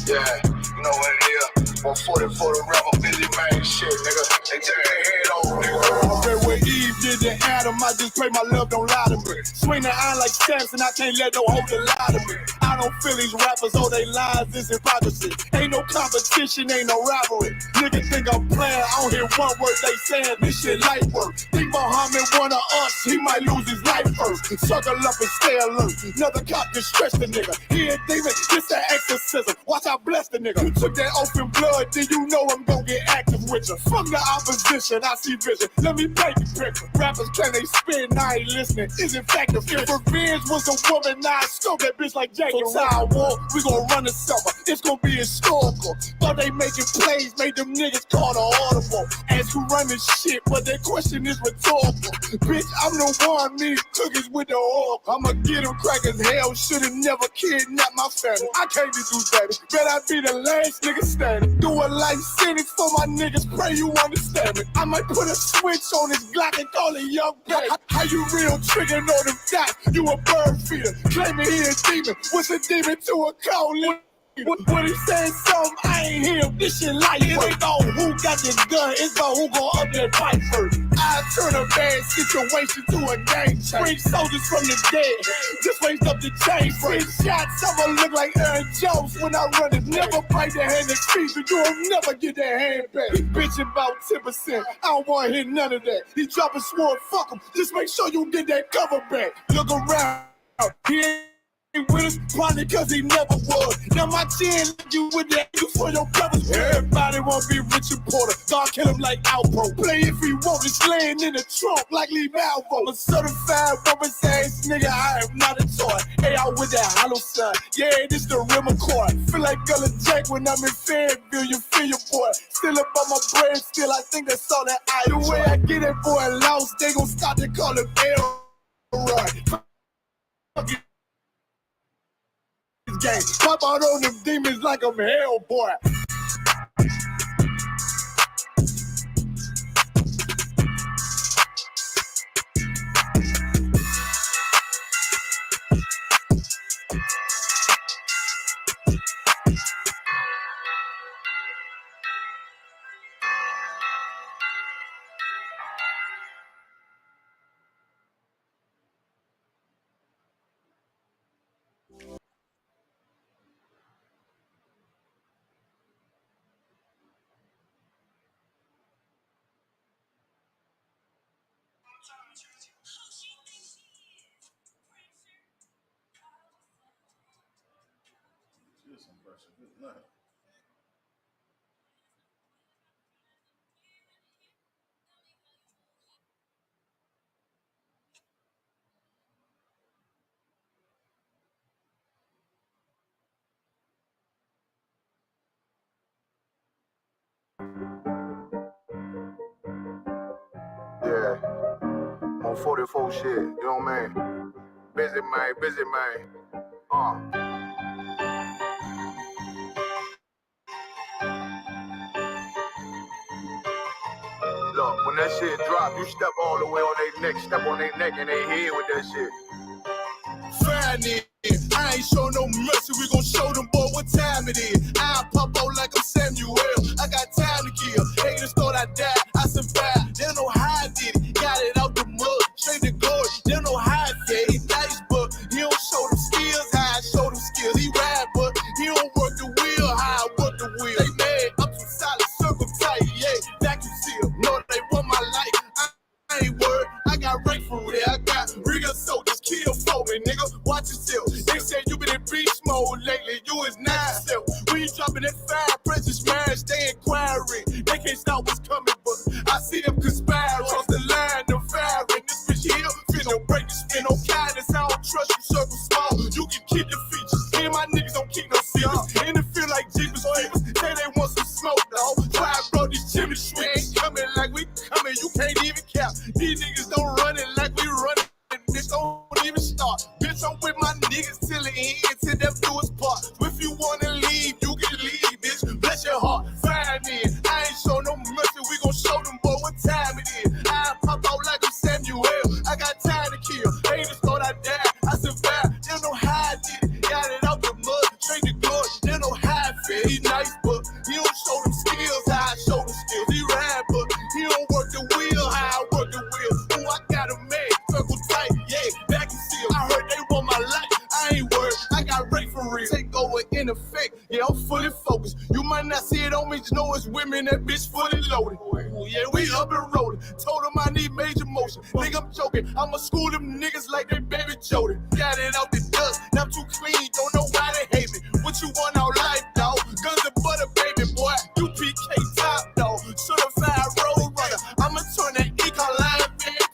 Yeah, you know what it is. 140 for the rapper, busy man shit, nigga. They turn their head over, nigga. I read what Eve did to Adam. I just pray my love don't lie to me. Swing the iron like Samson, I can't let no hoe lie to me. I don't feel these rappers, all they lies is hypocrisy. Ain't no competition, ain't no rivalry. Niggas think I'm playing, I don't hear one word they saying. This shit light work. Think Muhammad one of us, he might lose his life first. Circle up and stay alert. Another cop can stretch the nigga. He ain't demon, this an exorcism. Watch I bless the nigga. You took that open blood, then you know I'm gonna get active with you. From the opposition, I see vision. Let me paint the picture. Rappers can they spin, I ain't listening. Is in fact a fear. If revenge was a woman, now I scope that bitch like Jake. So I war, we gon' run the summer. It's gon' be historical. Thought they making plays, made them niggas call the audible. Ask who run this shit, but that question is rhetorical. Bitch, I'm the one, me cookies with the oil. I'ma get him crackers, hell, should've never kidnapped my family. I can't be do that. Bet I be the last nigga standing. Do a life sentence for my niggas, pray you understand it. I might put a switch on his Glock and call it young baby. How you real triggering on them dots? You a bird feeder, claiming he a demon. What's a demon to a cold? What he saying something, I ain't hear. This shit light. It ain't about who got the gun, it's about who gon' up that fight first. I turn a bad situation to a game changer. Bring soldiers from the dead, just raised up the chain. Free shots, I'ma look like Aaron Jones when I run it. Never bite the hand that feeds you, you'll never get that hand back. He bitching about 10%, I don't wanna hear none of that. He dropping sword, fuck him, just make sure you get that cover back. Look around, he ain't with us, probably cause he never was. Now my chin, you with that, you for your brothers. Everybody wanna be Richard Porter, God kill him like Alpo. Play if he want, it's laying in the trunk like Lee Malvo. A certified woman's ass nigga, I am not a toy. Hey, out with that hollow sign, yeah, this the rim accord. Feel like Gullah Jack when I'm in Fayetteville, you feel your boy. Still up on my brain, still I think that's all that I do. The way I get it, boy, lost, they gon' start to call it L. Right. Game. Pop out on them demons like I'm hell, boy. Yeah, on 44 shit, you know what I mean? Busy man. Look, when that shit drop, you step all the way on their neck, step on their neck and they head with that shit. Find it. I ain't show no mercy, we gon' show them boy what time it is. I pop out like I'm Samuel, I got time to kill. Haters thought I died, I survived. They don't know how I did it, got it out the mud, straight to glory. They don't know how I did it, nice but he don't show them skills, how I show them skills. He ride but he don't work the wheel, how I work the wheel. They mad, I'm too solid, circle tight, yeah, vacuum seal. Know they want my life, I ain't worried, I got right for it. I got real soldiers, kill for me, nigga, watch yourself. They say you been in beast mode lately, you is not self. When you dropping that fire, precious smash, they inquiring. They can't stop what's coming, but I see them conspire. Cross the line, them firing. This bitch here, finna break the spin. No kindness, I don't trust you, circle small. You can keep your features. Me and my niggas don't keep no secrets. And it feel like Jeepers Creepers. Say they want some smoke, dog. Try and blow these chimney sweets. Coming like we coming, you can't even cap. These niggas don't run it like we run it. Bitch, don't even start. Bitch, I'm with my niggas till the end, till them do us part. If you wanna leave, you can leave, bitch. Bless your heart, find me. I ain't show no mercy, we gon' show them boy what time it is. I pop out like I'm Samuel, I got time to kill. Haters thought I died, I survived. They don't know how I did it, got it out the mud, straight to glory. They don't know how I feel. in effect. Yeah, I'm fully focused. You might not see it on me, just know it's women, that bitch fully loaded. Ooh, yeah, we up and rolling. Told them I need major motion. Think I'm joking. I'ma school them niggas like they baby Jody. Got it out the dust, now I'm too clean, don't know why they hate me. What you want out life, dog? Guns and butter, baby boy. U.P.K top, dog. Certified road runner. I'ma turn that line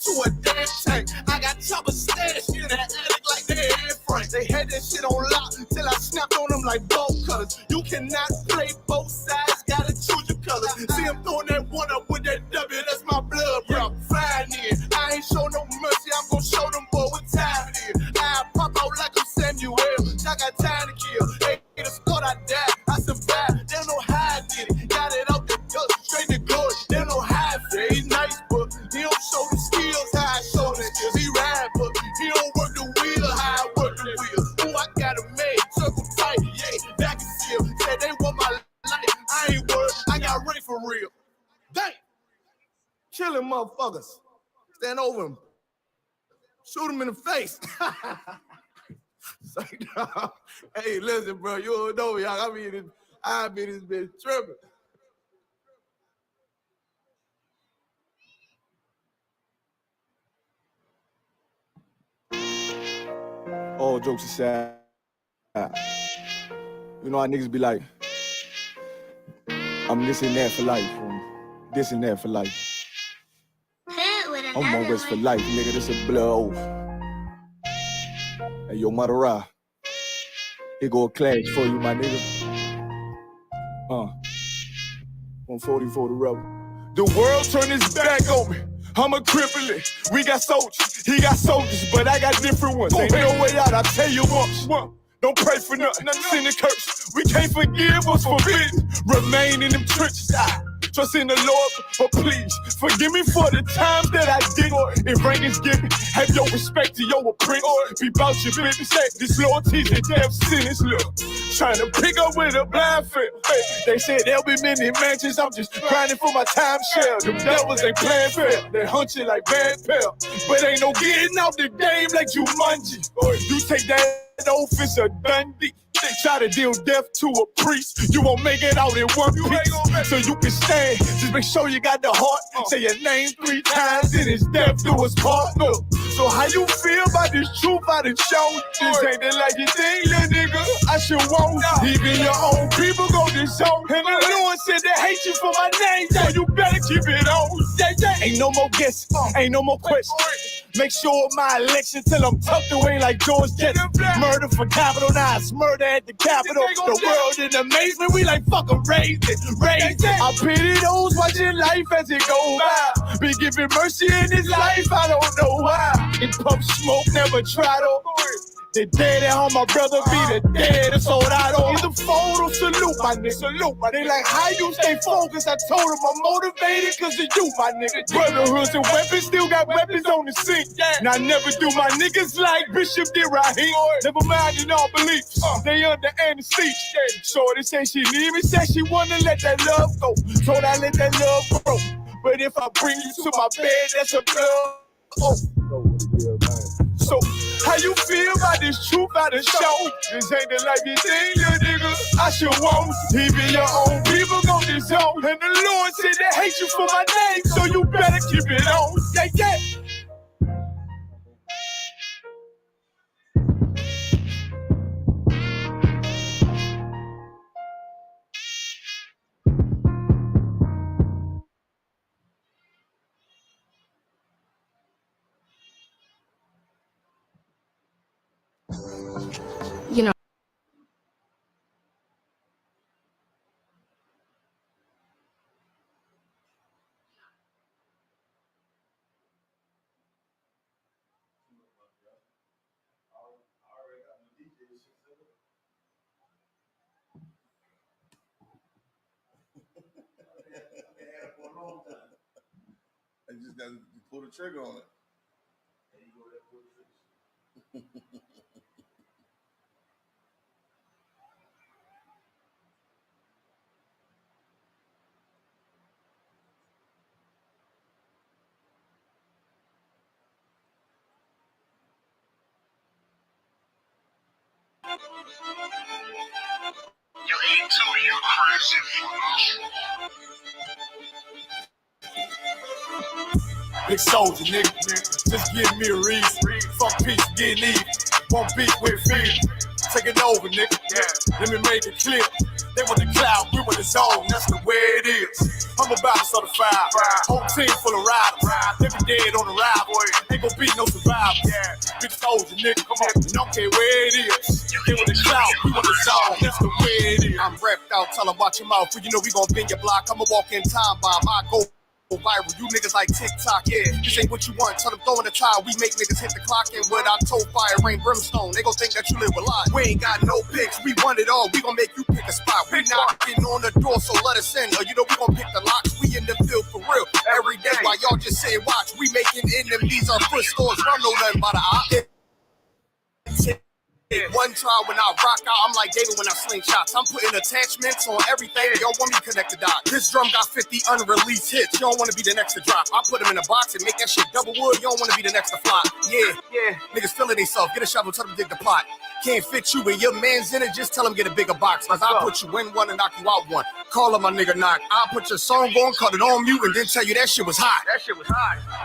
to a damn tank. I got choppers stashed in that attic like they had Frank. They had that shit on lock until I snapped on them like bolt cutters. You cannot play both sides, gotta choose your colors. See, I'm throwing that one up with that W, that's my blood, bro. Flying in, I ain't show no mercy, I'm gonna show them boy what time it is. I pop out like I'm Samuel, I got time to kill. Hey, the start I died, I survived. They don't know how I did it. Got it out the dust, straight to glory. They don't know how I feel. He's nice, but he don't show the skills how I show the skills. He ride, but he don't work the wheel how I work the wheel. Ooh, I got a made, circle tight, yeah, back and seal. Said they want my life, I ain't worried, I got Ray for real. Dang! Killing motherfuckers. Stand over him. Shoot him in the face. Hey, listen, bro, you don't know me. I be this bitch tripping. All jokes aside, you know how niggas be like, I'm this and that for life, this and that for life. I'm on West for life, nigga, this a blow. Hey, yo, Madara, here go a clash for you, my nigga. 140 for the rebel. The world turned its back on me. I'm a cripple. We got soldiers, he got soldiers, but I got different ones. Ain't no way out, I tell you once. Don't pray for nothing, sin and curse. We can't forgive what's forbidden. Remain in them trenches. Trust in the Lord, but please forgive me for the times that I did. If rank is given, have your respect to your apprentice. Be about your business. This loyalty's a death sentence. Look, trying to pick up with a blind fail. Hey, they said there'll be many mansions. I'm just grinding for my time share. Them devils ain't playing fair. They hunt you like bad pal. But ain't no getting out the game like Jumanji. You take that offense a Dundee. They try to deal death to a priest. You won't make it out in one piece. So you can stand. Just make sure you got the heart. Say your name 3 times and it's death do us part. Look. So how you feel about this truth I done shown? This ain't the like you think, little nigga. I should want. Even your own people go this zone. And the Lord said they hate you for my name. So you better keep it on. Ain't no more guessing. Ain't no more questions. Make sure my election till I'm tucked away like George Jetson. Murder for capital, now it's murder at the Capitol. The world in amazement, we like fuck 'em, raise it. I pity those watching life as it goes by. Be giving mercy in this life, I don't know why. In pump smoke, never try to. The dead at home, my brother be the dead, it's sold out on. In the photo, salute my nigga. They like, how you stay focused? I told them I'm motivated cause of you, my nigga. Brotherhoods and weapons, still got weapons on the scene. Now I never do my niggas like Bishop did Raheem. Never mind in all beliefs, they under anesthesia. Shorty say she need me, said she wanna let that love go. Told I let that love grow. But if I bring you to my bed, that's a blow. So, how you feel about this truth I done shown? This ain't the life you think, little nigga. I should want. Even your own people go this zone. And the Lord said they hate you for my name, so you better keep it on. Yeah. You know, I just got to pull the trigger on it. Big soldier, nigga. Just give me a reason. Fuck peace, get even. Won't beat with fear. Take it over, nigga. Let me make it clear. They want the cloud, we want the zone. That's the way it is. I'm about to start a fire. Whole team full of riders. They be dead on the ride, boy. Ain't gon' be no survivors. Big soldier, nigga. Come on. Don't care where it is. They want the cloud, we want the zone. That's the way it is. I'm repped out. Tell them watch your mouth. You know we gon' bend your block. I'ma walk in time bomb. I go viral. You niggas like TikTok, yeah. This ain't what you want. Tell them throw in the towel. We make niggas hit the clock, and with our toe fire, rain brimstone. They gon' think that you live a lie. We ain't got no picks. We want it all. We gon' make you pick a spot. We knocking on the door, so let us in. Or you know we gon' pick the locks. We in the field for real every day. While y'all just say watch, we making enemies. Our foot stores run no nothing by the eye. One try when I rock out, I'm like David when I sling shots. I'm putting attachments on everything. Y'all want me to connect the dot. This drum got 50 unreleased hits. You don't want to be the next to drop. I put them in a box and make that shit double wood. You don't want to be the next to flop. Yeah. Niggas feeling themselves. Get a shovel, tell them dig the plot. Can't fit you and your man's in it. Just tell them get a bigger box. Cause I'll put you in one and knock you out one. Call him my nigga knock. I'll put your song on, cut it on mute, and then tell you that shit was hot.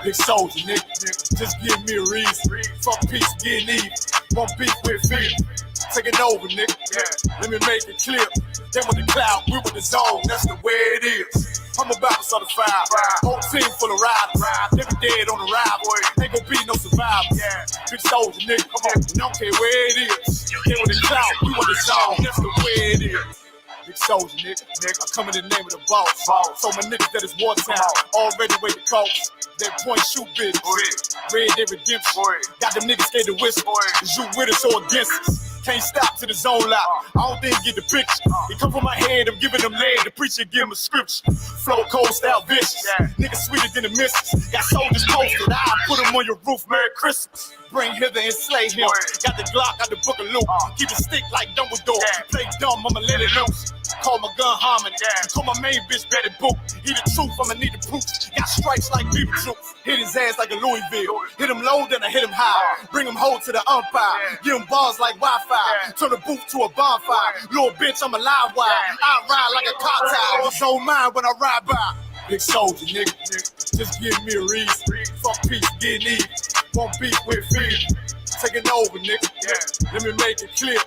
Big soldier, nigga. Just give me a reason. Fuck peace, get even. Won't beat with fear. Take it over, nigga. Let me make it clear. They want the cloud, we want the zone. That's the way it is. I'm about to start a fire. Whole team full of riders. They be dead on the ride, boy. Ain't gon' be no survivors. Big soldier, nigga. Come on. Don't care where it is. They want the cloud, we want the zone. That's the way it is. Big soldier, nigga. I come in the name of the boss. So my niggas that is wartime. Already wait the coast. That point shoot bitch. Red Dead Redemption. Got them niggas scared to whisper. Is you with us or against us? Can't stop to the zone lock. I don't think you get the picture. It come from my head, I'm giving them lead. The preacher give him a scripture. Flow cold style vicious. Niggas sweeter than the missus. Got soldiers posted. I put them on your roof. Merry Christmas. Bring hither and slay him. Got the Glock, got the book of loot. Keep it stick like Dumbledore. Play dumb, I'ma let it loose. Call my gun harmony. Call my main bitch Betty Boop. He the truth, I'ma need the proof. Got stripes like Beaver Troops. Hit his ass like a Louisville. Hit him low, then I hit him high. Bring him home to the umpire. Give him balls like Wi-Fi. Turn the booth to a bonfire. Little bitch, I'm a live wire. I ride like a car tire. It's on mine when I ride by. Big soldier, nigga. Just give me a reason. Fuck peace, get even. Won't beat with fear. Take it over, nigga. Let me make it clear.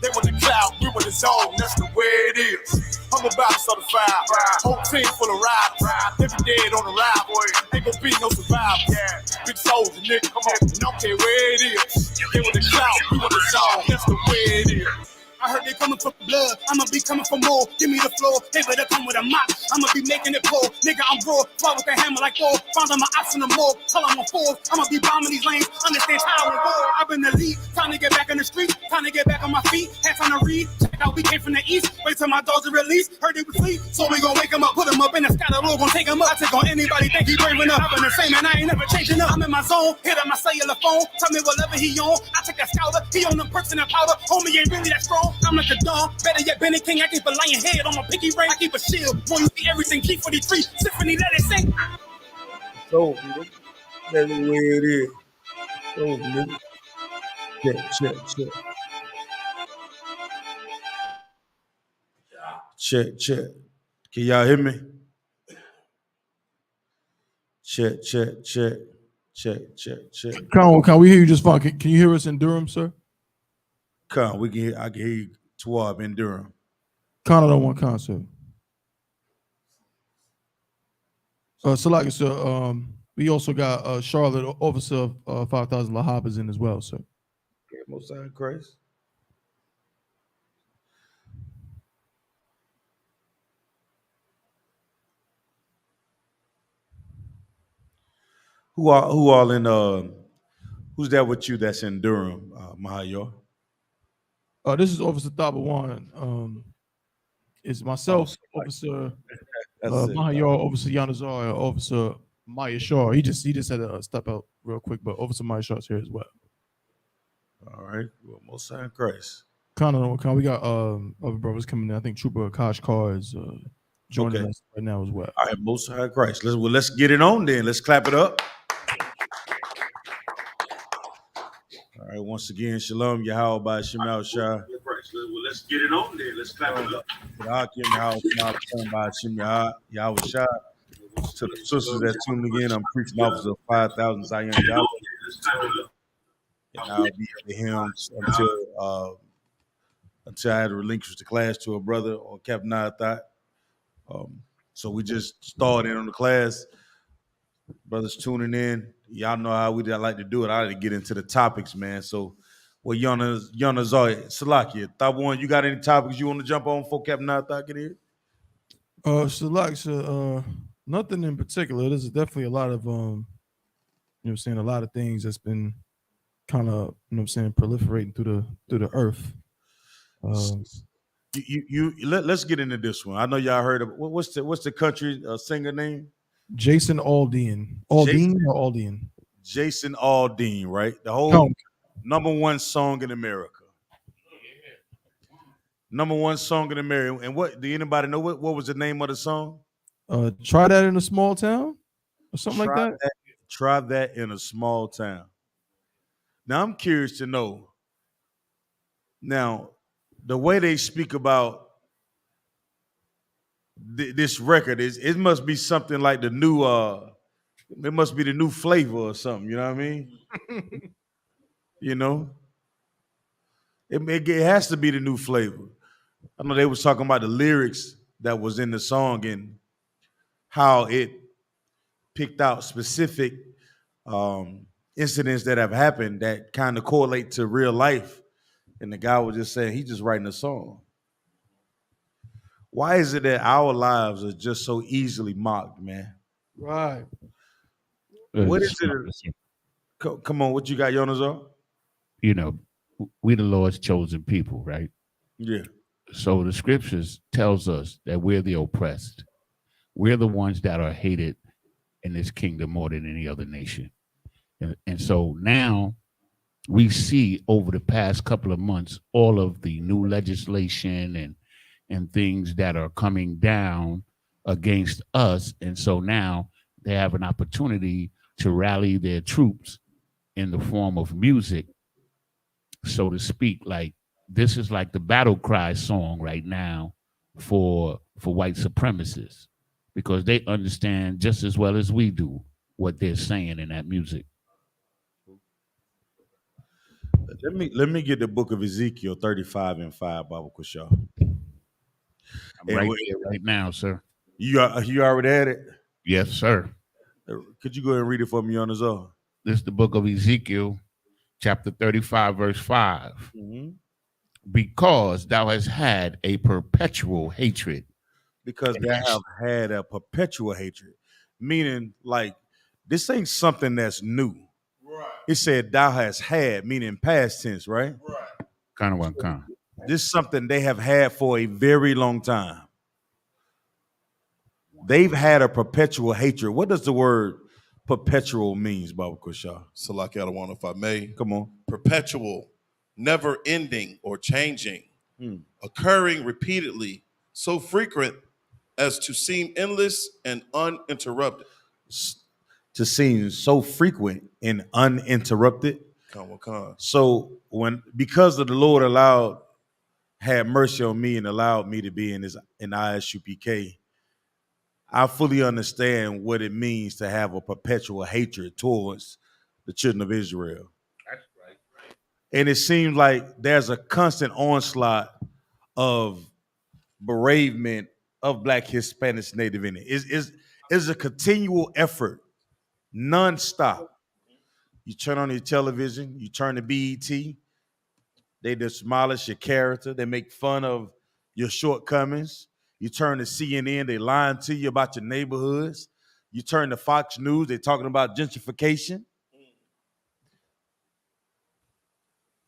They want the cloud, we want the zone. That's the way it is. I'm about to start a fire. Whole team full of riders. They be dead on the ride, boy. Ain't gon' be no survivors. Big soldier, nigga. Come on. Don't care where it is. They want the cloud, we want the zone. That's the way it is. I heard they coming for blood, I'ma be coming for more. Give me the floor, they better come with a mop. I'ma be making it pour. Nigga, I'm raw, fly with the hammer like Thor. Found on my ops in the morgue, tell I'm on fours. I'ma be bombing these lanes, understand how and war. I've been the lead, time to get back in the street, time to get back on my feet. Hats on the read, check out, we came from the east. Wait till my dogs are released, heard they was sleep. So we gon' wake them up, put them up in the sky, the Lord gon' take them up. I take on anybody, think he brave enough. I've been the same and I ain't never changing up. I'm in my zone, hit on my cellular phone, tell me whatever he on. I take that scouter, he on them perks and that powder. Homie ain't really that strong, I'm like a dog. Better yet, Benny King, I keep a lion head on my pinky ring. I keep a shield. Boy, you see everything. G43, Symphony, let it sing. So, that's the way it is. So, nigga. Check. Can y'all hear me? Check. Can we hear you just fine? Can you hear us in Durham, sir? I can hear you Twab in Durham. Connor don't want concert. Salaki, sir, we also got Charlotte, Officer of 5,000 Lahab is in as well, sir. Okay, most high Christ. Who all in who's there with you that's in Durham, Mahayor? This is Officer Thabawan. It's myself, Officer Mahayor, Officer Yanazar, Officer Maya Shaw. He just had to step out real quick, but Officer Maya Shaw's here as well. All right, well, most high Christ. We got other brothers coming in. I think Trooper Akash Carr is joining us right now as well. All right, most high Christ. Let's get it on then. Let's clap it up. All right, once again, Shalom, Yahweh by Shemal Shah. Let's get it on there. Let's clap it up. To the sisters that tuned in, I'm preaching officer of 5,000 Zion Yahweh. And I'll be at the hymns until I had to relinquish the class to a brother or Captain Thought. So we just started in on the class. Brothers tuning in. Y'all know how I like to do it. I like to get into the topics, man. So Yana Zoe, Salakia, Thought one, you got any topics you want to jump on before Captain Thought get here? Salakia, nothing in particular. There's definitely a lot of a lot of things that's been kind of, proliferating through the earth. Let's get into this one. I know y'all heard of what's the country singer name? Jason Aldean. Aldean? Jason Aldean, right? The whole number one song in America. Number one song in America. And what do anybody know what was the name of the song? Try That in a Small Town or something like that. Try That in a Small Town. Now I'm curious to know. Now, the way they speak about this record it must be something like the new it must be the new flavor or something, you know what I mean? It has to be the new flavor. I know they was talking about the lyrics that was in the song and how it picked out specific incidents that have happened that kind of correlate to real life. And the guy was just saying he's just writing a song. Why is it that our lives are just so easily mocked, man? Right. What is it? Come on, what you got, Yonazo? We the Lord's chosen people, right? Yeah. So the scriptures tells us that we're the oppressed. We're the ones that are hated in this kingdom more than any other nation. And so now we see over the past couple of months all of the new legislation and things that are coming down against us. And so now they have an opportunity to rally their troops in the form of music, so to speak. Like this is like the battle cry song right now for white supremacists, because they understand just as well as we do what they're saying in that music. Let me get the book of Ezekiel 35:5, Baba Kusha. I'm right here right now, sir. You already had it? Yes, sir. Could you go ahead and read it for me on his own? This is the book of Ezekiel, chapter 35, verse 5. Mm-hmm. Because thou hast had a perpetual hatred. Because they have had a perpetual hatred. Meaning, like, this ain't something that's new. Right. It said thou hast had, meaning past tense, right? Right. Kind of one kind. This is something they have had for a very long time. They've had a perpetual hatred. What does the word perpetual means, Baba Kusha? Salaki Adawan, if I may. Come on. Perpetual, never ending or changing, occurring repeatedly, so frequent as to seem endless and uninterrupted. To seem so frequent and uninterrupted. So because of the Lord had mercy on me and allowed me to be in I.S.U.P.K, I fully understand what it means to have a perpetual hatred towards the children of Israel. That's right. And it seems like there's a constant onslaught of bereavement of Black, Hispanics, Native Indians. It's a continual effort, nonstop. You turn on your television, you turn to BET, they demolish your character, they make fun of your shortcomings. You turn to CNN, they lying to you about your neighborhoods. You turn to Fox News, they're talking about gentrification.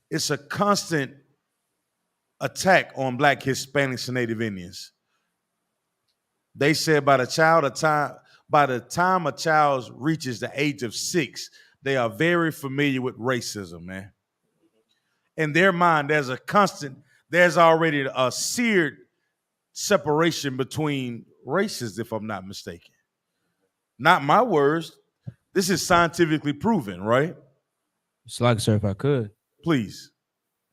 It's a constant attack on Black, Hispanics, and Native Indians. They said by the time a child reaches the age of 6, they are very familiar with racism, man. In their mind, there's already a seared separation between races, if I'm not mistaken. Not my words. This is scientifically proven, right? It's like, sir, if I could. Please.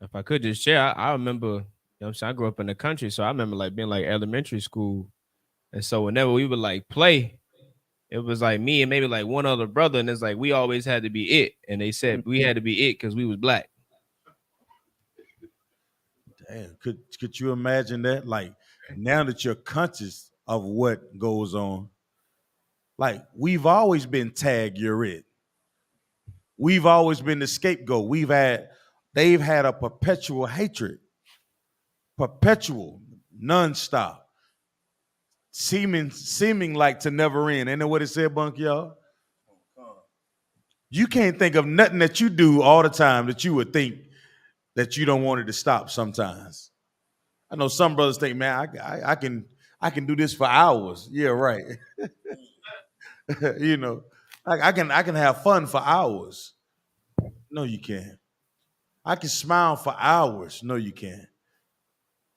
If I could just share, I remember know what I'm saying? I grew up in the country, so I remember like being like elementary school. And so whenever we would like play, it was like me and maybe like one other brother, and it's like we always had to be it. And they said we had to be it because we was black. Damn, could you imagine that? Like now that you're conscious of what goes on, like we've always been tagged, you're it. We've always been the scapegoat. They've had a perpetual hatred, perpetual, nonstop, seeming like to never end. Ain't that what it said, Bunk, y'all? You can't think of nothing that you do all the time that you would think that you don't want it to stop sometimes. I know some brothers think, man, I can do this for hours. Yeah, right. You know, I can have fun for hours. No, you can't. I can smile for hours. No, you can't.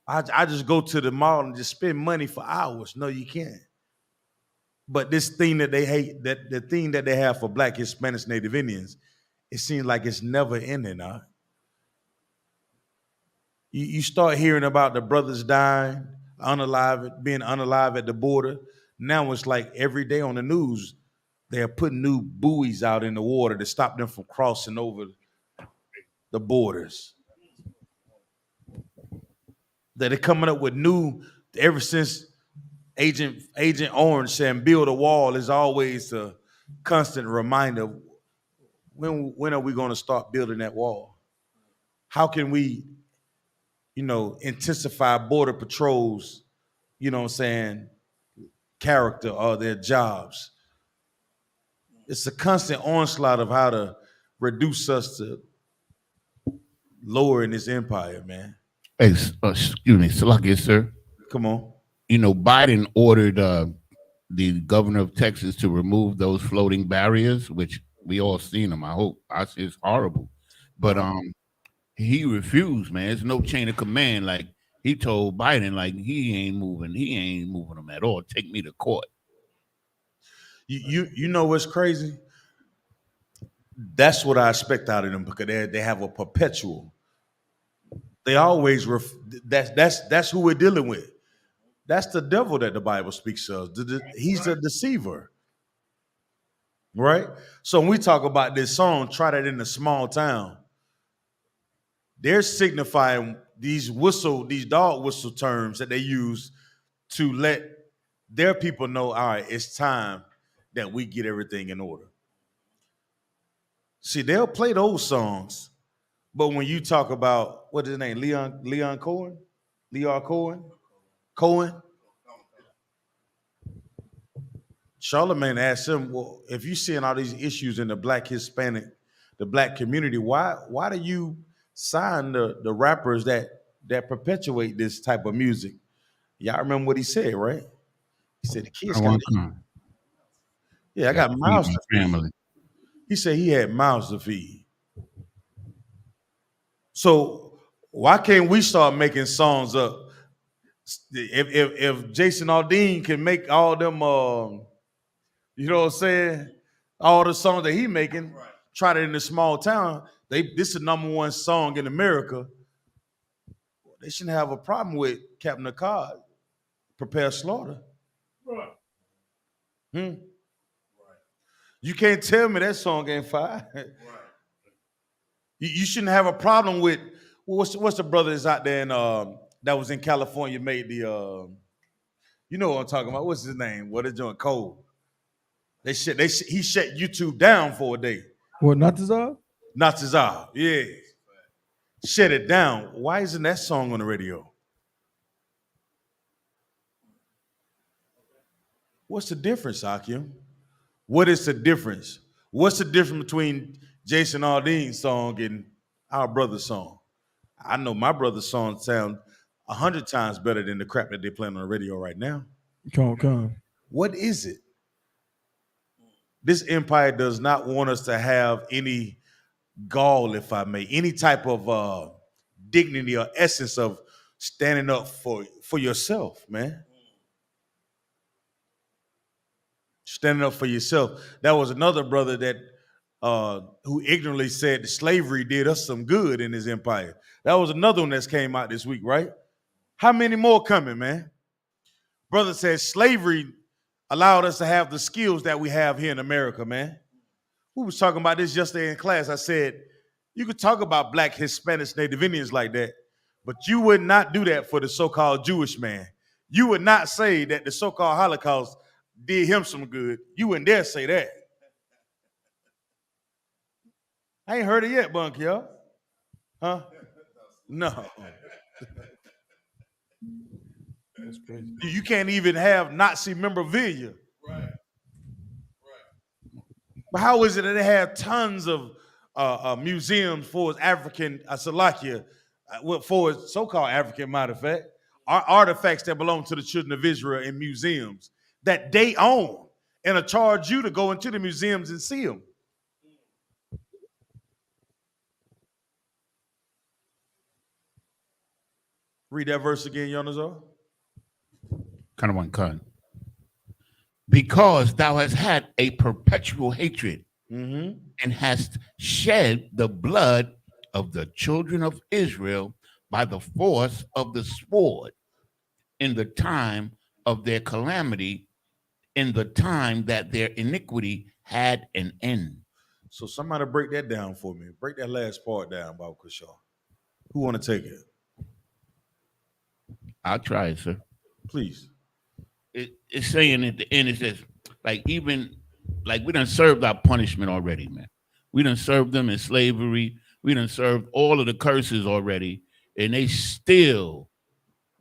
I just go to the mall and just spend money for hours. No, you can't. But this thing that they hate, that the thing that they have for Black, Hispanics, Native Indians, it seems like it's never ending. You start hearing about the brothers dying, being unalive at the border. Now it's like every day on the news, they're putting new buoys out in the water to stop them from crossing over the borders. That they're coming up with new, ever since Agent Orange saying build a wall is always a constant reminder. When are we going to start building that wall? How can we, intensify border patrols, character or their jobs? It's a constant onslaught of how to reduce us to lower in this empire, man. Hey, excuse me, Salaki, sir. Come on. Biden ordered the governor of Texas to remove those floating barriers, which we all seen them. I hope. It's horrible, but he refused, man. There's no chain of command. Like he told Biden, like he ain't moving them at all. Take me to court. You know what's crazy? That's what I expect out of them, because they have a perpetual. They always that's who we're dealing with. That's the devil that the Bible speaks of. He's a deceiver, right? So when we talk about this song, try that in a small town, they're signifying these dog whistle terms that they use to let their people know, all right, it's time that we get everything in order. See, they'll play those songs, but when you talk about, what is his name, Leon Cohen? Cohen? Charlemagne asked him, well, if you're seeing all these issues in the Black Hispanic, the Black community, why do you sign the rappers that perpetuate this type of music? Y'all remember what he said, right? He said the kids got to eat. Yeah, I got mouths to feed. He said he had mouths to feed. So why can't we start making songs up? If Jason Aldean can make all them, you know what I'm saying, all the songs that he making, right, try that in a small town, this is the #1 song in America. They shouldn't have a problem with Captain Akkad, Prepare Slaughter. Right. Right. You can't tell me that song ain't fire. Right. You shouldn't have a problem with what's the brothers out there that was in California made the you know what I'm talking about? What's his name? What is doing? Cole. He shut YouTube down for a day. What, Natazar? Natazar, yeah. Shut it down. Why isn't that song on the radio? What's the difference, Hakim? What is the difference? What's the difference between Jason Aldean's song and our brother's song? I know my brother's song sound 100 times better than the crap that they're playing on the radio right now. Come on. What is it? This empire does not want us to have any gall, if I may, any type of dignity or essence of standing up for yourself, man. Standing up for yourself. That was another brother that who ignorantly said that slavery did us some good in his empire. That was another one that came out this week, right? How many more coming, man? Brother says slavery allowed us to have the skills that we have here in America, man. We was talking about this yesterday in class. I said, you could talk about Black, Hispanics, Native Indians like that, but you would not do that for the so-called Jewish man. You would not say that the so-called Holocaust did him some good. You wouldn't dare say that. I ain't heard it yet, Bunk, y'all. Huh? No. That's crazy. You can't even have Nazi memorabilia. Right. But how is it that they have tons of museums for African Salakia, for so-called African, matter of fact, artifacts that belong to the children of Israel in museums that they own and charge you to go into the museums and see them? Read that verse again, Yonazar. Because thou hast had a perpetual hatred and hast shed the blood of the children of Israel by the force of the sword in the time of their calamity, in the time that their iniquity had an end. So somebody break that down for me. Break that last part down, Bob Kushaw. Who want to take it? I'll try it, sir. Please. It's saying at the end, it says, like, even like we done served our punishment already, man. We done served them in slavery. We done served all of the curses already, and they still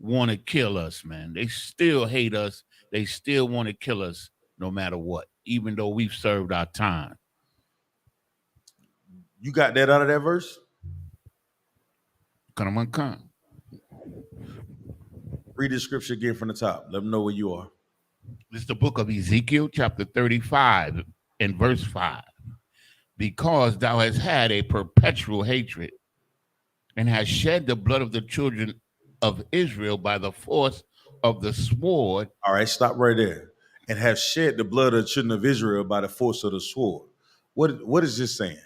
want to kill us, man. They still hate us. They still want to kill us no matter what, even though we've served our time. You got that out of that verse? Come. Read the scripture again from the top. Let them know where you are. This is the book of Ezekiel, chapter 35, and verse 5. Because thou hast had a perpetual hatred and hast shed the blood of the children of Israel by the force of the sword. All right, stop right there. And have shed the blood of the children of Israel by the force of the sword. What is this saying?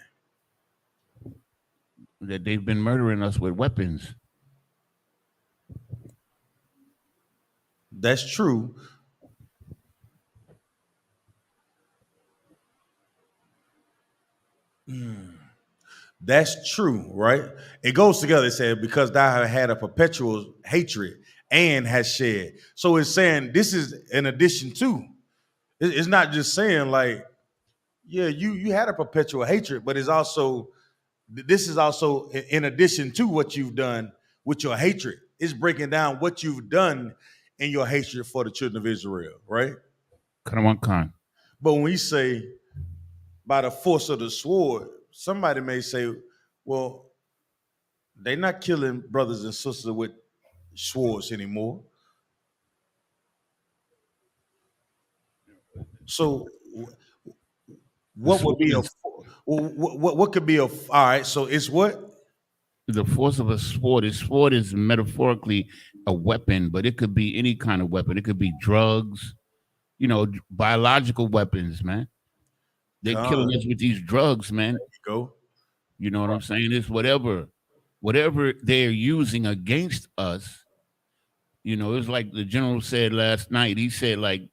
That they've been murdering us with weapons. That's true. That's true, right? It goes together. It said, because thou have had a perpetual hatred and has shed. So it's saying this is in addition to. It's not just saying like, yeah, you had a perpetual hatred, but it's also, this is also in addition to what you've done with your hatred. It's breaking down what you've done in your hatred for the children of Israel, right? Come on. But when we say by the force of the sword, somebody may say, well, they're not killing brothers and sisters with swords anymore. So what would be what could be all right, so it's what? The force of a sword. A sword is metaphorically a weapon, but it could be any kind of weapon. It could be drugs, biological weapons, man. They're killing us with these drugs, man. There you go. You know what I'm saying? It's whatever they're using against us. It's like the general said last night. He said, like,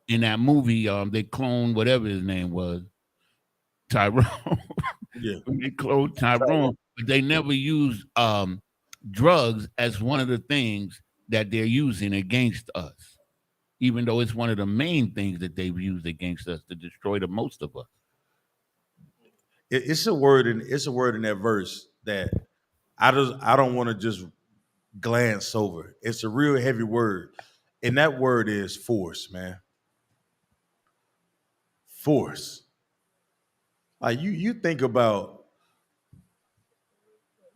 in that movie, they cloned whatever his name was, Tyrone. Yeah. They cloned Tyrone, but they never used drugs as one of the things that they're using against us, even though it's one of the main things that they've used against us to destroy the most of us. It's a word in that verse that I don't want to just glance over. It's a real heavy word, and that word is force, man. Force. Like you think about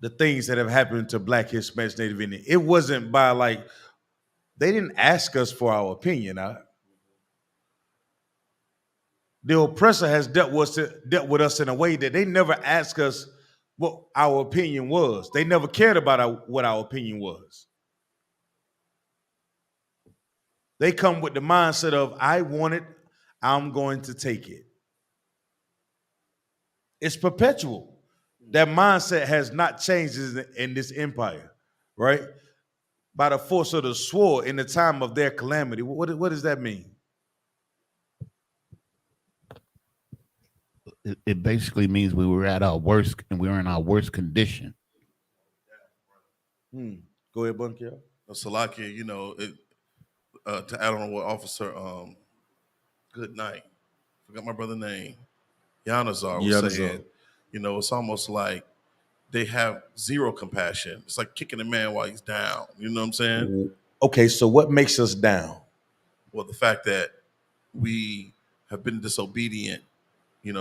the things that have happened to Black, Hispanics, Native Indian. It wasn't by they didn't ask us for our opinion. The oppressor has dealt with us in a way that they never asked us what our opinion was. They never cared about what our opinion was. They come with the mindset of, I want it, I'm going to take it. It's perpetual. That mindset has not changed in this empire, right? by the force of the sword in the time of their calamity. What does that mean? It basically means we were at our worst and we were in our worst condition. Go ahead, Bunky. Salakia, to add on what Officer Good Night, forgot my brother's name, Yanazar was saying, it's almost like they have zero compassion. It's like kicking a man while he's down. You know what I'm saying? Okay, so what makes us down? Well, the fact that we have been disobedient,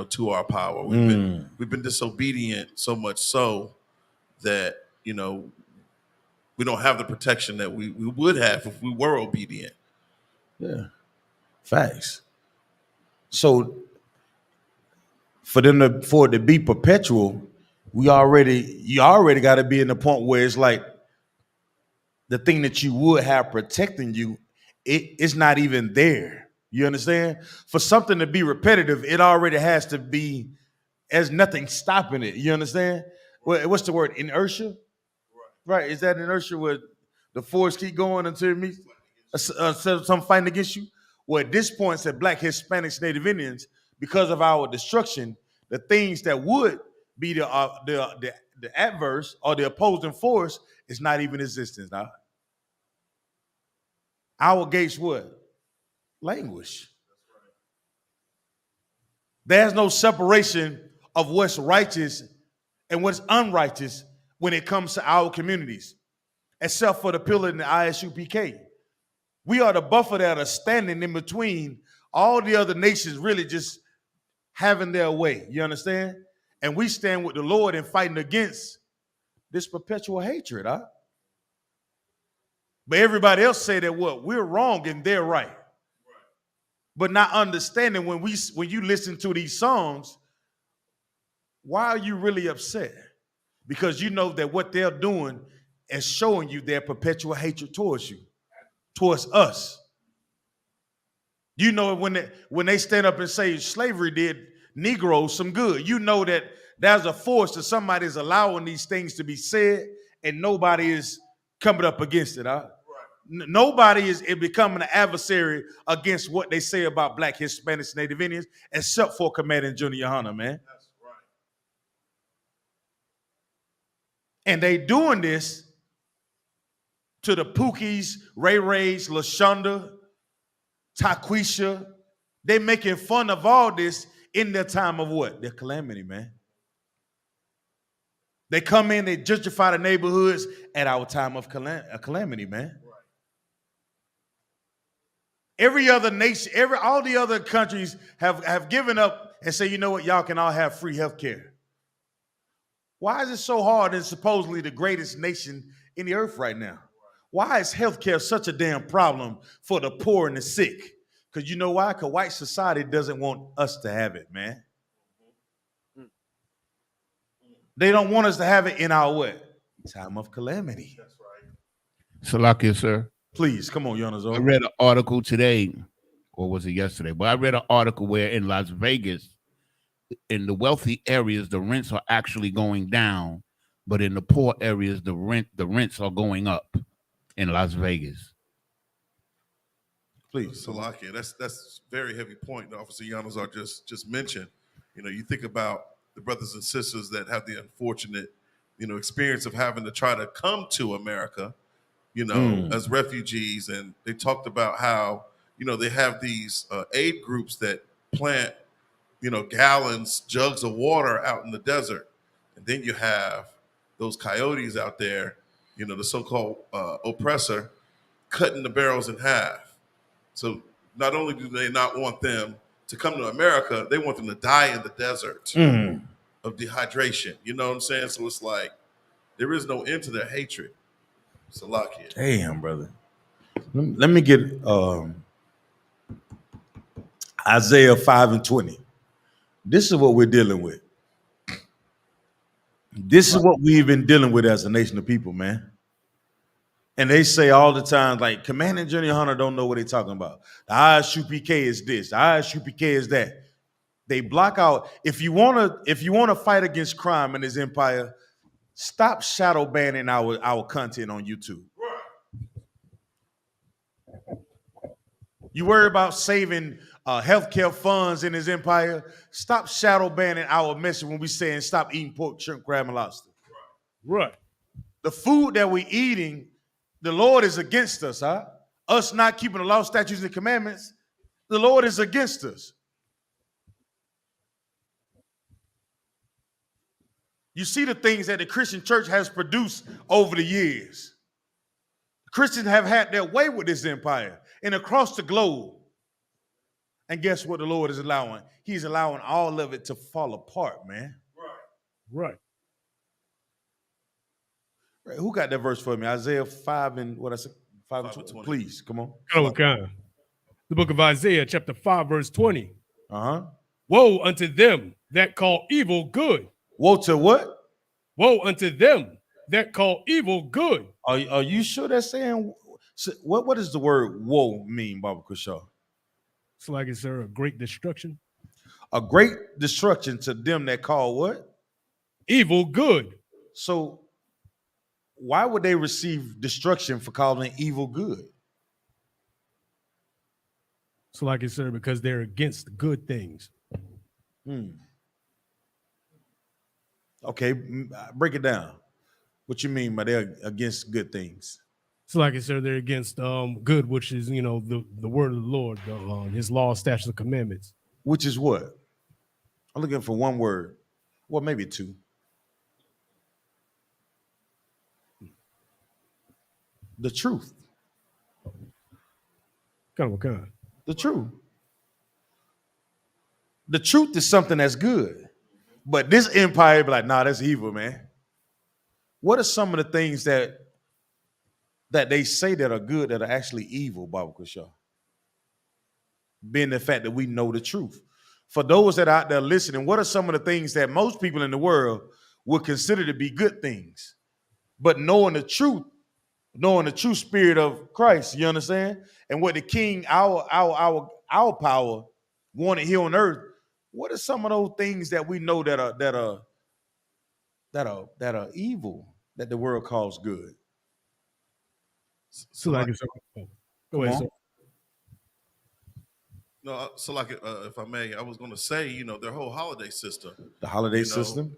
to our power. We've been disobedient so much so that, we don't have the protection that we would have if we were obedient. Yeah. Facts. So for it to be perpetual, you already got to be in the point where it's like the thing that you would have protecting you, it's not even there. You understand? For something to be repetitive, it already has to be, there's nothing stopping it. You understand? What's the word? Inertia? Right. Is that inertia where the force keep going until it meets some fighting against you? Well, at this point, said Black, Hispanics, Native Indians, because of our destruction, the things that would be the adverse or the opposing force is not even existence now. Our gates would languish. There's no separation of what's righteous and what's unrighteous when it comes to our communities, except for the pillar in the I.S.U.P.K. We are the buffer that are standing in between all the other nations really just having their way. You understand? And we stand with the Lord and fighting against this perpetual hatred, huh? But everybody else say that we're wrong and they're right. But not understanding when you listen to these songs, why are you really upset? Because you know that what they're doing is showing you their perpetual hatred towards you, towards us. You know, when they stand up and say slavery did Negroes some good, you know that there's a force that somebody's allowing these things to be said and nobody is coming up against it. Huh? Right. Nobody is becoming an adversary against what they say about Black, Hispanics, Native Indians, except for Commander Junior YAHANNA, man. That's right. And they doing this to the Pookies, Ray Rays, LaShonda, Taquisha. They making fun of all this in their time of what? Their calamity, man. They come in, they gentrify the neighborhoods at our time of calamity, man. Right. Every other nation, all the other countries have given up and say, you know what, y'all can all have free health care. Why is it so hard in supposedly the greatest nation in the earth right now? Why is healthcare such a damn problem for the poor and the sick? Because you know why? Because white society doesn't want us to have it, man. They don't want us to have it in our what? Time of calamity. That's right. Salakia, sir. Please, come on, Jonas. I read an article today, or was it yesterday? But I read an article where in Las Vegas, in the wealthy areas, the rents are actually going down, but in the poor areas, the rents are going up in Las Vegas. Please, Salakia, that's a very heavy point that Officer Yanazar just mentioned. You know, you think about the brothers and sisters that have the unfortunate, experience of having to try to come to America, as refugees. And they talked about how, they have these aid groups that plant, gallons, jugs of water out in the desert. And then you have those coyotes out there, the so-called oppressor, cutting the barrels in half. So not only do they not want them to come to America, they want them to die in the desert of dehydration. You know what I'm saying? So it's like there is no end to their hatred. Salakia. Damn, brother. Let me get Isaiah 5:20. This is what we're dealing with. This is what we've been dealing with as a nation of people, man. And they say all the time, like, Commander Junior YAHANNA don't know what they're talking about. The I.S.U.P.K is this. The I.S.U.P.K is that. They block out. If you wanna fight against crime in this empire, stop shadow banning our content on YouTube. You worry about saving healthcare funds in his empire. Stop shadow banning our message when we saying stop eating pork, shrimp, crab, and lobster. Right. The food that we eating, the Lord is against us, huh? Us not keeping the law, statutes, and commandments, the Lord is against us. You see the things that the Christian church has produced over the years. Christians have had their way with this empire and across the globe. And guess what the Lord is allowing? He's allowing all of it to fall apart, man. Right. Right. Who got that verse for me? Isaiah 5 and what I said? 5 and 20. Please, come on. Okay. The book of Isaiah, chapter 5, verse 20. Uh-huh. Woe unto them that call evil good. Woe to what? Woe unto them that call evil good. Are you sure that's saying what does the word woe mean, Baba Kushaw? It's like it's a great destruction. A great destruction to them that call what? Evil good. So why would they receive destruction for calling evil good? So like it's because they're against good things. Okay, break it down. What you mean by they're against good things? So like I said, they're against good, which is, you know, the word of the Lord, his law, statutes, and commandments. Which is what? I'm looking for one word. Well, maybe two. The truth. Kind. The truth. The truth is something that's good. But this empire be like, nah, that's evil, man. What are some of the things that they say that are good that are actually evil, Baba Kushaw? Being the fact that we know the truth. For those that are out there listening, what are some of the things that most people in the world would consider to be good things? But knowing the truth, knowing the true spirit of Christ, you understand? And what the King, our power wanted here on earth, what are some of those things that we know that are evil that the world calls good? So like go ahead, sir. No, so like if I may, I was going to say, you know, their whole holiday system. The holiday system?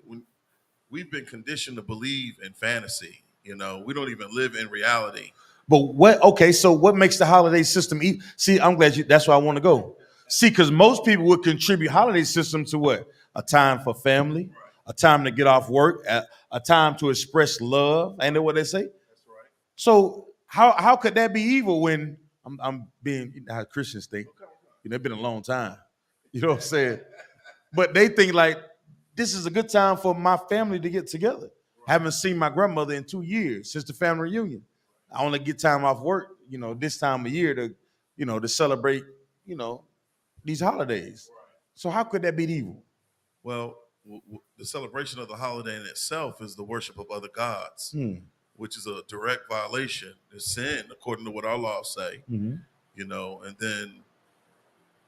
We've been conditioned to believe in fantasy. You know, we don't even live in reality. But so what makes the holiday system See, I'm glad that's where I want to go. See, because most people would contribute holiday system to what? A time for family, a time to get off work, a time to express love. Ain't that what they say? That's right. So how could that be evil when I'm being how Christians think? You know, it's been a long time. You know what I'm saying? But they think like this is a good time for my family to get together. Right. Haven't seen my grandmother in 2 years since the family reunion. I only get time off work, you know, this time of year to, you know, to celebrate, you know, these holidays. Right. So how could that be evil? Well, the celebration of the holiday in itself is the worship of other gods, which is a direct violation. It's sin, according to what our laws say. Mm-hmm. You know, and then,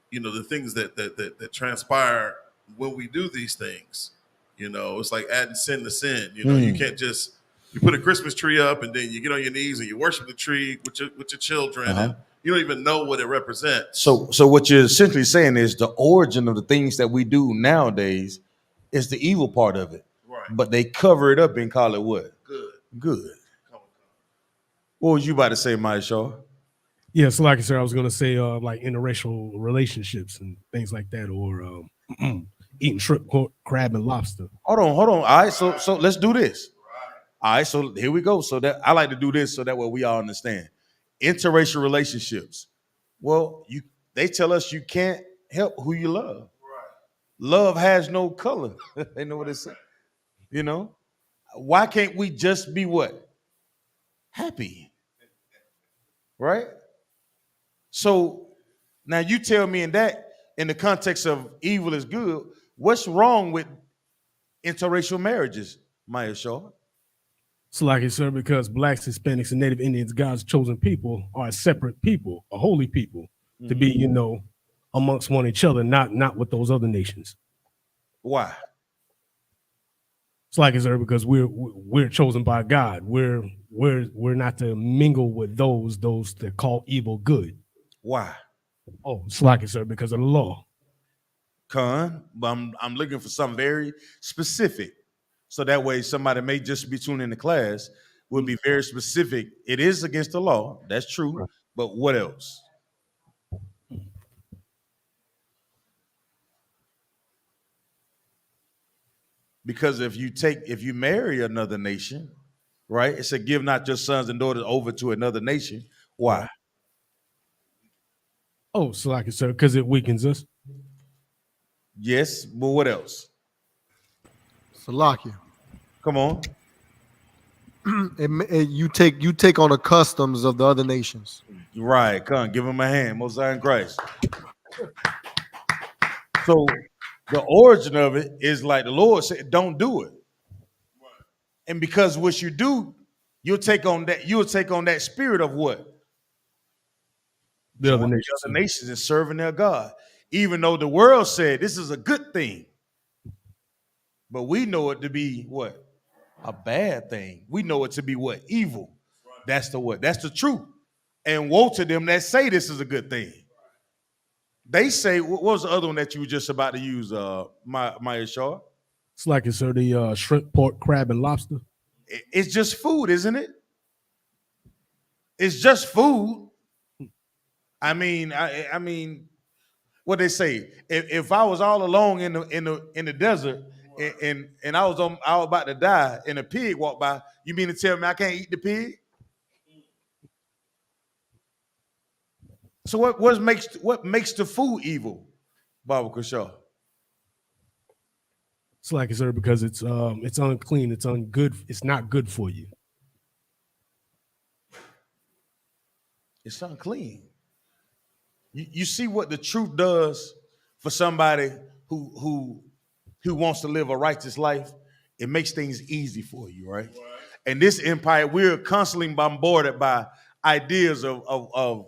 you know, the things that transpire when we do these things, you know, it's like adding sin to sin. You know, you can't just you put a Christmas tree up and then you get on your knees and you worship the tree with your children, and you don't even know what it represents. So what you're essentially saying is the origin of the things that we do nowadays is the evil part of it. Right. But they cover it up and call it what? Good. What was you about to say, Maya Shaw? Yeah, so like I said, I was going to say like interracial relationships and things like that, or eating shrimp, crab, and lobster. Hold on. All right, so let's do this. All right, so here we go. So that I like to do this so that way we all understand. Interracial relationships. Well, they tell us you can't help who you love. Right. Love has no color. They know what it says. You know? Why can't we just be what? Happy. Right? So now you tell me in the context of evil is good, what's wrong with interracial marriages, Maya Shaw? So like I said, because blacks, Hispanics, and Native Indians, God's chosen people, are a separate people, a holy people, to be, you know, amongst one each other, not with those other nations. Why? It's like I said, because we're chosen by God. We're not to mingle with those that call evil good. Why? Oh, slack it, sir, because of the law. But I'm looking for something very specific. So that way somebody may just be tuning in the class will be very specific. It is against the law. That's true. But what else? Because if you marry another nation, right? It said, give not your sons and daughters over to another nation. Why? Oh, slack it, sir, because it weakens us. Yes, but what else? Salakia. Come on. You take on the customs of the other nations. Right. Come on, give him a hand. Mosiah in Christ. So the origin of it is like the Lord said, don't do it. And because what you do, you'll take on that spirit of what? The other nations and serving their God. Even though the world said this is a good thing. But we know it to be what? A bad thing. We know it to be what? Evil. That's the what? That's the truth. And woe to them that say this is a good thing. They say, what was the other one that you were just about to use, Maya Shaw? It's like it, sir, the shrimp, pork, crab, and lobster. It's just food, isn't it? It's just food. I mean, what they say? If I was all alone in the desert and I was about to die and a pig walked by, you mean to tell me I can't eat the pig? So what makes the food evil, Baba Kashaw? It's like it, sir, because it's unclean, it's ungood, it's not good for you. It's unclean. You see what the truth does for somebody who wants to live a righteous life? It makes things easy for you, right? And this empire, we're constantly bombarded by ideas of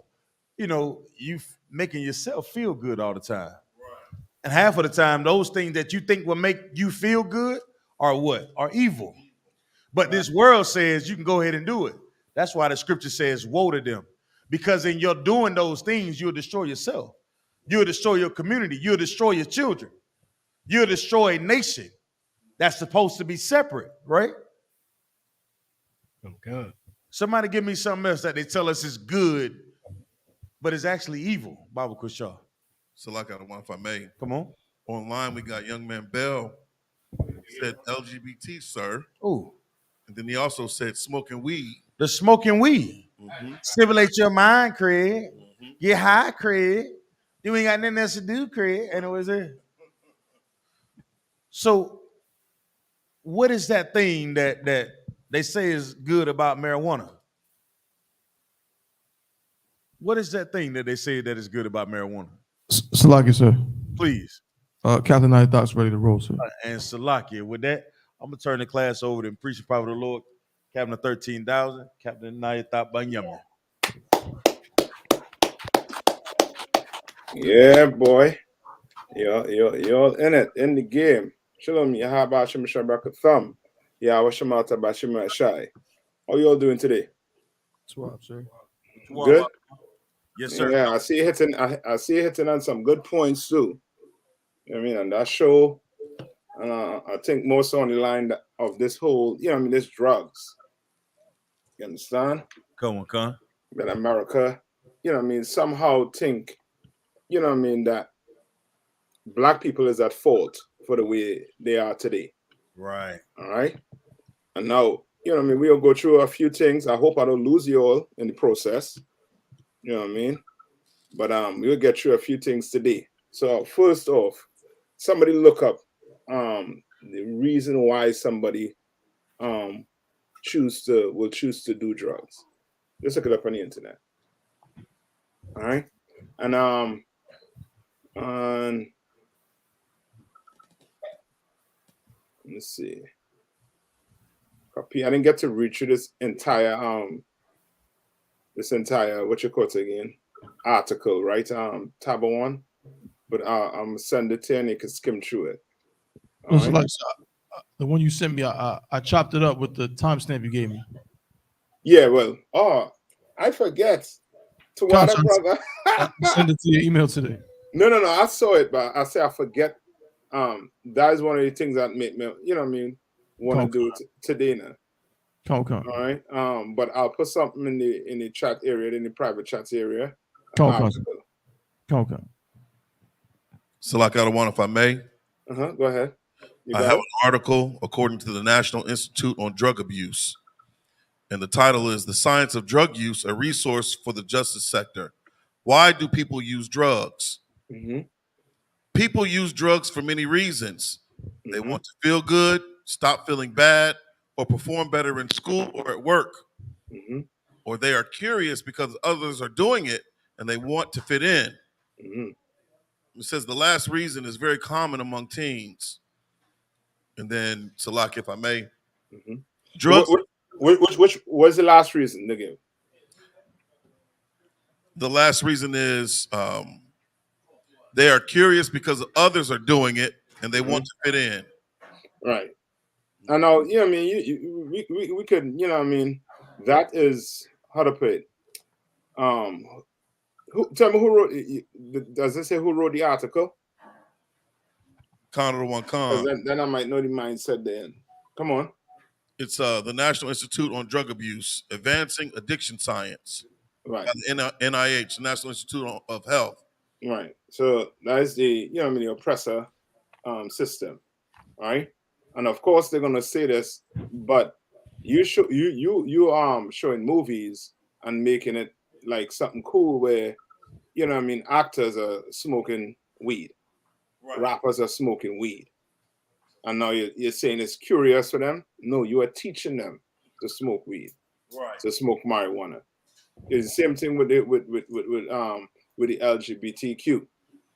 you making yourself feel good all the time. Right. And half of the time, those things that you think will make you feel good are what? Are evil. But this world says you can go ahead and do it. That's why the scripture says, woe to them. Because in your doing those things, you'll destroy yourself. You'll destroy your community. You'll destroy your children. You'll destroy a nation that's supposed to be separate, right? Oh, God. Somebody give me something else that they tell us is good, but it's actually evil, Baba Kushaw. So like I want, if I may. Come on. Online, we got young man Bell. He said LGBT, sir. Oh. And then he also said smoking weed. The smoking weed. Mm-hmm. Stimulate your mind, Craig. Mm-hmm. Get high, Craig. You ain't got nothing else to do, Craig. And it was it. So, what is that thing that they say is good about marijuana? What is that thing that they say that is good about marijuana? Salakia, sir. Please. Captain Knight Thoughts ready to roll, sir. And Salakia, with that, I'm going to turn the class over to preach the power of the Lord, Captain of 13,000, Captain Knight Thought Banyama. Yeah, boy. You're in it, in the game. Shalom, Yahaba Shem Shabaka Thumb. Yahwa Shemata Bashima Shai. How y'all doing today? Swap, sir. Good? Yes, sir. Yeah, I see you hitting on some good points too. You know what I mean? And that show, I think more so on the line of this whole, this drugs. You understand? Come on. That America, somehow think, that black people is at fault for the way they are today. Right. All right. And now, we'll go through a few things. I hope I don't lose you all in the process. You know what I mean? But we'll get through a few things today. So first off, somebody look up the reason why somebody will choose to do drugs. Just look it up on the internet. All right. And let's see. Copy. I didn't get to read through this entire what you call it again, article, right? Tab 1. But I'm send it to you and you can skim through it. Right? Like, the one you sent me, I chopped it up with the timestamp you gave me. Yeah, well, I forget. To what, brother? I send it to your email today. No. I saw it, but I say I forget. That is one of the things that make me, you know what I mean, want to do today now. Okay. All right. But I'll put something in the chat area, in the private chat area. Okay. So, like, I want, if I may. Go ahead. I have an article according to the National Institute on Drug Abuse. And the title is "The Science of Drug Use, a Resource for the Justice Sector. Why do people use drugs?" People use drugs for many reasons. They want to feel good, stop feeling bad, or perform better in school or at work. Or they are curious because others are doing it and they want to fit in. It says the last reason is very common among teens. And then, Salak, if I may, drugs. Which was the last reason again? The last reason is they are curious because others are doing it and they want to fit in. Right. I know. You know what I mean? We could. You know what I mean? That is how to put it. Tell me who wrote. Does it say who wrote the article? Connor one Con. Then I might know the mindset then. Come on. It's the National Institute on Drug Abuse, Advancing Addiction Science. Right. The NIH, the National Institute of Health. Right. So that is the, you know what I mean, the oppressor system. Right. And of course they're gonna say this, but you showing movies and making it like something cool where, you know what I mean, actors are smoking weed. Right. Rappers are smoking weed. And now you're saying it's curious for them? No, you are teaching them to smoke weed. Right. To smoke marijuana. It's the same thing with the LGBTQ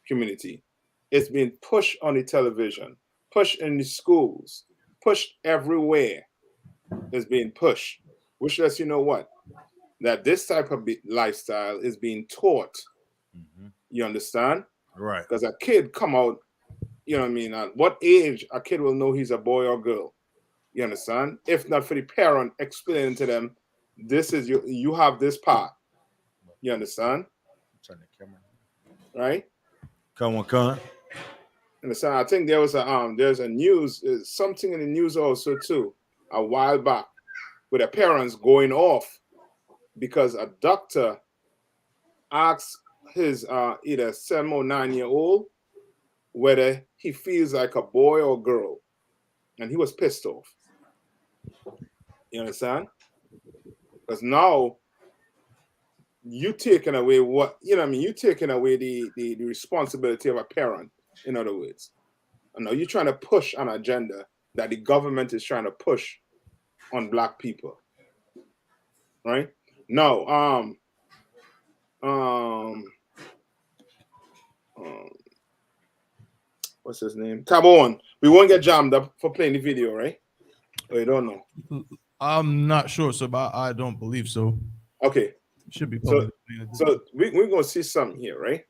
community. It's being pushed on the television, pushed in the schools, pushed everywhere. It's being pushed, which lets you know what? That this type of lifestyle is being taught. You understand? Right. Because a kid come out, you know what I mean? At what age a kid will know he's a boy or girl? You understand? If not for the parent explaining to them, this is you have this part. You understand? Turn the camera. Right? Come on. Understand? I think there was there's a news, something in the news also too, a while back, with the parents going off because a doctor asked his either 7 or 9-year-old whether he feels like a boy or girl, and he was pissed off. You understand? Because now you taking away what, you know what I mean, you taking away the responsibility of a parent, in other words. And now you're trying to push an agenda that the government is trying to push on black people. Right? Now, what's his name? Tabon. We won't get jammed up for playing the video, right? Or you don't know? I'm not sure, so but I don't believe so. Okay. Should be public. So we're going to see something here, right?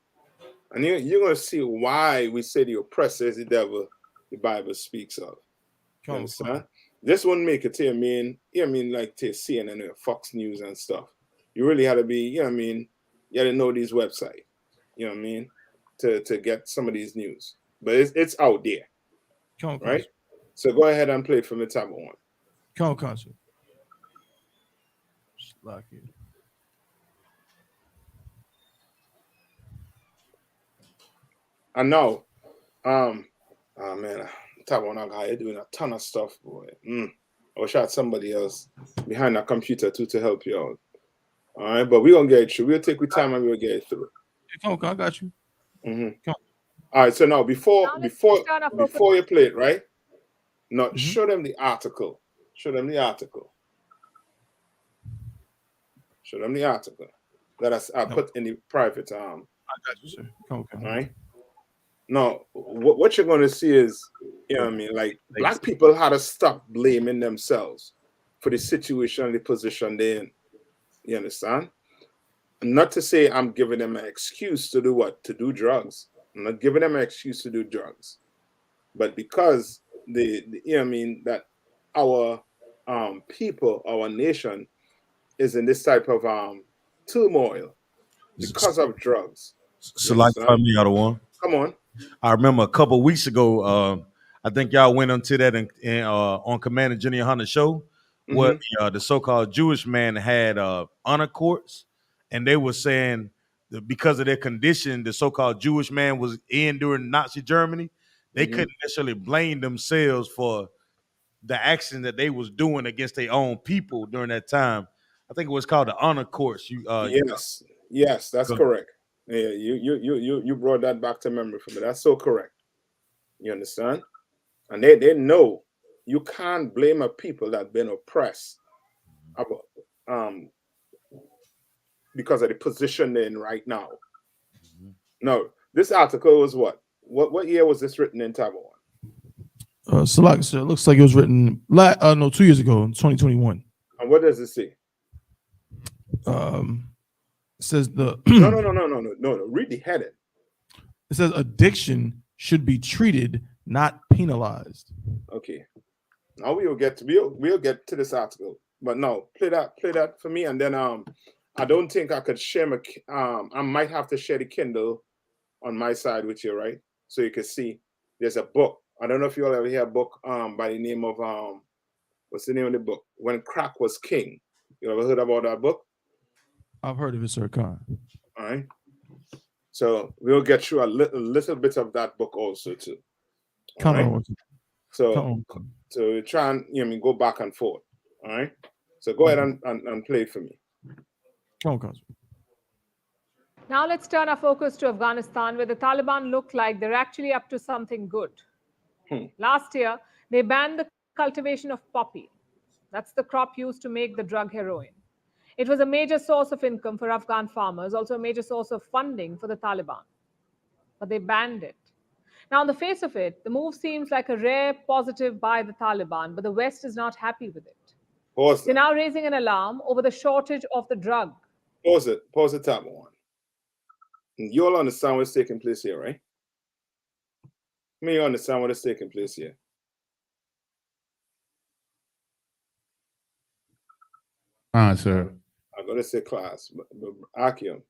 And you're going to see why we say the oppressor is the devil the Bible speaks of. You understand? This wouldn't make it to you know what I mean, like to CNN or Fox News and stuff. You really had to be, you know what I mean, you had to know these websites, you know what I mean, to get some of these news. But it's out there. Right? So go ahead and play it from the top one. Concert. Lock it. I know. Oh man, top one guy doing a ton of stuff, boy. I wish I had somebody else behind that computer too to help you out. All right, but we're gonna get it through. We'll take your time and we'll get it through. Okay, I got you. All right, so now before you play it, right? Now show them the article. Show them the article. Show them the article that I put in the private I got you, sir. Okay. All right. Now, what you're going to see is, you know what I mean, like black people had to stop blaming themselves for the situation and the position they're in. You understand? Not to say I'm giving them an excuse to do what? To do drugs. I'm not giving them an excuse to do drugs. But because you know what I mean, that our people, our nation is in this type of turmoil, because of drugs. So like me out of one. Come on. I remember a couple of weeks ago, I think y'all went into that on Commander Jenny Hunter's show, where the so-called Jewish man had honor courts, and they were saying that because of their condition, the so-called Jewish man was in during Nazi Germany, they couldn't necessarily blame themselves for the action that they was doing against their own people during that time. I think it was called the honor courts. Yes, that's correct. Yeah, you brought that back to memory for me. That's so correct. You understand? And they know you can't blame a people that have been oppressed because of the position they're in right now. No, this article was what? What year was this written in Taiwan? So like I said, it looks like it was written 2 years ago in 2021. And what does it say? It says the no. Read the heading. It says addiction should be treated, not penalized. Okay. Now we'll get to this article. But no, play that for me, and then I don't think I could share my I might have to share the Kindle on my side with you, right? So you can see there's a book. I don't know if you all ever hear a book by the name of what's the name of the book? When Crack Was King. You ever heard about that book? I've heard of it, Sir Khan. All right. So we'll get through a little bit of that book also too. Right? So try and go back and forth. All right. So go ahead and play it for me. Now let's turn our focus to Afghanistan, where the Taliban look like they're actually up to something good. Last year, they banned the cultivation of poppy. That's the crop used to make the drug heroin. It was a major source of income for Afghan farmers, also a major source of funding for the Taliban. But they banned it. Now, on the face of it, the move seems like a rare positive by the Taliban, but the West is not happy with it. They're now raising an alarm over the shortage of the drug. Pause the Taliban. You all understand what's taking place here, right? You understand what is taking place here. Sir. I'm going to say class, but Akim.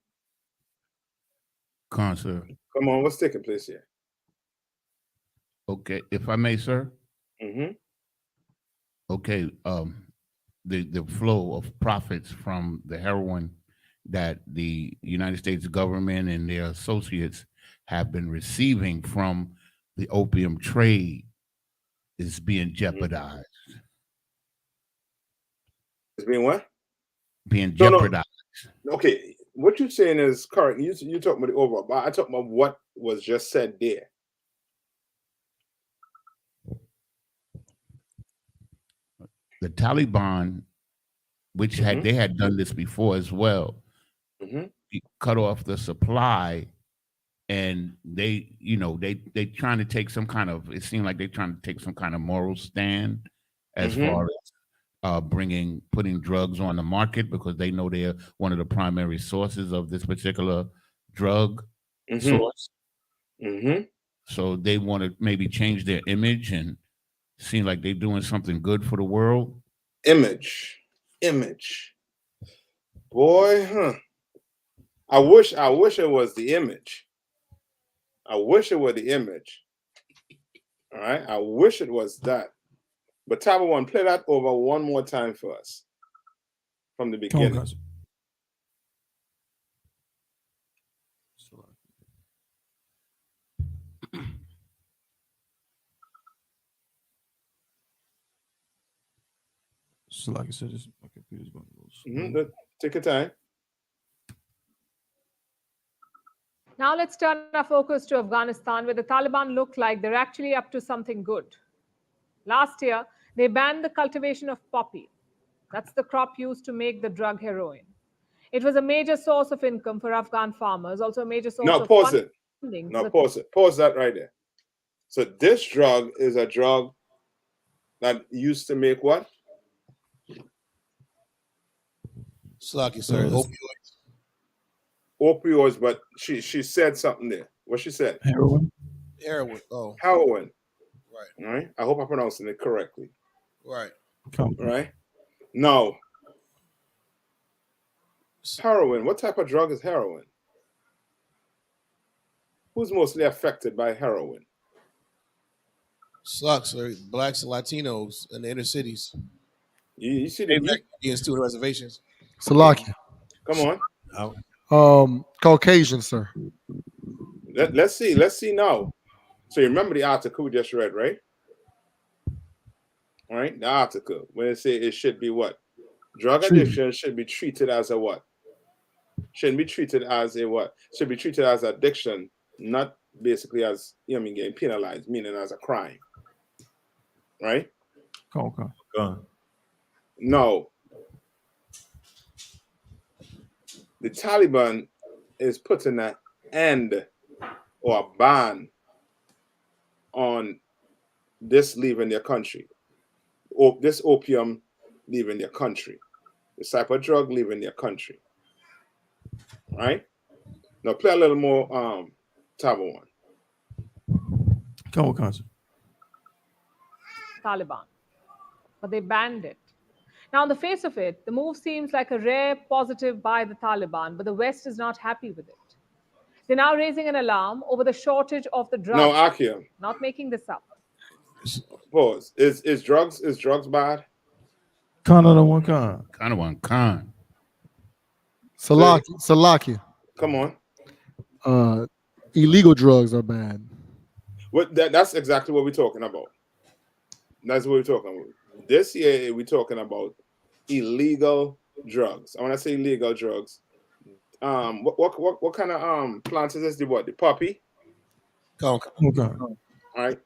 Sir. Come on, what's taking place here? Okay, if I may, sir. Mm-hmm. Okay, the flow of profits from the heroin that the United States government and their associates have been receiving from the opium trade is being jeopardized. It's being what? Being jeopardized. No. Okay, what you're saying is correct. You talking about the overall, but I talking about what was just said there. The Taliban, which they had done this before as well, cut off the supply, and they trying to take some kind of. It seemed like they're trying to take some kind of moral stand as far as putting drugs on the market, because they know they're one of the primary sources of this particular drug source. So they want to maybe change their image and seem like they're doing something good for the world. Image. Boy, I wish it was the image. I wish it were the image. All right, I wish it was that. But Taliban, play that over one more time for us from the beginning. So like I said, my computer's going to go. Take your time. Now let's turn our focus to Afghanistan, where the Taliban look like they're actually up to something good. Last year, they banned the cultivation of poppy. That's the crop used to make the drug heroin. It was a major source of income for Afghan farmers, also a major source of funding. Pause that right there. So this drug is a drug that used to make what? Slocky, sir. Opioids, but she said something there. What she said? Heroin. Oh. Heroin. Right. All right. I hope I'm pronouncing it correctly. Right. Right. Now, heroin. What type of drug is heroin? who's mostly affected by heroin? Sucks, or blacks and Latinos in the inner cities. You see Maybe the Indians too, the reservations. Salakia. come on. Caucasian, sir. Let's see now. So you remember the article we just read, right? All right, the article when it say it should be what? Drug addiction should be treated as a what? Shouldn't be treated as a what? Should be treated as addiction, not basically as getting penalized, meaning as a crime. Right? Okay. No. The Taliban is putting an end or a ban on this leaving their country. Or this opium leaving their country. This type of drug leaving their country. Right? Now play a little more Tabo one. Come on, concert. Taliban, but they banned it. Now, on the face of it, the move seems like a rare positive by the Taliban, but the West is not happy with it. They're now raising an alarm over the shortage of the drugs. No, Akia. Not making this up. Pause. Is drugs bad? Kind of one kind. Kind of one kind. Salakia. Come on. Illegal drugs are bad. That's exactly what we're talking about. That's what we're talking about. This year we're talking about illegal drugs. I want to say illegal drugs. What kind of plant is this? The what? The poppy? Okay. All right.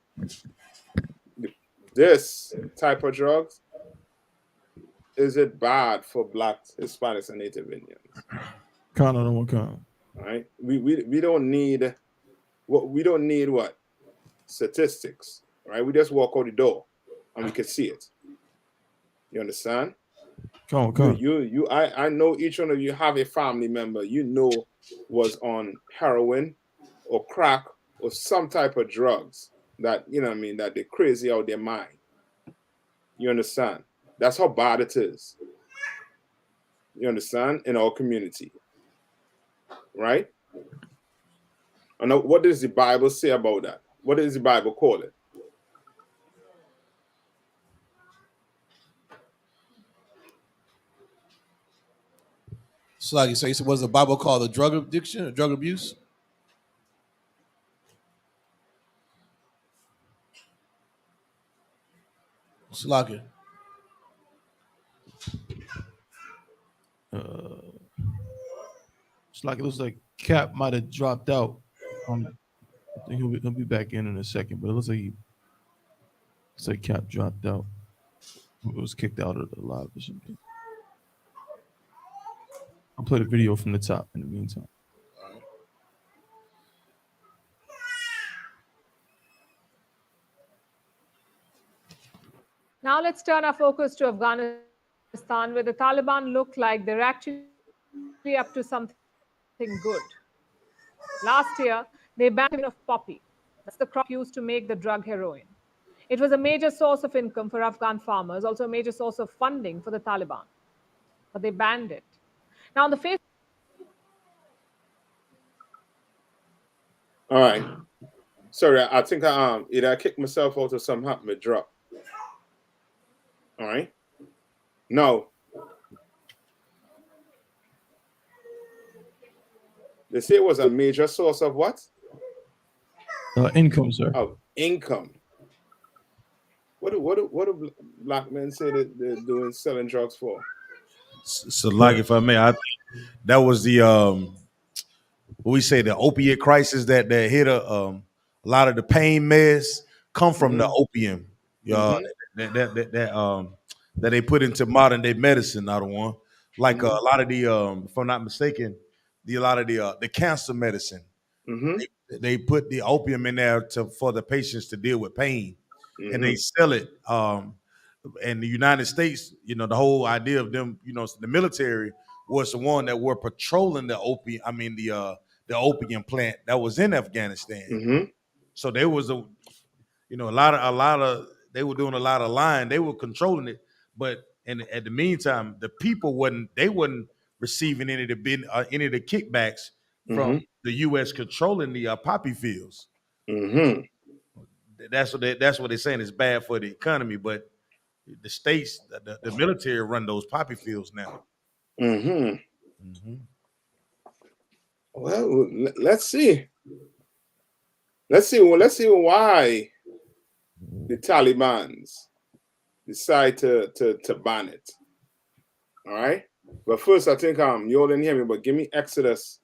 This type of drugs, is it bad for blacks, Hispanics, and Native Indians? Kind of one kind. All right. We don't need what? Statistics. Right? We just walk out the door and we can see it. You understand? Come on. I know each one of you have a family member was on heroin or crack or some type of drugs that that they're crazy out their mind. You understand? That's how bad it is. You understand? In our community. Right? And what does the Bible say about that? What does the Bible call it? So like you say, was the Bible called the drug addiction or drug abuse? Slaka. It's like it looks like Cap might have dropped out. I think he'll be back in a second, but it looks like Cap dropped out. It was kicked out of the live or something. I'll play the video from the top in the meantime. Now let's turn our focus to Afghanistan, where the Taliban look like they're actually up to something good. Last year, they banned of poppy. That's the crop used to make the drug heroin. It was a major source of income for Afghan farmers, also a major source of funding for the Taliban. But they banned it. Now, on the face. All right. Sorry, I think I either I kicked myself out or something happened to drop. All right. No. They say it was a major source of what? Income, sir. Of income. What do black men say that they're doing selling drugs for? So, like, if I may, I think that was the what we say the opiate crisis that hit a lot of the pain meds come from the opium. That they put into modern day medicine. I don't want like a lot of the if I'm not mistaken, a lot of the cancer medicine. They put the opium in there for the patients to deal with pain, and they sell it. In the United States, the whole idea of them, the military was the one that were patrolling the opium. I mean the opium plant that was in Afghanistan. So there was a lot of they were doing a lot of lying. They were controlling it, but at the meantime, the people wasn't receiving any of the kickbacks from the U.S. controlling the poppy fields. That's what they're saying is bad for the economy, but the states, the military run those poppy fields now. Well, let's see. Let's see why the Taliban's decide to ban it. All right. But first, I think you all didn't hear me, but give me Exodus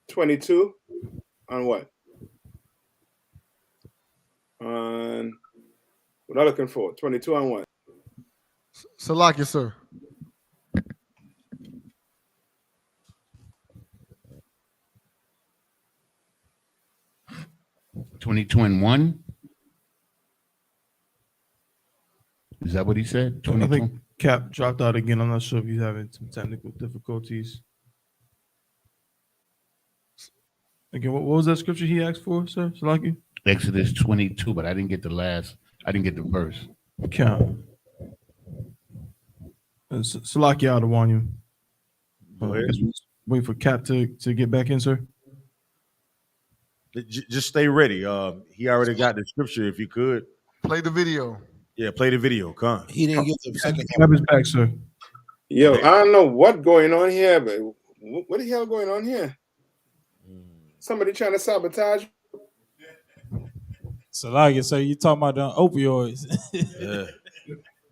22 on what? On what I'm looking for. 22 on what? Salaki, sir. $22.1. Is that what he said? I think Cap dropped out again. I'm not sure if he's having some technical difficulties. Again, what was that scripture he asked for, sir? Salaki? Exodus 22, but I didn't get the verse. Cap. Salaki out of one you. Wait for Cap to get back in, sir. Just stay ready. He already got the scripture. If you could play the video. Yeah, play the video. Come. He didn't get the second. Cap is back, sir. Yo, I don't know what going on here, but what the hell going on here? Somebody trying to sabotage? Salaki, so you talking about the opioids? Yeah.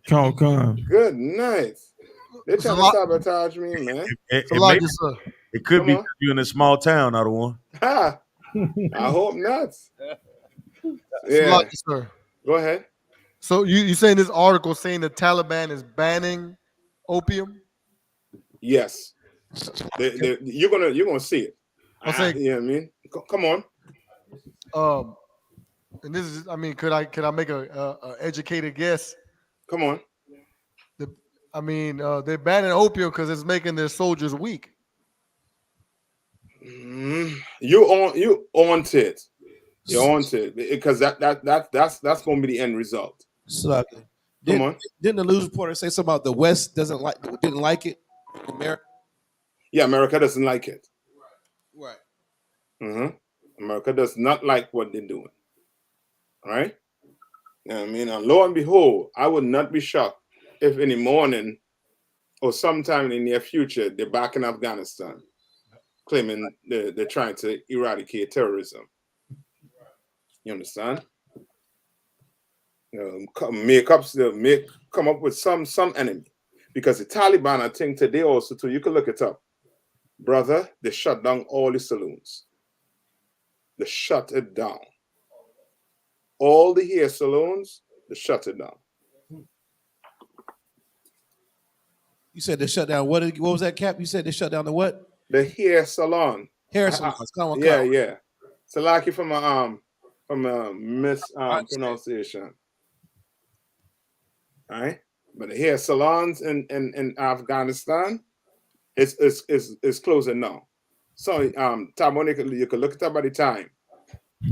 Come. Good night. They're trying to sabotage me, man. It could be you in a small town, out of one. Ha! I hope not. Yeah. Salaki, sir. Go ahead. So you saying this article saying the Taliban is banning opium? Yes. You're gonna see it. I'm saying, you know what I mean? Come on. And this is, I mean, could I make a educated guess? Come on. They're banning opium because it's making their soldiers weak. You on it. You're on it because that's going to be the end result. So, Come on. Didn't the news reporter say something about the West didn't like it? America? Yeah, America doesn't like it. Right. America does not like what they're doing. All right. You know what I mean? And lo and behold, I would not be shocked if in the morning or sometime in the near future they're back in Afghanistan, claiming they're trying to eradicate terrorism. You understand? Come up with some enemy, because the Taliban, I think today also too, you can look it up, brother. They shut down all the saloons. They shut it down. All the hair salons, they shut it down. You said they shut down. What was that, Cap? You said they shut down the what? The hair salon. Hair salons. Yeah. Salaki from a mispronunciation. All right, but the hair salons in Afghanistan is closing now. So you can look it up by the time,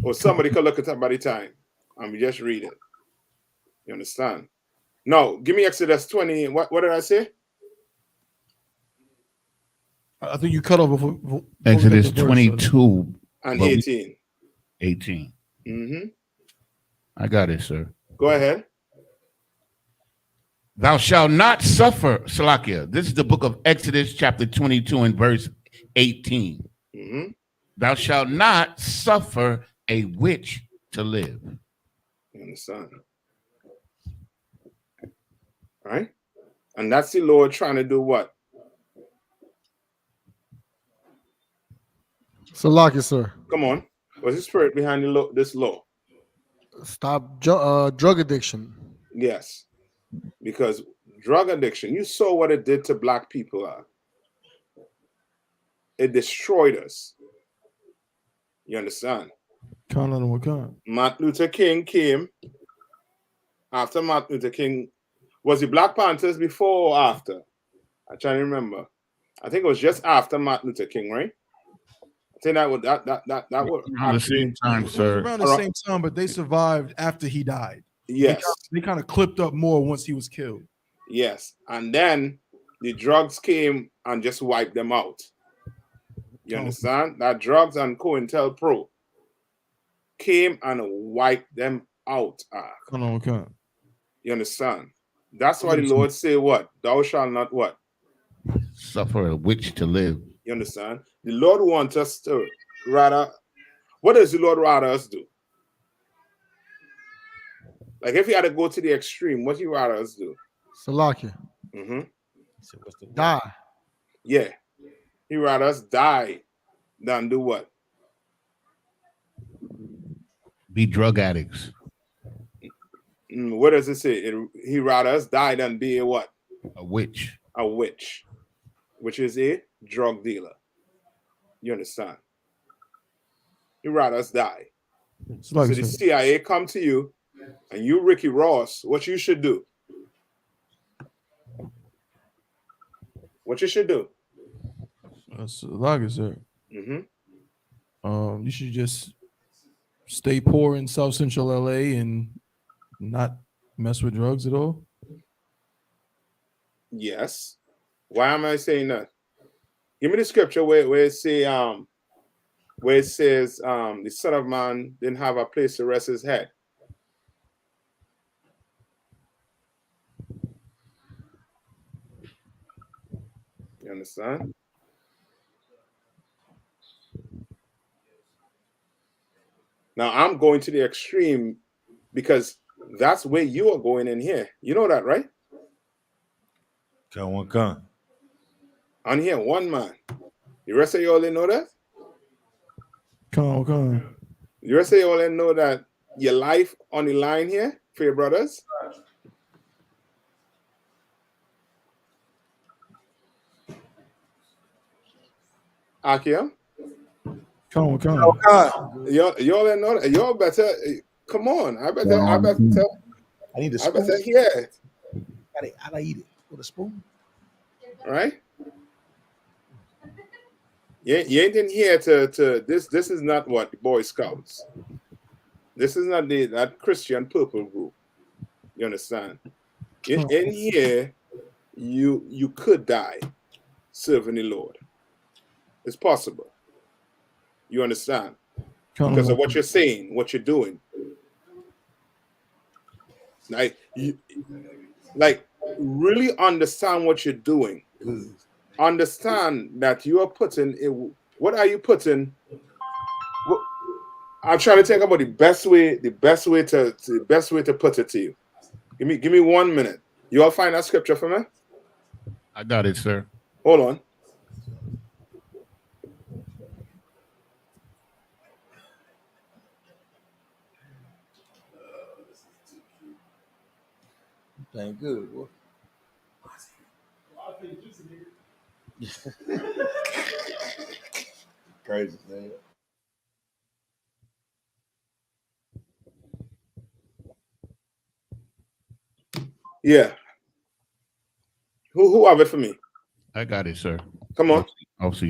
or somebody could look it up by the time, and we just read it. You understand? No, give me Exodus 20. What did I say? I think you cut off before Exodus 22 and 18. 18. I got it, sir. Go ahead. Thou shalt not suffer, Salakia. This is the book of Exodus, chapter 22, and verse 18. Thou shalt not suffer a witch to live. You understand? All right? And that's the Lord trying to do what? Salaki, sir. Come on. What's the spirit behind this law? Stop drug addiction. Yes. Because drug addiction, you saw what it did to black people. It destroyed us. You understand? Martin Luther King came. After Martin Luther King, was it Black Panthers before or after? I'm trying to remember. I think it was just after Martin Luther King, right? I think that would around the same time, sir. Around the same time, but they survived after he died. Yes. They kind of clipped up more once he was killed. Yes. And then the drugs came and just wiped them out. You understand? That drugs and COINTELPRO came and wiped them out. You understand? That's why the Lord say what? Thou shalt not what? Suffer a witch to live. You understand? The Lord wants us to rather, what does the Lord rather us do? Like if you had to go to the extreme, what do you rather us do? Salakia. Mm-hmm. Die. Yeah. He rather us die than do what? Be drug addicts. What does it say? He rather us die than be a what? A witch. A witch, which is a drug dealer. You understand? He rather us die. So the CIA come to you and you, Ricky Ross, what you should do? What you should do? That's like it, sir. Mm-hmm. You should just stay poor in South Central LA and not mess with drugs at all. Yes. Why am I saying that? Give me the scripture where it say where it says the Son of Man didn't have a place to rest his head. You understand? Now I'm going to the extreme because that's where you are going in here. You know that, right? Come. On here, one man. The rest of you all didn't know that? Come. The rest of you all didn't know that your life on the line here for your brothers? Akia? Come. Y'all didn't know that. Y'all better come on. I need a spoon. I better hear it. I gotta eat it with a spoon. All right? You ain't in here to this. This is not what the Boy Scouts. This is not that Christian purple group. You understand? In here, you could die serving the Lord. It's possible. You understand? Because of what you're saying, what you're doing. Like really understand what you're doing. Understand that you are putting it. What are you putting? I'm trying to think about the best way to put it to you. Give me 1 minute. You all find that scripture for me? I got it, sir. Hold on. Thank good, boy. Crazy, man. Yeah. Who have it for me? I got it, sir. Come on. This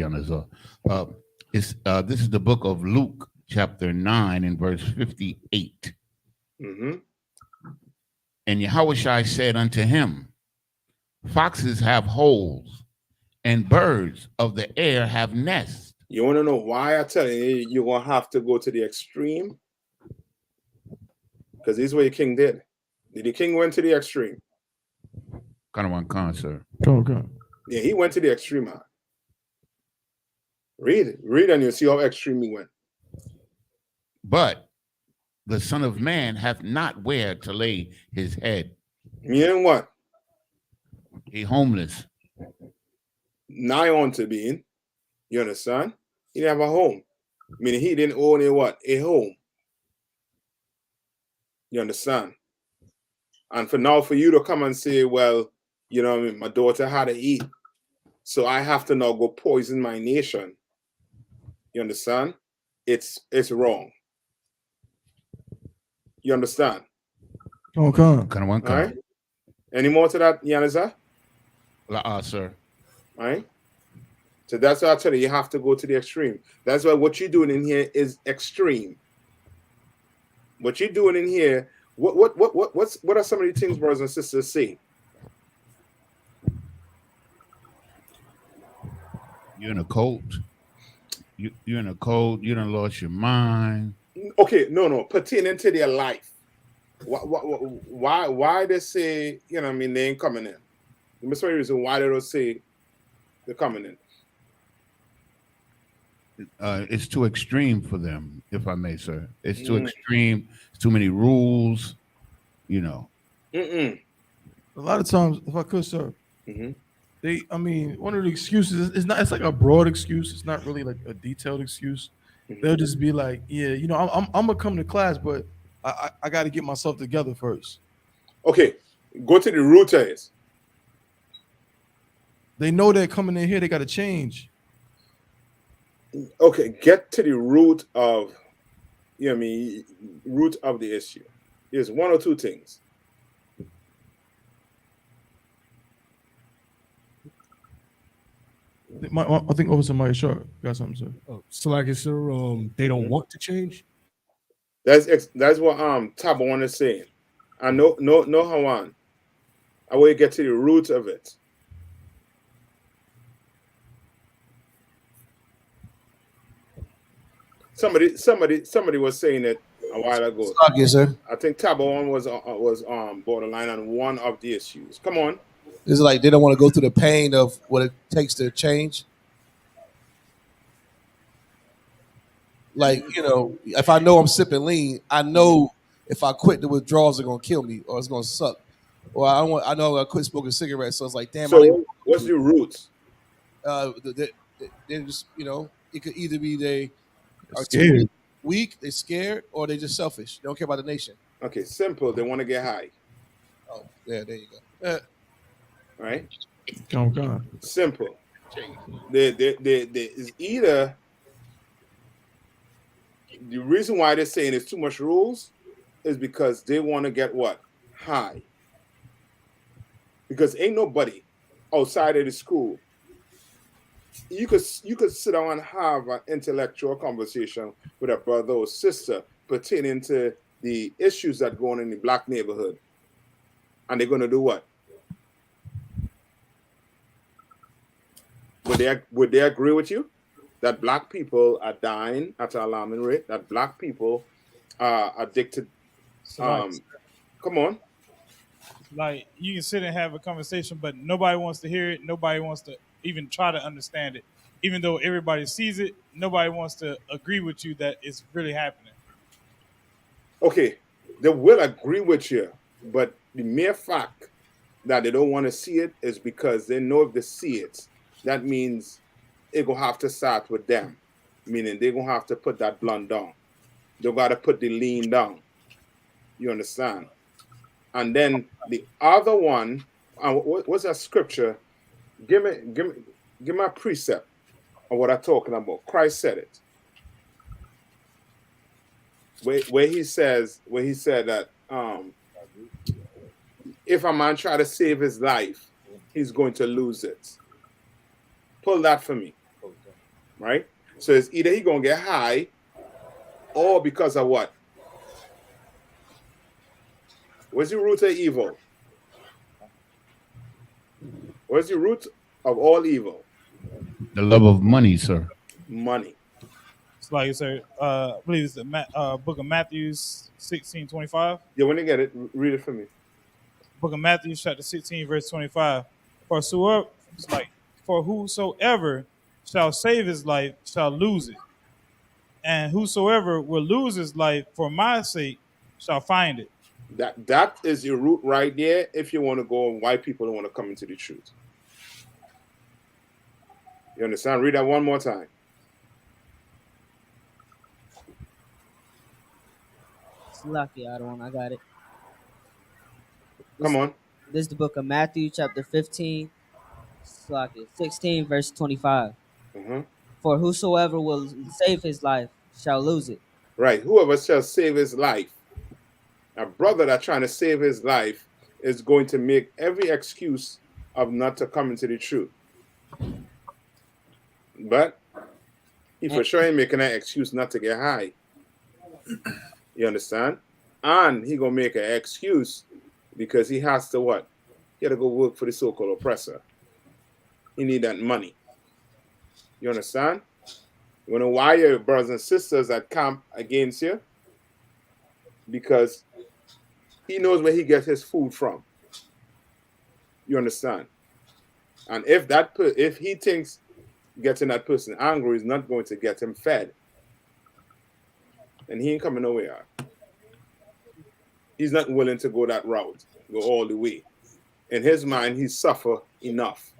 is the book of Luke, chapter 9, and verse 58. Mm-hmm. And Yahushua said unto him, foxes have holes, and birds of the air have nests. You want to know why I tell you you're going to have to go to the extreme? Because this is what your king did. The king went to the extreme. Con, sir. Come. Yeah, he went to the extreme, man. Read it. Read and you'll see how extreme he went. But the Son of Man hath not where to lay his head. Meaning what? He homeless. Nigh on to being. You understand? He didn't have a home. Meaning he didn't own a what? A home. You understand? And for you to come and say, well, you know what I mean, my daughter had to eat, so I have to now go poison my nation. You understand? It's wrong. You understand? Okay. All right. Any more to that, Yaniza? Sir. All right. So that's why I tell you have to go to the extreme. That's why what you're doing in here is extreme. What you're doing in here, what are some of the things brothers and sisters say? You're in a cult. you're in a cold. You done lost your mind. Okay, no, pertaining to their life. Why they say, you know what I mean, they ain't coming in? The mystery reason why they don't say they're coming in. It's too extreme for them, if I may, sir. It's too extreme. It's too many rules. You know. A lot of times, if I could, sir, I mean, one of the excuses is not. It's like a broad excuse. It's not really like a detailed excuse. They'll just be like, yeah, you know, I'm gonna come to class, but I got to get myself together first. Okay, go to the root of it. They know they're coming in here. They got to change. Okay, get to the root of, you know what I mean, root of the issue. There's one or two things. I think Officer I.S.U.P.K got something, sir. Oh, so like, sir, they don't want to change. That's what Tabon is saying. I know Hawan. I will get to the root of it. Somebody was saying it a while ago. Yes, sir. I think Tabon was borderline on one of the issues. Come on. It's like they don't want to go through the pain of what it takes to change. Like, you know, if I know I'm sipping lean, I know if I quit, the withdrawals are gonna kill me or it's gonna suck. Or I know I'm gonna quit smoking cigarettes. So it's like, damn. So what's the roots? They're just, you know, it could either be they are scared. too weak, they're scared, or they just selfish. They don't care about the nation. Okay, simple. They want to get high. Oh, yeah, there you go. Right? Come. Simple. They is either the reason why they're saying it's too much rules is because they want to get what? High. Because ain't nobody outside of the school. You could sit down and have an intellectual conversation with a brother or sister pertaining to the issues that go on in the black neighborhood. And they're going to do what? Would they agree with you that black people are dying at an alarming rate? That black people are addicted? Come on. Like, you can sit and have a conversation, but nobody wants to hear it. Nobody wants to even try to understand it. Even though everybody sees it, nobody wants to agree with you that it's really happening. Okay, they will agree with you, but the mere fact that they don't want to see it is because they know if they see it, that means it's going to have to start with them, meaning they're going to have to put that blunt down. They got to put the lean down. You understand? And then the other one, what's that scripture? Give me a precept of what I'm talking about. Christ said it. Where he said that if a man try to save his life, he's going to lose it. Pull that for me. Right? So it's either he's going to get high or because of what? What's the root of evil? What's the root of all evil? The love of money, sir. Money. It's like, sir, I believe it's the book of Matthew 16:25. Yeah, when you get it, read it for me. Book of Matthew, chapter 16, verse 25. For whosoever shall save his life shall lose it. And whosoever will lose his life for my sake shall find it. That is your root right there if you want to go on why people don't want to come into the truth. You understand? Read that one more time. It's lucky, I got it. Come on. This is the book of Matthew, chapter 15, 16, verse 25. For whosoever will save his life shall lose it. Right. Whoever shall save his life. A brother that's trying to save his life is going to make every excuse of not to come into the truth. But he for sure ain't making that excuse not to get high. You understand? And he gonna make an excuse because he has to what? He got to go work for the so-called oppressor. He need that money. You understand? You know why your brothers and sisters at camp against you? Because he knows where he gets his food from. You understand? And if he thinks getting that person angry is not going to get him fed, then he ain't coming nowhere. He's not willing to go that route, go all the way. In his mind, he suffer enough.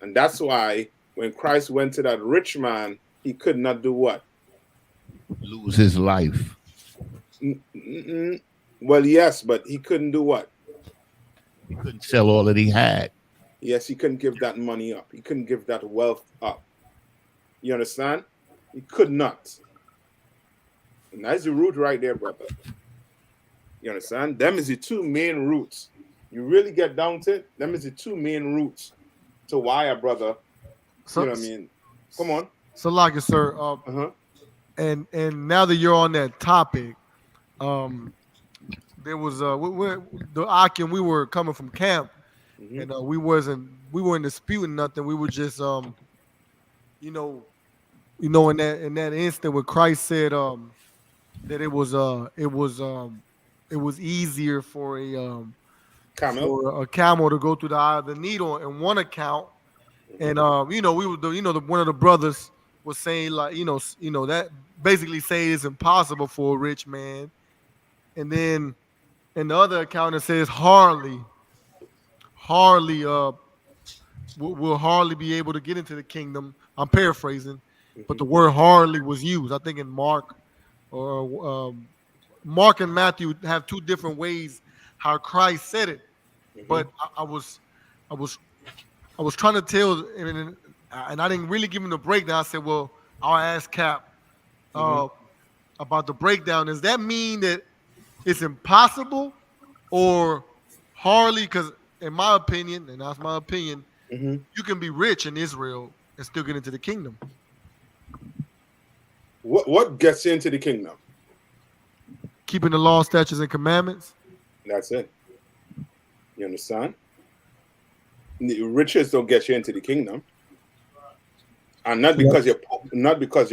And that's why when Christ went to that rich man, he could not do what? Lose his life. Well, yes, but he couldn't do what? He couldn't sell all that he had. Yes, he couldn't give that money up. He couldn't give that wealth up. You understand? He could not. And that's the root right there, brother. You understand? Them is the two main roots. You really get down to it, them is the two main roots to why a brother, So, you know what I mean? Come on. So, like it, sir. And now that you're on that topic, there was the Ak and we were coming from camp, and we weren't disputing nothing. We were just in that instant where Christ said that it was easier for a camel to go through the eye of the needle in one account, and one of the brothers was saying like that basically say it's impossible for a rich man, and then in the other account it says hardly will hardly be able to get into the kingdom. I'm paraphrasing, but the word hardly was used. I think in Mark and Matthew have two different ways how Christ said it. But I was trying to tell, and I didn't really give him the breakdown. I said, well, I'll ask Cap about the breakdown. Does that mean that it's impossible or hardly? Because in my opinion, and that's my opinion, you can be rich in Israel and still get into the kingdom. What gets you into the kingdom? Keeping the law, statutes, and commandments. That's it. You understand? The riches don't get you into the kingdom, and not because you're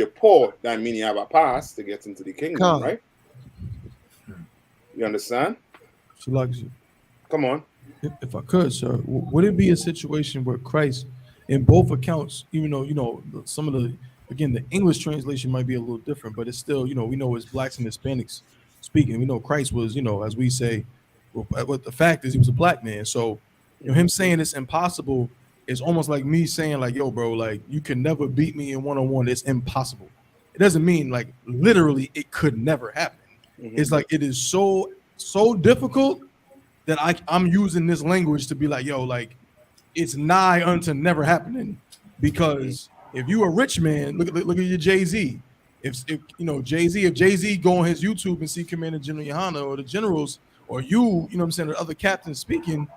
poor. That means you have a pass to get into the kingdom, right? You understand? So, like, come on. If I could, sir, would it be a situation where Christ, in both accounts, even though some of the English translation might be a little different, but it's still we know it's blacks and Hispanics speaking. We know Christ was as we say, what the fact is he was a black man. So him saying it's impossible is almost like me saying like, yo, bro, like you can never beat me in one-on-one. It's impossible. It doesn't mean like literally it could never happen. It's like it is so difficult that I'm using this language to be like, yo, like it's nigh unto never happening. Because if you a rich man, look at your Jay-Z. If Jay-Z go on his YouTube and see Commander General YAHANNA or the generals or or the other captains speaking,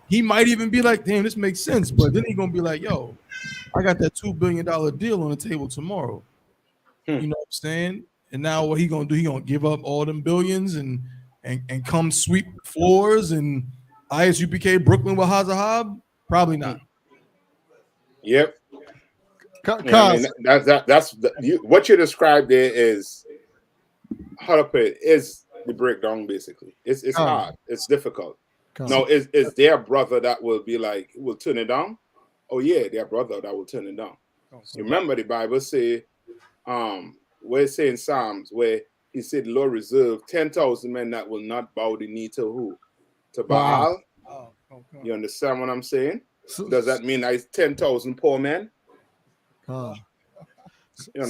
he might even be like, damn, this makes sense. But then he's gonna be like, yo, I got that $2 billion deal on the table tomorrow. You know what I'm saying? And now what he gonna do? He gonna give up all them billions and come sweep floors and I.S.U.P.K. Brooklyn with Hazahab? Probably not. Yep. That's what you described there is how to put it is the breakdown basically. It's hard. It's difficult. Now is there a brother that will be like will turn it down? Oh yeah, their brother that will turn it down. Remember the Bible say where it say in Psalms where he said the Lord reserved 10,000 men that will not bow the knee to who? To Baal. You understand what I'm saying? Does that mean I 10,000 poor men? So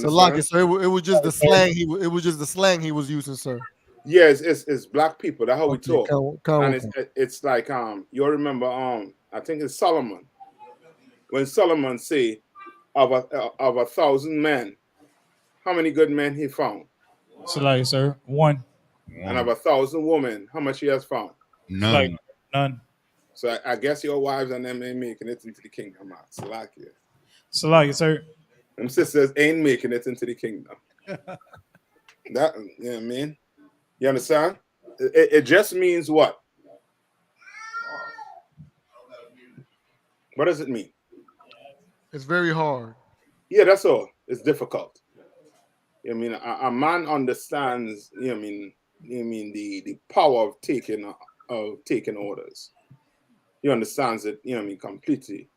like it, sir, it was just the slang. It was just the slang he was using, sir. Yes, it's black people. That's how we talk. And it's like you remember I think it's Solomon. When Solomon say of 1,000 men, how many good men he found? So like, sir, one. And of 1,000 women, how much he has found? None. Like, none. So I guess your wives and them ain't making it into the kingdom. So like sir. Them sisters ain't making it into the kingdom. That you know what I mean? You understand? It just means what? What does it mean? It's very hard. Yeah, that's all. it's difficult. I mean, a man understands, the power of taking orders. He understands it, completely.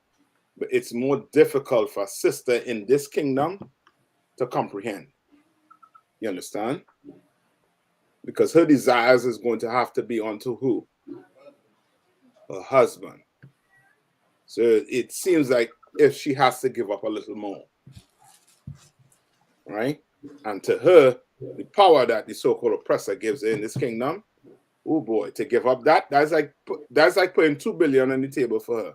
But it's more difficult for a sister in this kingdom to comprehend. You understand? Because her desires is going to have to be onto who? Her husband. So it seems like if she has to give up a little more, right? And to her, the power that the so-called oppressor gives her in this kingdom, oh boy, to give up that's like putting $2 billion on the table for her.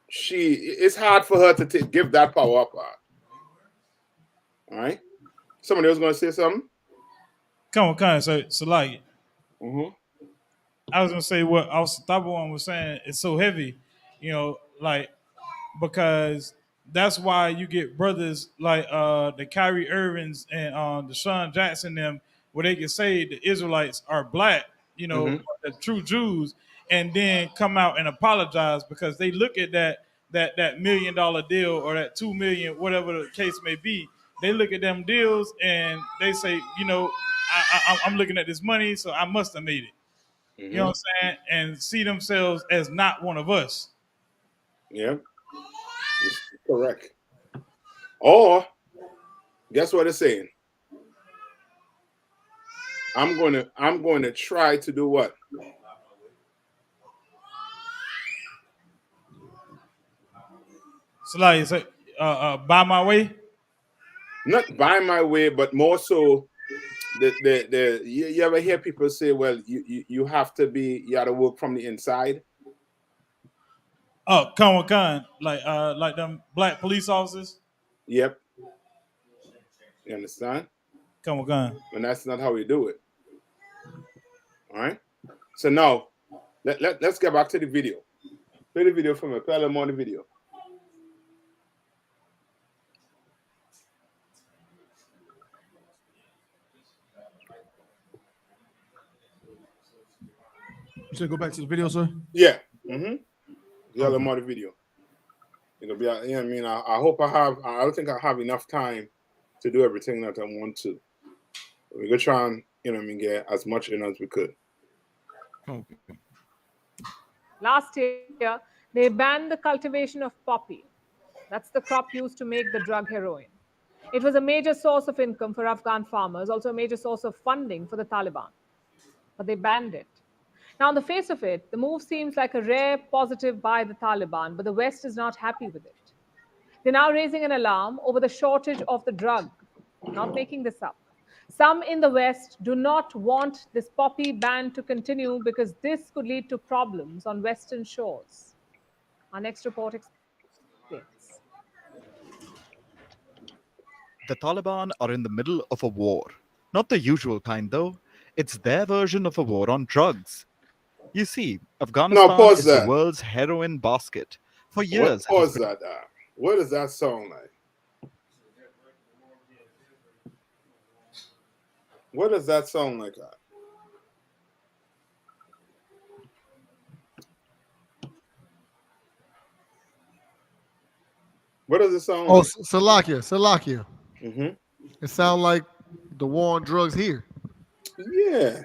It's hard for her to give that power up. All right. Somebody else going to say something? Come on. So like, I was gonna say what Al-Sattaban was saying. It's so heavy, like because that's why you get brothers like the Kyrie Irvings and the Deshaun Jackson them, where they can say the Israelites are black, the true Jews, and then come out and apologize because they look at that $1 million deal or that 2 million, whatever the case may be. They look at them deals and they say, I'm looking at this money, so I must have made it. You know what I'm saying? And see themselves as not one of us. Yeah. Correct. Or guess what it's saying? I'm going to try to do what? So like it's like buy my way? Not buy my way, but more so you ever hear people say, well, you have to work from the inside? Oh, con like them black police officers. Yep. You understand? Come on. And that's not how we do it. All right. So now let's get back to the video. Play the video from me. Play a little more of the video. You said go back to the video, sir? Yeah. Yeah, a little more of the video. It'll be, I hope I don't think I have enough time to do everything that I want to. We're gonna try and, get as much in as we could. Okay. Last year, they banned the cultivation of poppy. That's the crop used to make the drug heroin. It was a major source of income for Afghan farmers, also a major source of funding for the Taliban. But they banned it. Now, on the face of it, the move seems like a rare positive by the Taliban, but the West is not happy with it. They're now raising an alarm over the shortage of the drug. Not making this up. Some in the West do not want this poppy ban to continue because this could lead to problems on Western shores. Our next report explains. The Taliban are in the middle of a war. Not the usual kind, though. It's their version of a war on drugs. You see, Afghanistan is the world's heroin basket. For years... Pause that. What does that sound like? What does that sound like? What does it sound like? Salakia. It sounds like the war on drugs here. Yeah.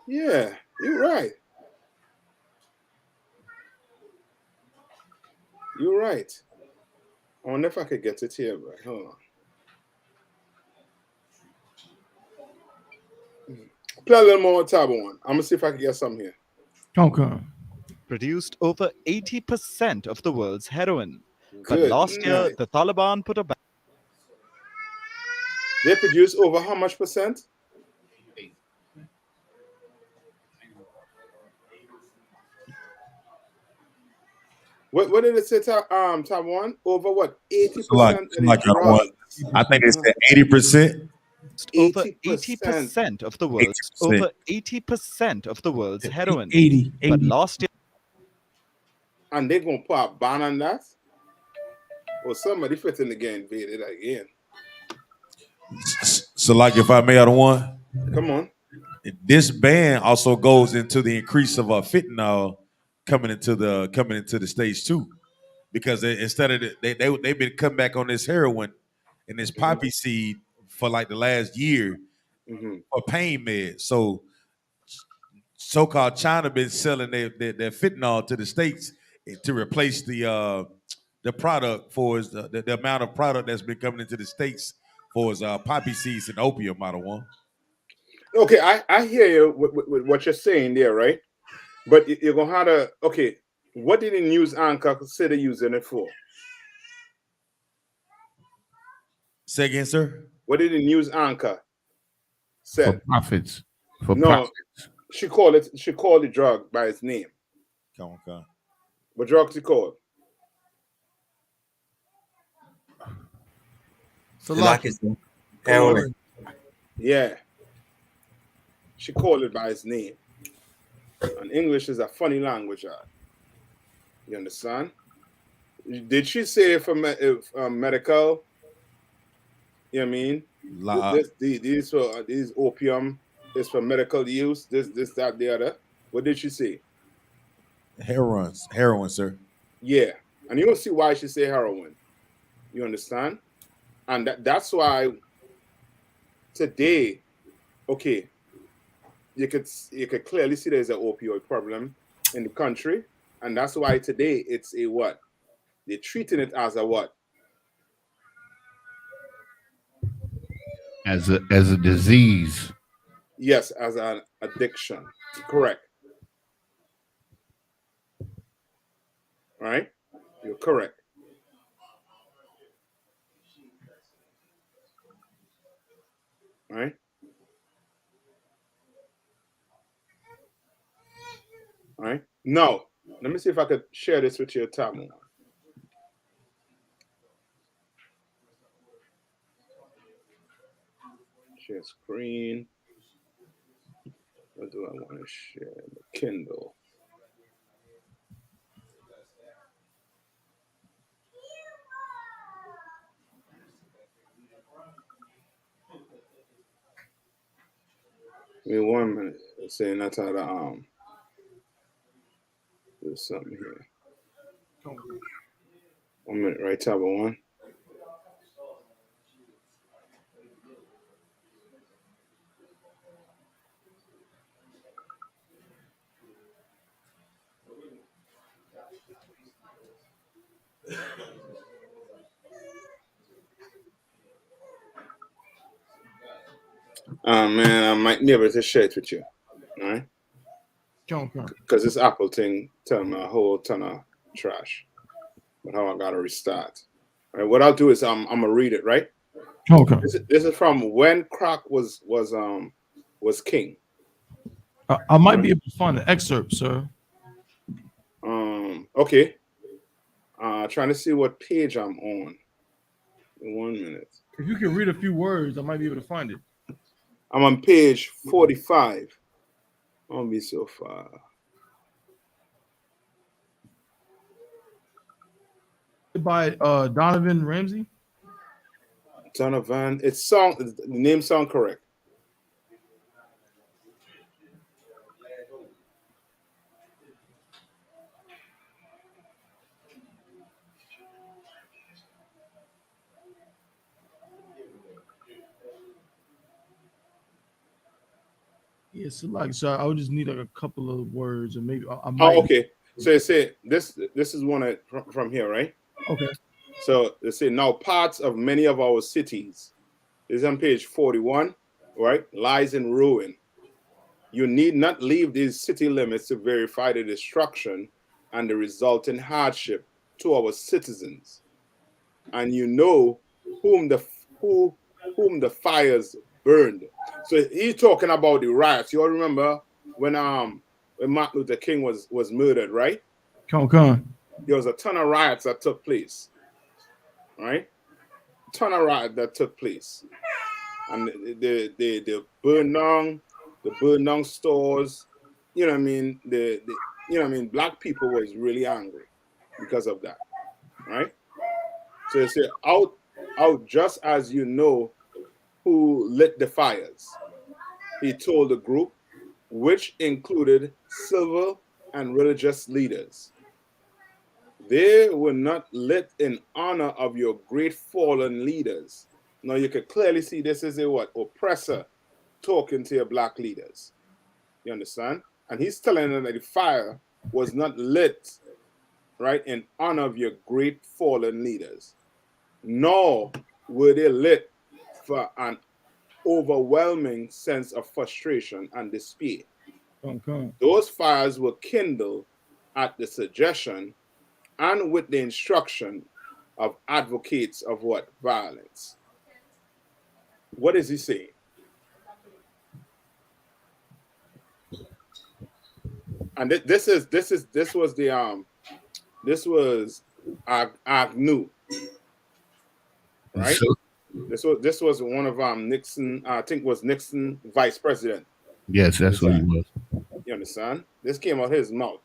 Yeah, you're right. You're right. I wonder if I could get it here, bro. Hold on. Play a little more tab one. I'm gonna see if I can get some here. Okay. Produced over 80% of the world's heroin. Good But last year, night. the Taliban put a ban. They produce over how much percent? What did it say, tab one? Over what? 80%? I think they said 80%. Over 80% of the world's 80%. over 80% of the world's heroin. 80. But last year, And they're gonna put a ban on that? Or somebody fitting to get invaded again. So, like, if I may have one, Come on. this ban also goes into the increase of fentanyl coming into the stage too. because instead of they've been coming back on this heroin and this poppy seed for like the last year for pain meds. So-called China been selling their fentanyl to the States to replace the product for the amount of product that's been coming into the States for his poppy seeds and opium out of one. Okay, I hear you with what you're saying there, right? But you're gonna have to, okay, what did the news anchor say they're using it for? Say again, sir? What did the news anchor say? For profits. For no, profits. she called the drug by its name. Come on. What drug she called? Heroin. Yeah. She called it by its name. And English is a funny language. You understand? Did she say for medical? You know what I mean? These opium is for medical use. This, that, the other. What did she say? Heroin, sir. Yeah. And you don't see why she say heroin. You understand? And that's why today, okay, you could clearly see there's an opioid problem in the country. And that's why today it's a what? They're treating it as a what? As a disease. Yes, as an addiction. Correct. Right? You're correct. Right? Right? Now, let me see if I could share this with you, Tamu. Share screen. What do I want to share? The Kindle. Give me 1 minute. Let's say that's how to there's something here. 1 minute, right, Tab 1. Man, I might never to share it with you. All right? Because this Apple thing tell me a whole ton of trash. But how I gotta restart. All right, what I'll do is I'm gonna read it, right? Okay. This is from when crack was king. I might be able to find an excerpt, sir. Okay. Trying to see what page I'm on. 1 minute. If you can read a few words, I might be able to find it. I'm on page 45. I won't be so far. By Donovan Ramsey. Donovan. The name sound correct. Yes, so I would just need like a couple of words, and maybe I might. Oh, okay. So they say this is one from here, right? Okay. So they say now parts of many of our cities, this is on page 41, right? Lies in ruin. You need not leave these city limits to verify the destruction and the resulting hardship to our citizens. And you know whom the fires burned. So he's talking about the riots. You all remember when Martin Luther King was murdered, right? Come. There was a ton of riots that took place, right? A ton of riots that took place, and they burned down stores. You know what I mean? You know what I mean? Black people was really angry because of that, right? So they say out just as you know who lit the fires. He told the group, which included civil and religious leaders. they were not lit in honor of your great fallen leaders. Now you can clearly see this is a what? Oppressor talking to your black leaders. You understand? And he's telling them that the fire was not lit, right, in honor of your great fallen leaders, nor were they lit for an overwhelming sense of frustration and despair. Those fires were kindled at the suggestion and with the instruction of advocates of what? Violence. What is he saying? And this was Agnew, right? This was one of Nixon, I think was Nixon vice president. Yes, that's what he was. You understand? This came out his mouth,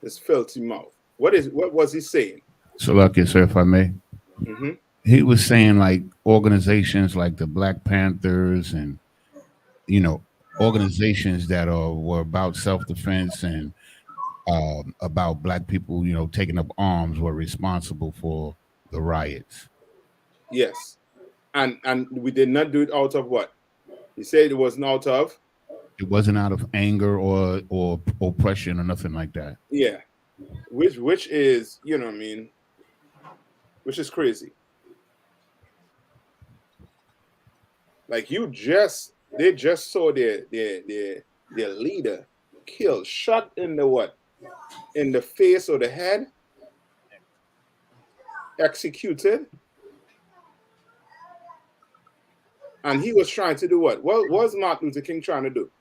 his filthy mouth. What was he saying? So, lucky, sir, if I may. Mm-hmm. He was saying like organizations like the Black Panthers and, you know, organizations that were about self-defense and about black people, you know, taking up arms were responsible for the riots. Yes. And we did not do it out of what? He said it wasn't out of? It wasn't out of anger or oppression or nothing like that. Yeah. Which is, you know what I mean, which is crazy. Like they just saw their leader killed, shot in the what? In the face or the head, executed. And he was trying to do what? What was Martin Luther King trying to do?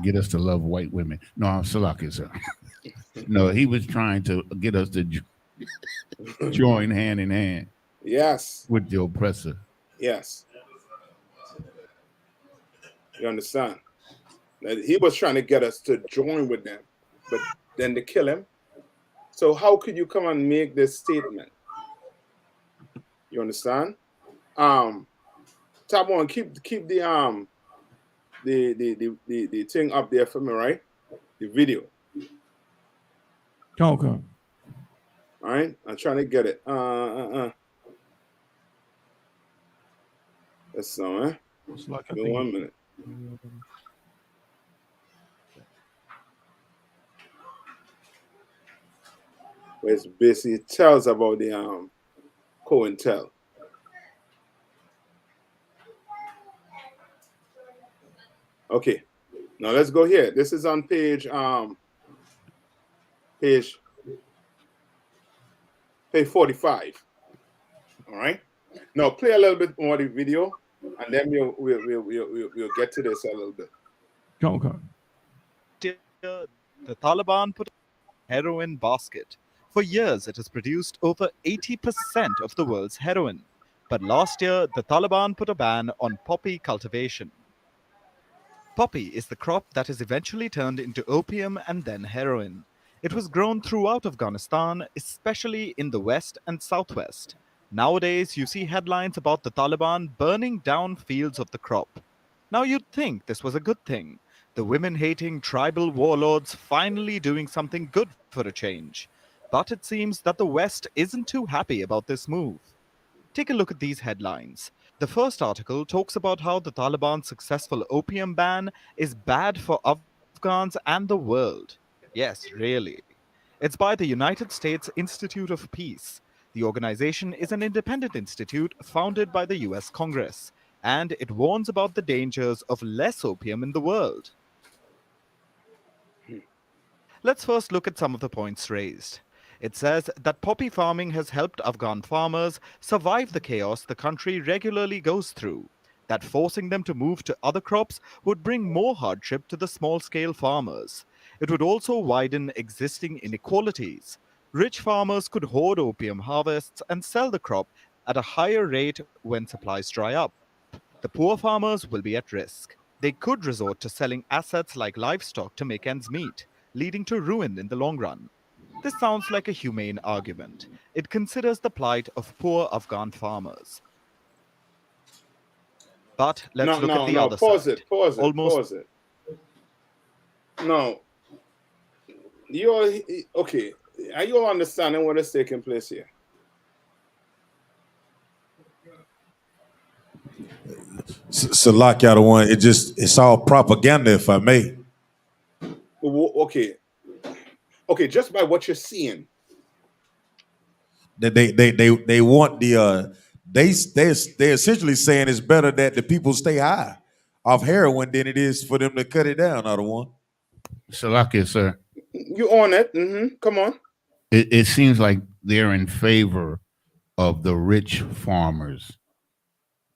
Get us to love white women. No, I'm Salaki, sir. No, he was trying to get us to join hand in hand. Yes. With the oppressor. Yes. You understand? He was trying to get us to join with them, but then they kill him. So how could you come and make this statement? You understand? Top one, keep the thing up there for me, right? The video. Okay. All right, I'm trying to get it. That's so, eh? Give me 1 minute. Where it's basically tells about the COINTEL. Okay, now let's go here. This is on page 45. All right. Now play a little bit more of the video, and then we'll get to this a little bit. Okay. The Taliban put a heroin basket. For years, it has produced over 80% of the world's heroin. But last year, the Taliban put a ban on poppy cultivation. Poppy is the crop that is eventually turned into opium and then heroin. It was grown throughout Afghanistan, especially in the west and southwest. Nowadays, you see headlines about the Taliban burning down fields of the crop. Now you'd think this was a good thing. The women-hating tribal warlords finally doing something good for a change. But it seems that the West isn't too happy about this move. Take a look at these headlines. The first article talks about how the Taliban's successful opium ban is bad for Afghans and the world. Yes, really. It's by the United States Institute of Peace. The organization is an independent institute founded by the US Congress, and it warns about the dangers of less opium in the world. Let's first look at some of the points raised. It says that poppy farming has helped Afghan farmers survive the chaos the country regularly goes through, that forcing them to move to other crops would bring more hardship to the small-scale farmers. It would also widen existing inequalities. Rich farmers could hoard opium harvests and sell the crop at a higher rate when supplies dry up. The poor farmers will be at risk. They could resort to selling assets like livestock to make ends meet, leading to ruin in the long run. This sounds like a humane argument. It considers the plight of poor Afghan farmers. But let's look at the other pause side. Pause it. No. You all okay? Are you all understanding what is taking place here? Salak y'all the one. It's all propaganda, if I may. Okay. Okay, just by what you're seeing. That they want the they're essentially saying it's better that the people stay high off heroin than it is for them to cut it down. Other one. Salakia, sir. You on it? Mm-hmm. Come on. It seems like they're in favor of the rich farmers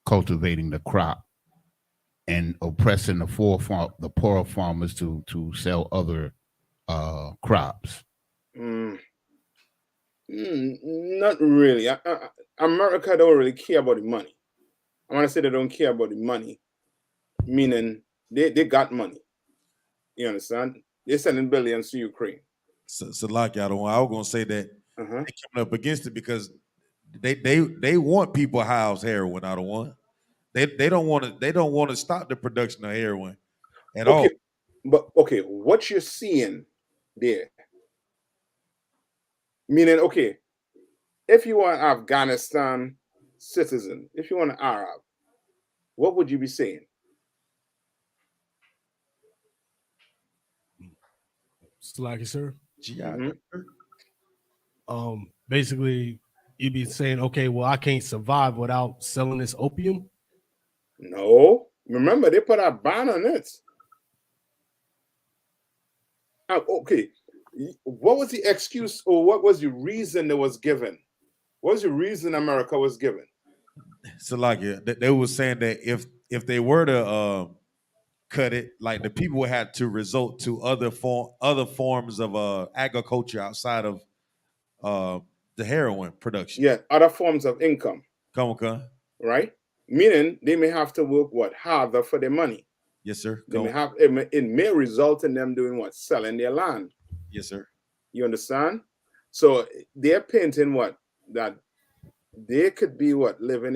cultivating the crop and oppressing the poorer farmers to sell other crops. Not really. America don't really care about the money. I want to say they don't care about the money, meaning they got money. You understand? They're sending billions to Ukraine. So like y'all the one. I was gonna say that they coming up against it because they want people high off heroin. I don't want. They don't want to stop the production of heroin at all. But okay, what you're seeing there, meaning okay, if you are an Afghanistan citizen, if you want an Arab, what would you be saying? Slacky, sir. Mm-hmm. Basically, you'd be saying, okay, well, I can't survive without selling this opium. No, remember they put a ban on it. Okay, what was the excuse or what was the reason that was given? What was the reason America was given? So like they were saying that if they were to cut it, like the people would have to resort to other forms of agriculture outside of the heroin production. Yeah, other forms of income. Come on. Right? Meaning they may have to work harder for their money. Yes, sir. They may have it may result in them doing what? Selling their land. Yes, sir. You understand? So they're painting that they could be living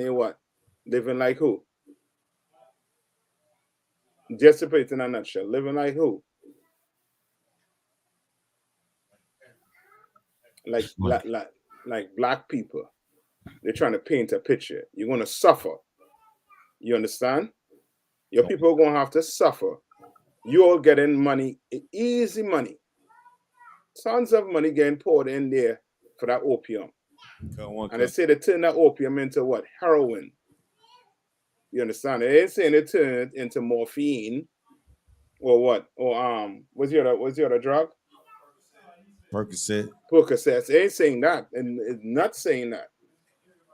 like who? Just to put it in a nutshell, living like who? Like black people. They're trying to paint a picture. You're going to suffer. You understand? Your people are going to have to suffer. You're getting money, easy money. Tons of money getting poured in there for that opium. And they say they turn that opium into what? Heroin. You understand? They ain't saying they turn it into morphine or what? Or what's the other drug? Percocet. They ain't saying that, and it's not saying that.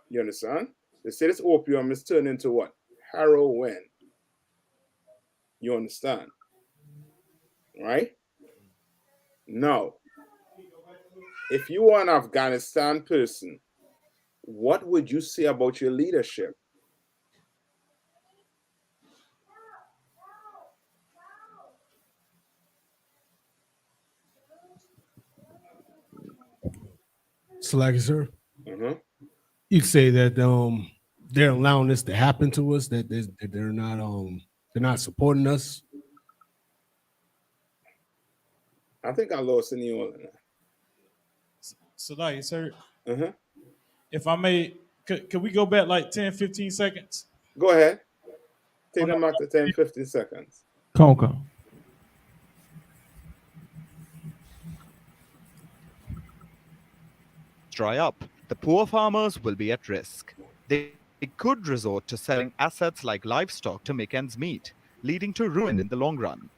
You understand? They say this opium is turned into what? Heroin. You understand? Right? Now, if you are an Afghanistan person, what would you say about your leadership? Slacky, sir. You'd say that they're allowing this to happen to us, that they're not supporting us. I think I lost any on that. So like, sir, if I may, could we go back like 10, 15 seconds? Go ahead. Take them out to 10, 15 seconds. Come. Dry up, the poor farmers will be at risk. They could resort to selling assets like livestock to make ends meet, leading to ruin in the long run.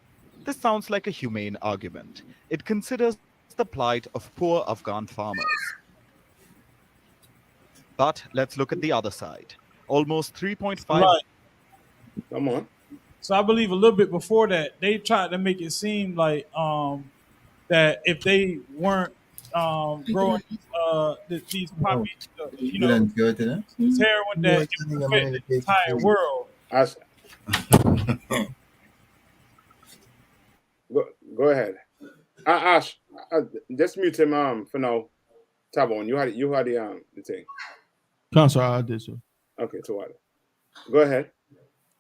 This sounds like a humane argument. It considers the plight of poor Afghan farmers. But let's look at the other side. Almost 3.5. Right. Come on. So I believe a little bit before that, they tried to make it seem like that if they weren't growing these poppies, this heroin, that it would affect the entire world. Go ahead. Ash, just mute him for now. Tabon, you had the thing. I'm sorry, I did so. Okay, so go ahead.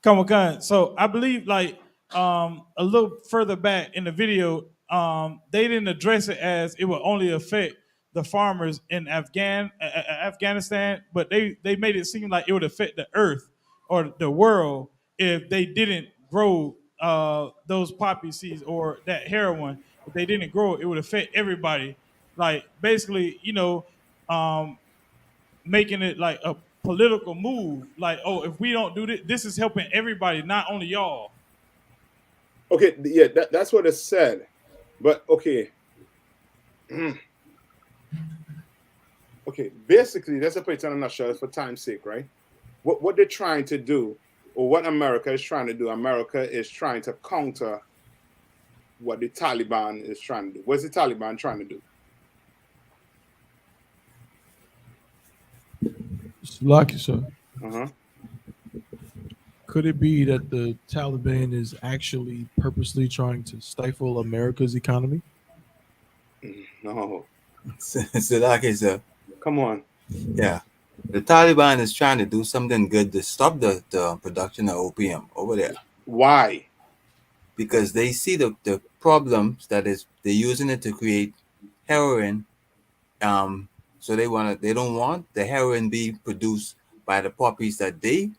Come on. So I believe like a little further back in the video, they didn't address it as it would only affect the farmers in Afghanistan, but they made it seem like it would affect the earth or the world if they didn't grow those poppy seeds or that heroin. If they didn't grow it, it would affect everybody. Like basically, making it like a political move. Like, oh, if we don't do this, this is helping everybody, not only y'all. Okay, yeah, that's what it said. But okay. Okay, basically, let's put it in a nutshell for time's sake, right? What they're trying to do, or what America is trying to do, America is trying to counter what the Taliban is trying to do. What's the Taliban trying to do? Lucky, sir. Uh-huh. Could it be that the Taliban is actually purposely trying to stifle America's economy? No. Salaki, sir. Come on. Yeah. The Taliban is trying to do something good to stop the production of opium over there. Why? Because they see the problems that is they're using it to create heroin. So they don't want the heroin be produced by the poppies that they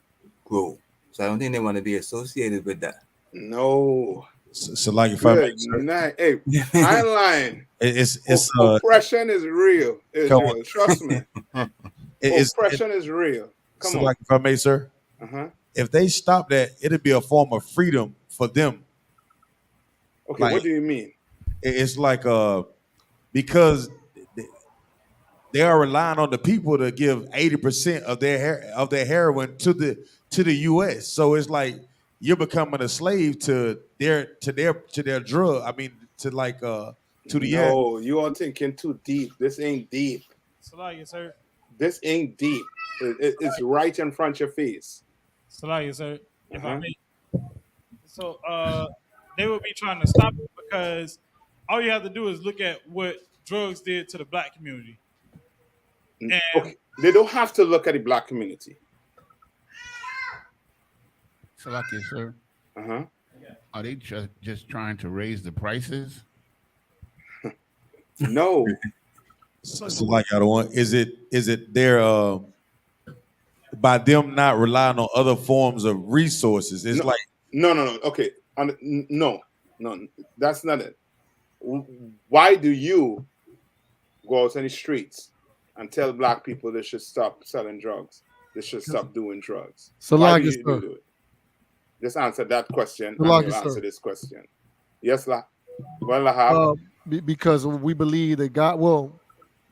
grow. So I don't think they want to be associated with that. No. So like if I hey, I ain't lying. It's oppression is real. Israel. Trust me. Oppression is real. Come on. Like if I may, sir. If they stop that, it'll be a form of freedom for them. Okay, what do you mean? It's like because they are relying on the people to give 80% of their heroin to the U.S. So it's like you're becoming a slave to their drug. I mean, to the No, you are thinking too deep. This ain't deep. Salaya, sir. This ain't deep. It's right in front of your face. Salaya, sir. If I may. So they will be trying to stop it because all you have to do is look at what drugs did to the black community. And okay. They don't have to look at the black community. Salaki, sir. Are they just trying to raise the prices? No. So like I don't want. Is it their by them not relying on other forms of resources? It's no. Okay, no, that's not it. Why do you go out on the streets and tell black people they should stop selling drugs? They should stop doing drugs. So why like do you do it? Just answer that question and like you'll answer this question. Yes, well, because we believe that God. Well,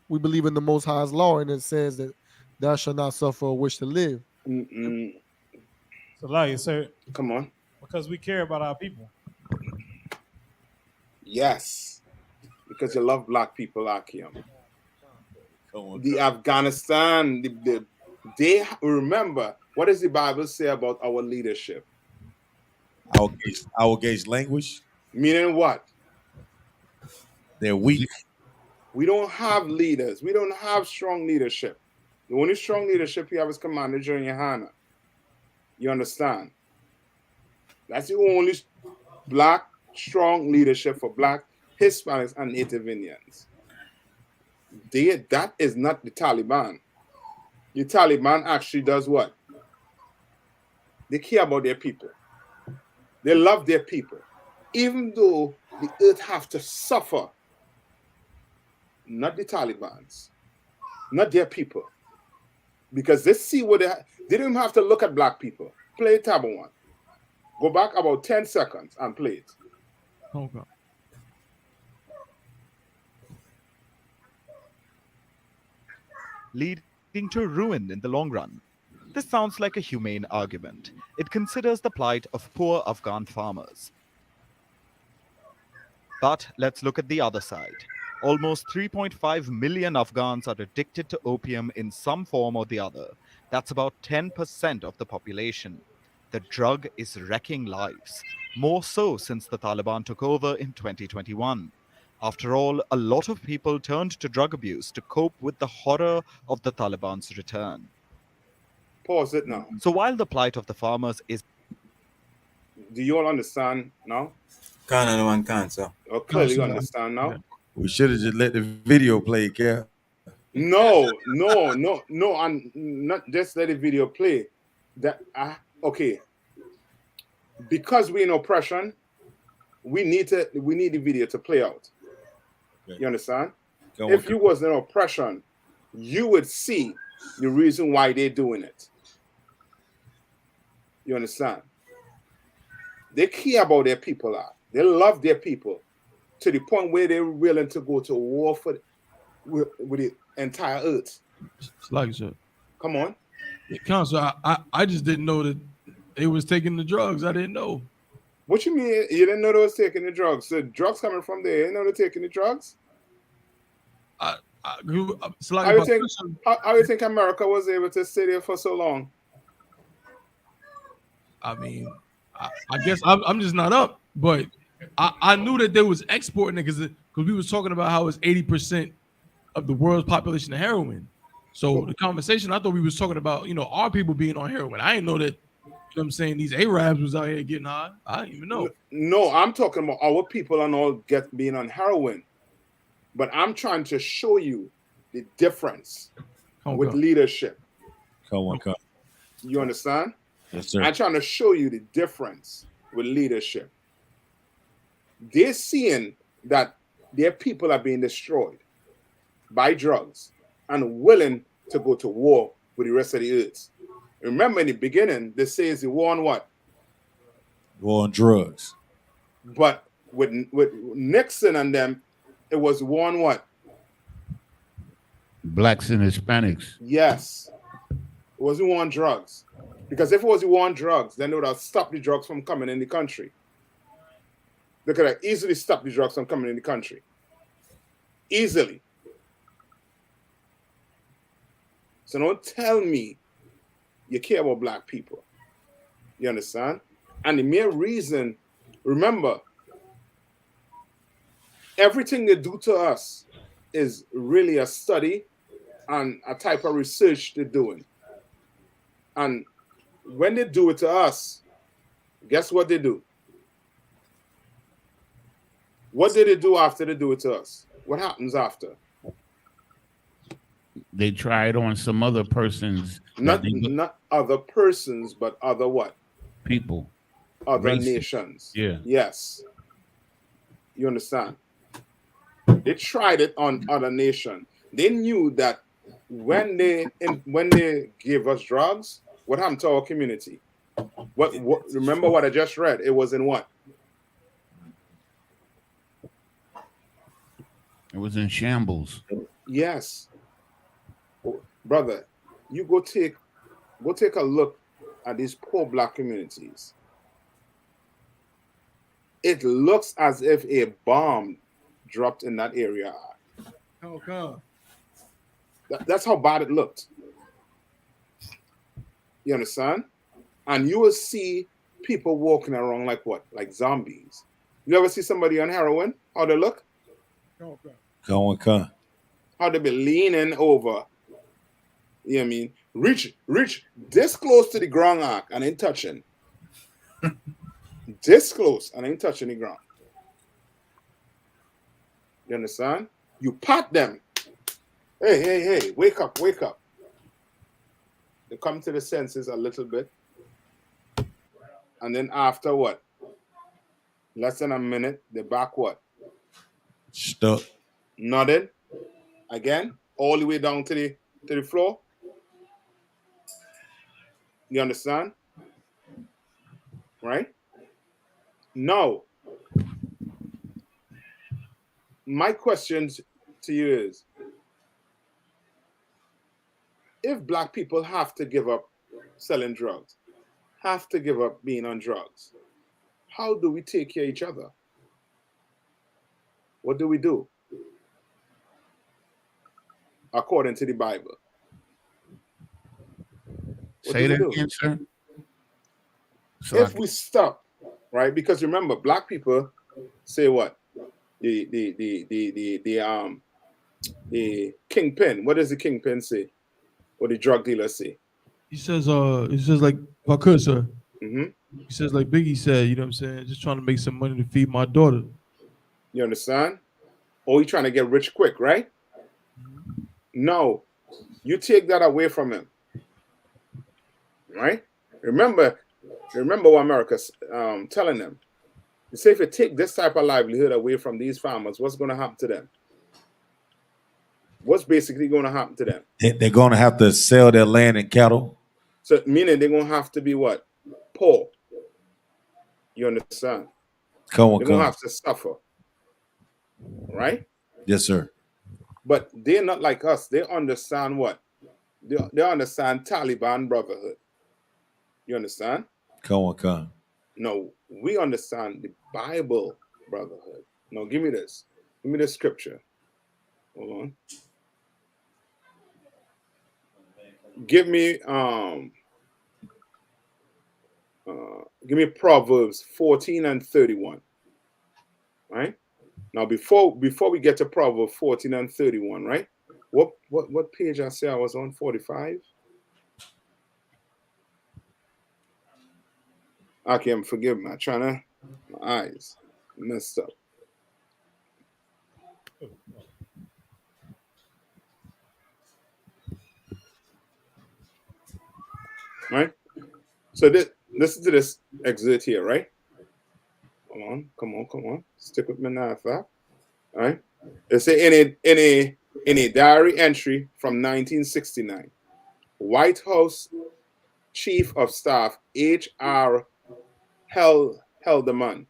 we believe in the Most High's law, and it says that thou shalt not suffer a wish to live. So like, sir. Come on. Because we care about our people. Yes, because you love black people, Akim. The Afghanistan, they remember, what does the Bible say about our leadership? Our gauge language. Meaning what? They're weak. We don't have leaders. We don't have strong leadership. The only strong leadership you have is Commander General YAHANNA. You understand? That's the only black strong leadership for black Hispanics and Native Indians. That is not the Taliban. The Taliban actually does what? They care about their people. They love their people. Even though the earth have to suffer, not the Talibans, not their people. Because they see what they didn't even have to look at black people. Play tab one. Go back about 10 seconds and play it. Okay. Leading to ruin in the long run. This sounds like a humane argument. It considers the plight of poor Afghan farmers. But let's look at the other side. Almost 3.5 million Afghans are addicted to opium in some form or the other. That's about 10% of the population. The drug is wrecking lives, more so since the Taliban took over in 2021. After all, a lot of people turned to drug abuse to cope with the horror of the Taliban's return. Pause it now. So while the plight of the farmers is... Do you all understand now? Can't and one can't, sir. Oh, clearly you understand now. We should have just let the video play, Cap. No, and not just let the video play. That okay. Because we're in oppression, we need the video to play out. Okay. You understand? If you was in oppression, you would see the reason why they're doing it. You understand? They care about their people. They love their people to the point where they're willing to go to war with the entire earth. It's like so. Come on. Counsel, I just didn't know that they was taking the drugs. I didn't know. What you mean? You didn't know they was taking the drugs? So drugs coming from there, you know they're taking the drugs? How do you think America was able to stay there for so long? I mean, I guess I'm just not up, but I knew that they was exporting it because we was talking about how it's 80% of the world's population of heroin. So the conversation, I thought we was talking about, our people being on heroin. I didn't know that, you know what I'm saying, these Arabs was out here getting high. I didn't even know. No, I'm talking about our people and all being on heroin. But I'm trying to show you the difference with leadership. Come on. You understand? Yes, sir. I'm trying to show you the difference with leadership. They're seeing that their people are being destroyed by drugs and willing to go to war with the rest of the earth. Remember in the beginning, they say it's the war on what? War on drugs. But with Nixon and them, it was war on what? Blacks and Hispanics. Yes. It wasn't war on drugs. Because if it was war on drugs, then they would have stopped the drugs from coming in the country. They could have easily stopped the drugs from coming in the country. Easily. So don't tell me you care about black people. You understand? And the mere reason, remember, everything they do to us is really a study and a type of research they're doing. And when they do it to us, guess what they do? What did they do after they do it to us? What happens after? They try it on some other persons. Not other persons, but other what? People. Other Races. nations. Yeah. Yes. You understand? They tried it on other nations. They knew that when they gave us drugs, what happened to our community? What remember what I just read? It was in what? It was in shambles. Yes. Brother, you go take a look at these poor black communities. It looks as if a bomb dropped in that area. That's how bad it looked. You understand? And you will see people walking around like what? Like zombies. You ever see somebody on heroin? How they look? Come. How they be leaning over. You know what I mean? Reach this close to the ground arc and ain't touching. This close and ain't touching the ground. You understand? You pat them. Hey, wake up. They come to the senses a little bit. And then after what? Less than a minute, they're back what? Stuck. Nodded. Again, all the way down to the floor. You understand? Right? Now, my question to you is, if black people have to give up selling drugs, have to give up being on drugs, how do we take care of each other? What do we do? According to the Bible. Say that again, sir. If we stop, right? Because remember, black people say what? The kingpin. What does the kingpin say? What the drug dealer say? He says like, if I could, sir, He says, like Biggie said, you know what I'm saying? Just trying to make some money to feed my daughter. You understand? Or he trying to get rich quick, right? No, you take that away from him, right? Remember what America's telling them. You say if you take this type of livelihood away from these farmers, what's going to happen to them? What's basically going to happen to them? They're going to have to sell their land and cattle. So meaning they're going to have to be what? Poor. You understand? They're going to have to suffer. Right? Yes, sir. But they're not like us. They understand what? They understand Taliban Brotherhood. You understand? Come on. No, we understand the Bible Brotherhood. No, give me this. Give me the scripture. Hold on. Give me Proverbs 14 and 31. Right? Now before we get to Proverbs 14 and 31, right? What page I say I was on? 45? Okay, I'm forgive me. I'm trying to my eyes messed up. Right? So listen to this excerpt here, right? Come on. Stick with me now, all right? They say in a diary entry from 1969, White House Chief of Staff H.R. Haldeman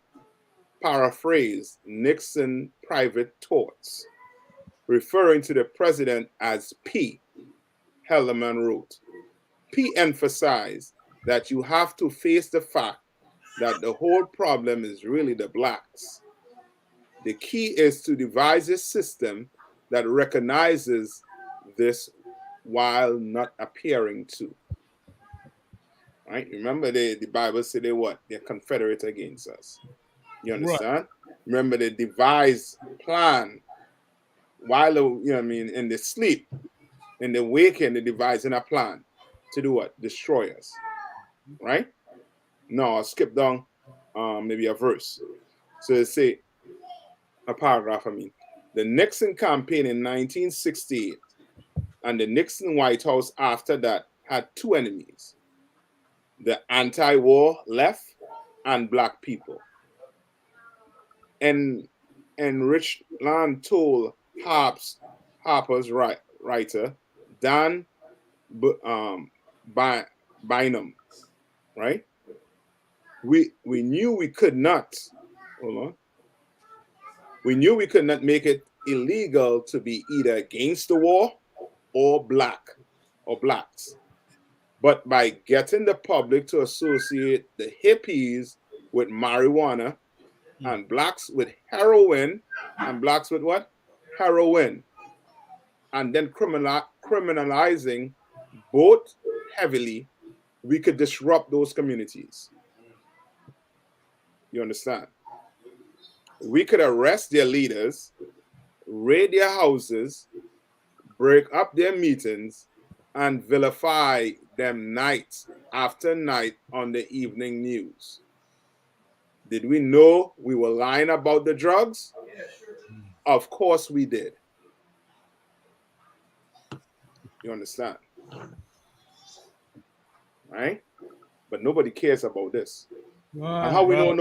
paraphrased Nixon private thoughts, referring to the president as P. Haldeman wrote, P emphasized that you have to face the fact that the whole problem is really the blacks. The key is to devise a system that recognizes this while not appearing to. Right? Remember the Bible said they what? They're confederate against us. You understand? Right. Remember the devised plan while in the sleep, in the waking, they're devising a plan to do what? Destroy us. Right? No, I'll skip down maybe a verse. So they say a paragraph, the Nixon campaign in 1968 and the Nixon White House after that had two enemies, the anti-war left and black people. And Richland told Harper's writer, Dan Bynum, right? We knew we could not, we knew we could not make it illegal to be either against the war or blacks. But by getting the public to associate the hippies with marijuana and blacks with heroin and blacks with what? Heroin. And then criminalizing both heavily, we could disrupt those communities. You understand? We could arrest their leaders, raid their houses, break up their meetings, and vilify them night after night on the evening news. Did we know we were lying about the drugs? Yeah, sure. Of course we did. You understand? Right? But nobody cares about this. Right, and how we know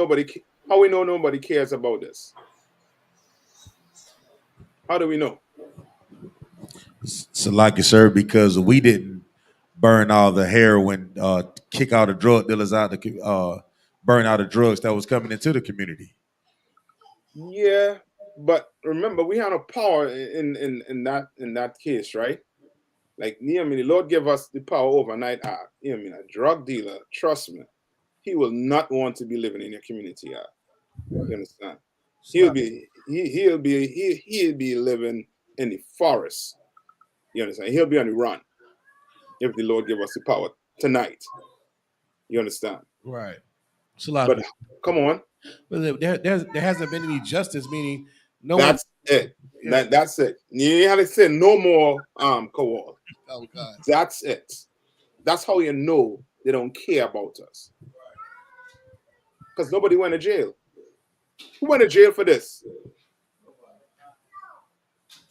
nobody cares about this? How do we know? So like you, sir, because we didn't burn all the heroin, kick all the drug dealers out, burn all the drugs that was coming into the community. Yeah, but remember, we had no power in that case, right? Like, the Lord gave us the power overnight. A drug dealer, trust me, he will not want to be living in your community. You understand? He'll be living in the forest. You understand? He'll be on the run if the Lord give us the power tonight. You understand? Right. But come on. But there hasn't been any justice, meaning that's it. Yeah. That's it. You have to say no more Kowal. Oh God. That's it. That's how you know they don't care about us. Because nobody went to jail. Who went to jail for this?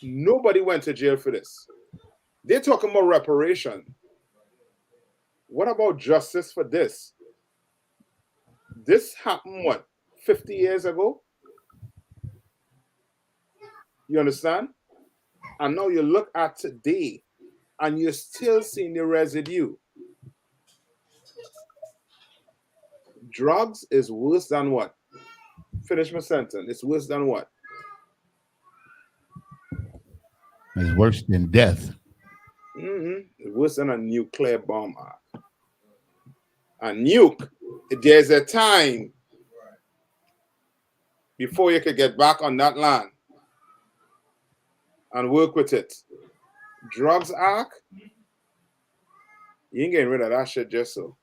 Nobody went to jail for this. They're talking about reparation. What about justice for this? This happened, what, 50 years ago? You understand? And now you look at today, and you're still seeing the residue. Drugs is worse than what? Finish my sentence. It's worse than what? It's worse than death. It's worse than a nuclear bomb. A nuke, there's a time before you could get back on that land and work with it. Drugs act, you ain't getting rid of that shit just so.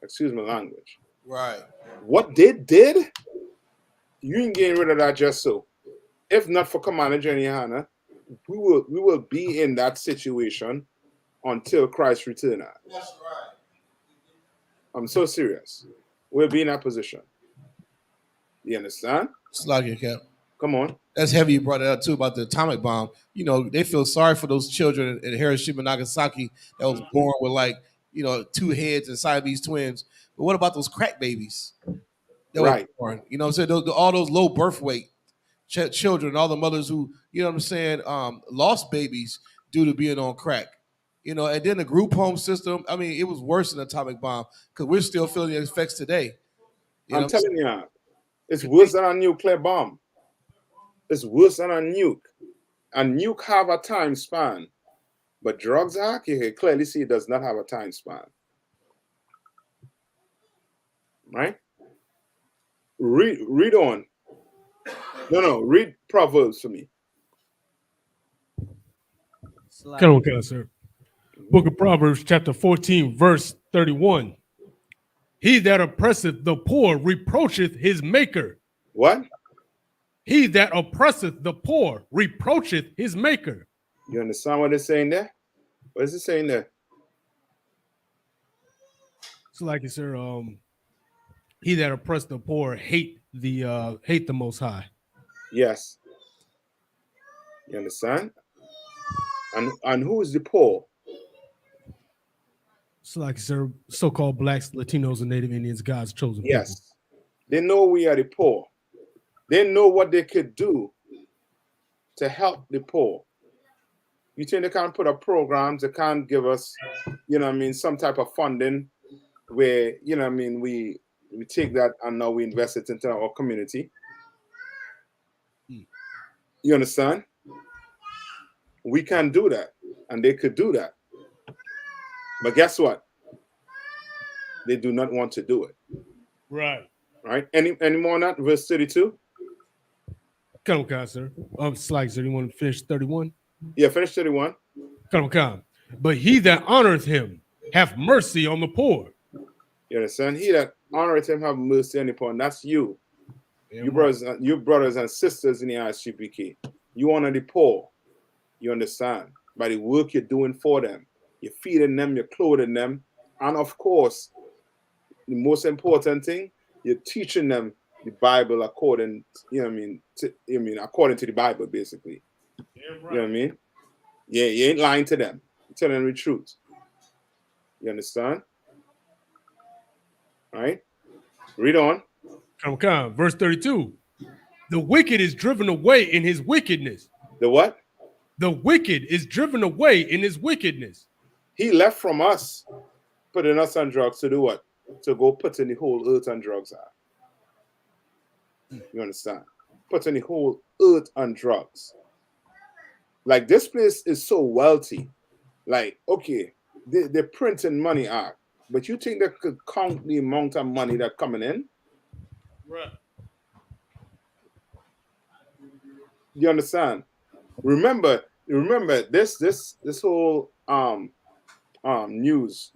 Excuse my language. Right. What they did, you ain't getting rid of that just so. If not for Commander Jenny Hanna, we will be in that situation until Christ returns. That's right. I'm so serious. We'll be in that position. You understand? Slug Cap. Come on. That's heavy. You brought it up too about the atomic bomb. You know, they feel sorry for those children in Hiroshima and Nagasaki that was born with, like, you know, 2 heads and Siamese twins. But what about those crack babies that were born? You know what I'm saying? All those low birth weight children, all the mothers who, you know what I'm saying, lost babies due to being on crack. You know, and then the group home system, I mean, it was worse than the atomic bomb because we're still feeling the effects today. I'm telling you, it's worse than a nuclear bomb. It's worse than a nuke. A nuke have a time span, but drugs, you can clearly see it does not have a time span. Right? Read on. No, read Proverbs for me. Come on, sir. Book of Proverbs, chapter 14, verse 31. He that oppresseth the poor reproacheth his maker. What? He that oppresseth the poor reproacheth his maker. You understand what it's saying there? What is it saying there? It's like it, sir. He that oppresseth the poor hate the Most High. Yes. You understand? And who is the poor? It's like, sir, so-called blacks, Latinos, and Native Indians, God's chosen people. Yes. They know we are the poor. They know what they could do to help the poor. You think they can't put up programs, they can't give us, you know what I mean, some type of funding where, you know what I mean, we take that and now we invest it into our community. You understand? We can do that, and they could do that. But guess what? They do not want to do it. Right. Right? Any more on that? Verse 32? Come on, sir. Slight, sir. You want to finish 31? Yeah, finish 31. Come. But he that honoreth him have mercy on the poor. You understand? He that honoreth him have mercy on the poor. And that's you. Yeah, you brothers and sisters in the I.S.U.P.K. You honor the poor. You understand? By the work you're doing for them. You're feeding them, you're clothing them. And of course, the most important thing, you're teaching them the Bible according, according to the Bible, basically. Yeah, right. You know what I mean? Yeah, you ain't lying to them. You're telling them the truth. You understand? All right? Read on. Come. Verse 32. The wicked is driven away in his wickedness. The what? The wicked is driven away in his wickedness. He left from us, putting us on drugs to do what? To go put in the whole earth on drugs. You understand? Putting the whole earth on drugs. Like, this place is so wealthy. Like, okay, they're printing money out, but you think they could count the amount of money that's coming in? Right. You understand? Remember this whole news,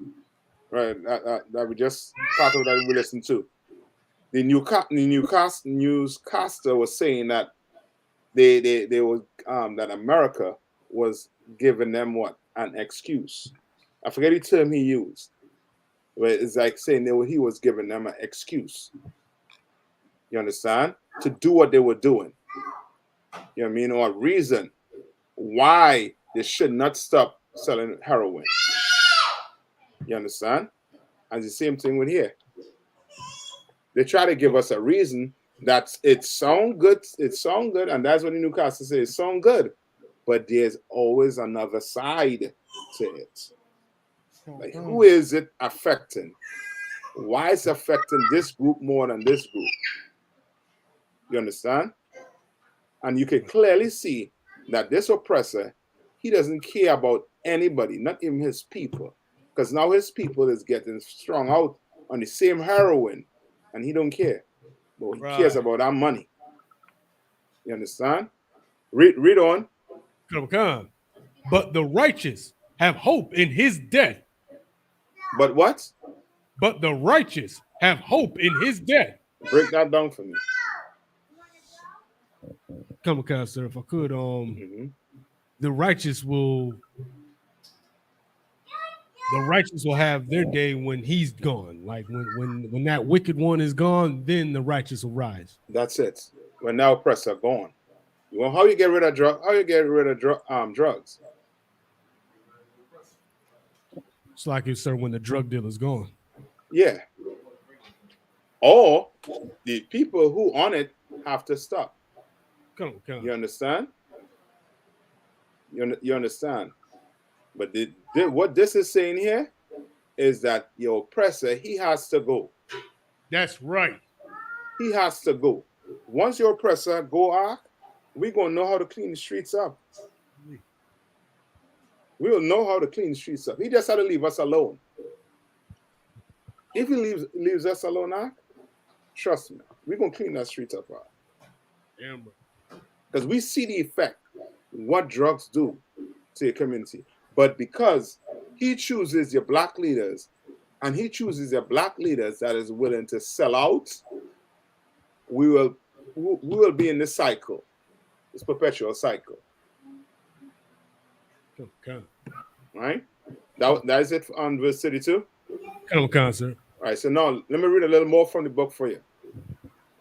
right? That we just part of that we listened to. The newscaster was saying that they was that America was giving them what? An excuse. I forget the term he used, but it's like saying he was giving them an excuse You understand? To do what they were doing. You know what I mean? Or a reason why they should not stop selling heroin. You understand? And the same thing with here. They try to give us a reason that it sound good, and that's what the Newcastle says, it sound good. But there's always another side to it. Like, who is it affecting? Why is it affecting this group more than this group? You understand? And you can clearly see that this oppressor, he doesn't care about anybody, not even his people. Because now his people is getting strung out on the same heroin, and he don't care. But he cares about our money. You understand? Read on. Come. But the righteous have hope in his death. But what? But the righteous have hope in his death. Break that down for me. Come on, sir, if I could, the righteous will have their day when he's gone. Like when that wicked one is gone, then the righteous will rise. That's it. When that oppressor gone. Well, how you get rid of drugs? How you get rid of drugs? It's like it, sir, when the drug dealer's gone. Yeah. Or the people who on it have to stop. Come. You understand? You understand? But what this is saying here is that your oppressor, he has to go. That's right. He has to go. Once your oppressor go, we're going to know how to clean the streets up. We will know how to clean the streets up. He just had to leave us alone. If he leaves us alone, trust me, we're going to clean that street up. Because we see the effect, what drugs do to your community. But because he chooses your black leaders, and he chooses your black leaders that is willing to sell out, we will be in this cycle, this perpetual cycle. Come. Right? That is it on verse 32. Come, sir. All right, so now let me read a little more from the book for you.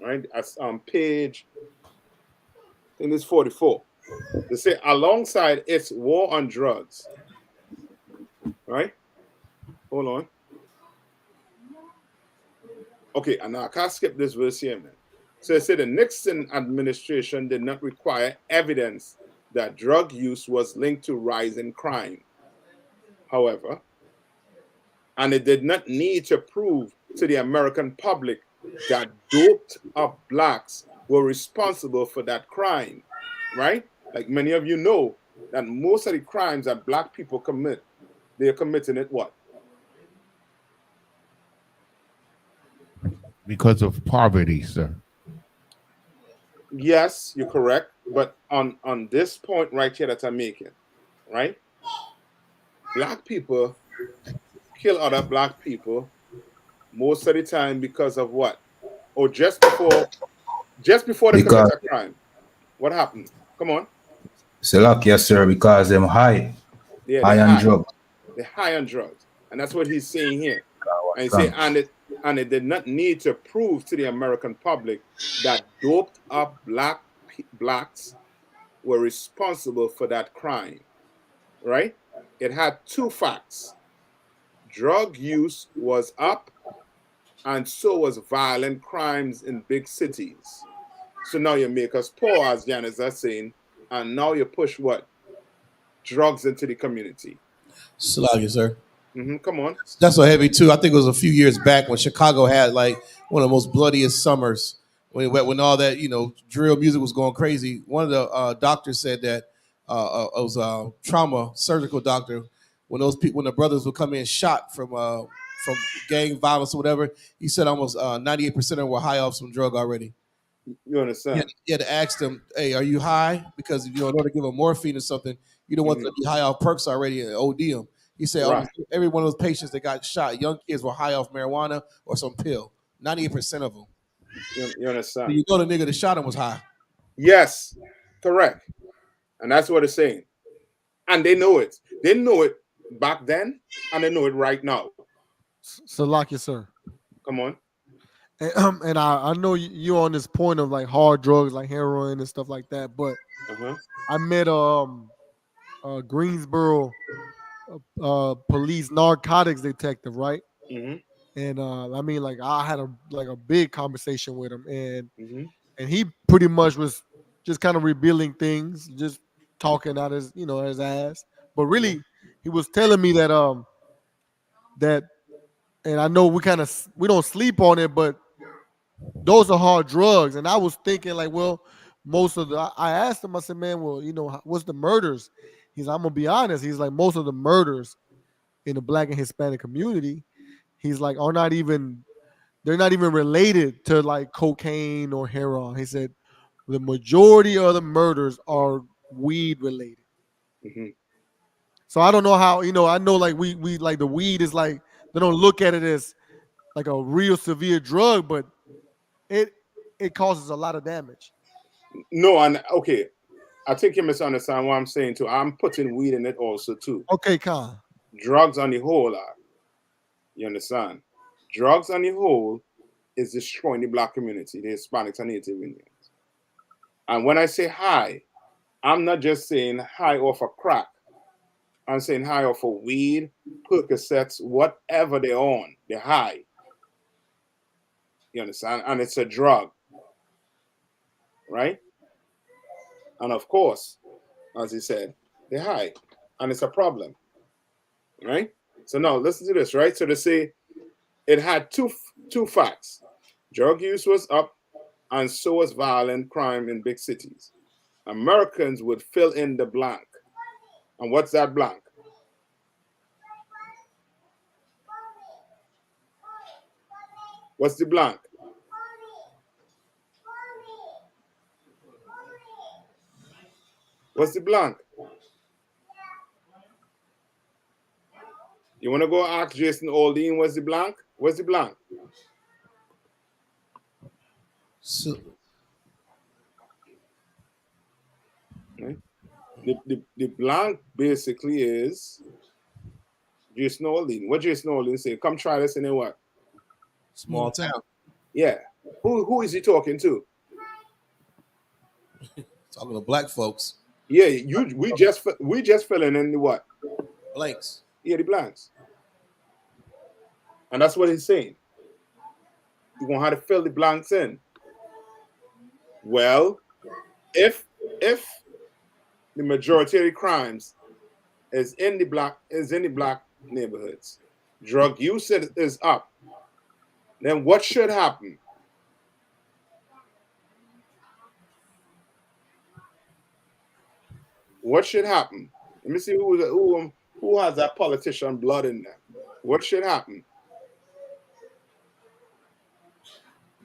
All right, that's on page, I think it's 44. They say, alongside its war on drugs. All right? Hold on. Okay, and now I can't skip this verse here, man. So it said the Nixon administration did not require evidence that drug use was linked to rising crime. However, and it did not need to prove to the American public that doped up blacks were responsible for that crime, right? Like many of you know that most of the crimes that black people commit, they're committing it what? Because of poverty, sir. Yes, you're correct. But on this point right here that I'm making, right? Black people kill other black people most of the time because of what? Or just before they commit a crime. What happened? Come on. Selak, yes, sir, because them high. Yeah, high on drugs. They're high on drugs. And that's what he's saying here. And he say, and it did not need to prove to the American public that doped up blacks were responsible for that crime. Right? It had two facts. Drug use was up, and so was violent crimes in big cities. So now you make us poor, as Janice is saying, and now you push what? Drugs into the community. Slagia, sir. Come on. That's so heavy too. I think it was a few years back when Chicago had like one of the most bloodiest summers when all that drill music was going crazy. One of the doctors said that it was a trauma surgical doctor when the brothers would come in shot from gang violence or whatever. He said almost 98% of them were high off some drug already. You understand? You had to ask them, hey, are you high? Because in order to give them morphine or something, you don't want them to be high off perks already and OD them. He said every one of those patients that got shot, young kids were high off marijuana or some pill. 98% of them. You understand? So you know the nigga that shot him was high. Yes, correct. And that's what it's saying. And they know it. They know it back then, and they know it right now. Salakia, sir. Come on. And I know you're on this point of like hard drugs like heroin and stuff like that, but I met Greensboro police narcotics detective, right? And I mean, like I had a big conversation with him, and he pretty much was just kind of revealing things, just talking out his ass. But really, he was telling me that, and I know we don't sleep on it, but those are hard drugs. And I was thinking like, well, I asked him, I said, man, well, what's the murders? He's like, I'm gonna be honest. He's like, most of the murders in the Black and Hispanic community, he's like, they're not even related to like cocaine or heroin. He said the majority of the murders are weed related. So I don't know how, I know like we like the weed is like, they don't look at it as like a real severe drug, but it causes a lot of damage. No, and okay, I think you misunderstand what I'm saying too. I'm putting weed in it also too. Okay, Khan. Drugs on the whole are. You understand? Drugs on the whole is destroying the Black community, the Hispanics and Native Indians. And when I say high, I'm not just saying high off a crack. I'm saying high off of weed, Percocets, whatever they're on, they're high. You understand? And it's a drug, right? And of course, as he said, they're high. And it's a problem, right? So now listen to this, right? So they say it had two facts. Drug use was up, and so was violent crime in big cities. Americans would fill in the blank. And what's that blank? What's the blank? What's the blank? You want to go ask Jason Aldean what's the blank? What's the blank? So, right? The blank basically is Jason Aldean. What Jason Aldean say? Come try this in a what? Small town. Yeah. Who is he talking to? Talking to black folks. Yeah, we just filling in the what? Blanks. Yeah, the blanks. And that's what he's saying. You're gonna have to fill the blanks in. Well, if the majority of the crimes is in the black neighborhoods, drug use is up, then what should happen? What should happen? Let me see who has that politician blood in them. What should happen?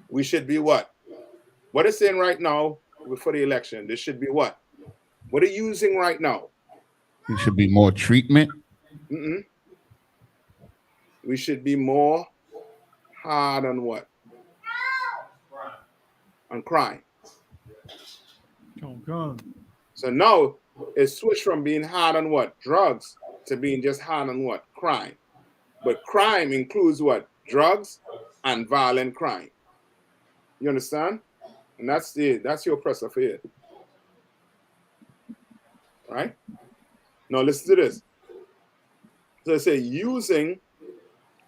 We should be what? What is saying right now before the election? This should be what? What are you using right now? There should be more treatment. We should be more hard on what? On crime. So now it's switched from being hard on what? Drugs to being just hard on what? Crime. But crime includes what? Drugs and violent crime. You understand? And that's your oppressor for it. Right? Now listen to this. So they say using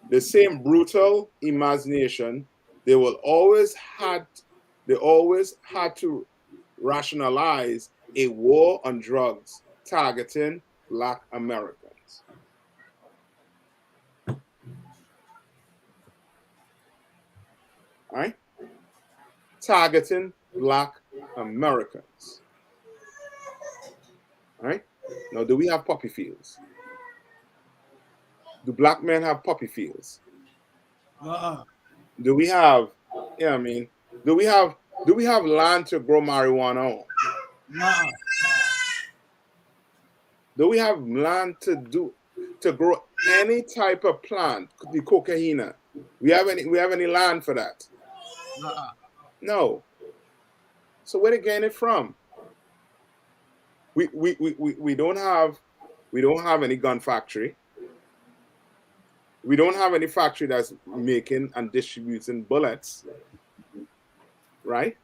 the same brutal imagination, they always had to rationalize a war on drugs targeting Black Americans. Right? Targeting Black Americans. Right? Now, do we have poppy fields? Do Black men have poppy fields? Do we have, do we have land to grow marijuana on? Do we have land to grow any type of plant, the cocaine? We have any land for that? No. So where they getting it from? We don't have any gun factory. We don't have any factory that's making and distributing bullets, right?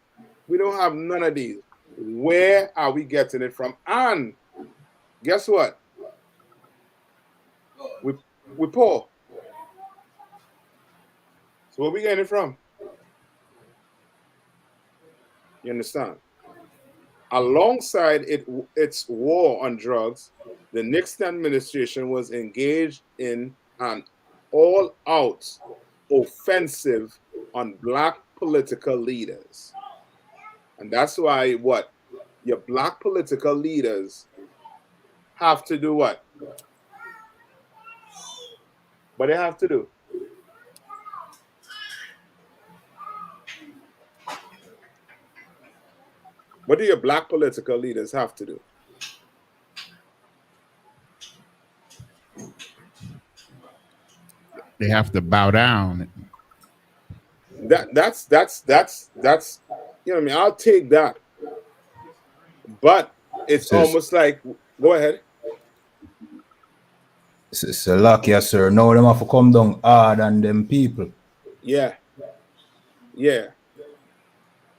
We don't have none of these. Where are we getting it from? And guess what? We poor. So where we getting it from? You understand? Alongside its war on drugs, the Nixon administration was engaged in an all-out offensive on black political leaders. And that's why what? Your black political leaders have to do what? What they have to do? What do your black political leaders have to do? They have to bow down. That's you know what I mean? I'll take that. But it's almost like, go ahead. It's a luck, yes, sir. Now them have to come down hard on them people. Yeah. Yeah.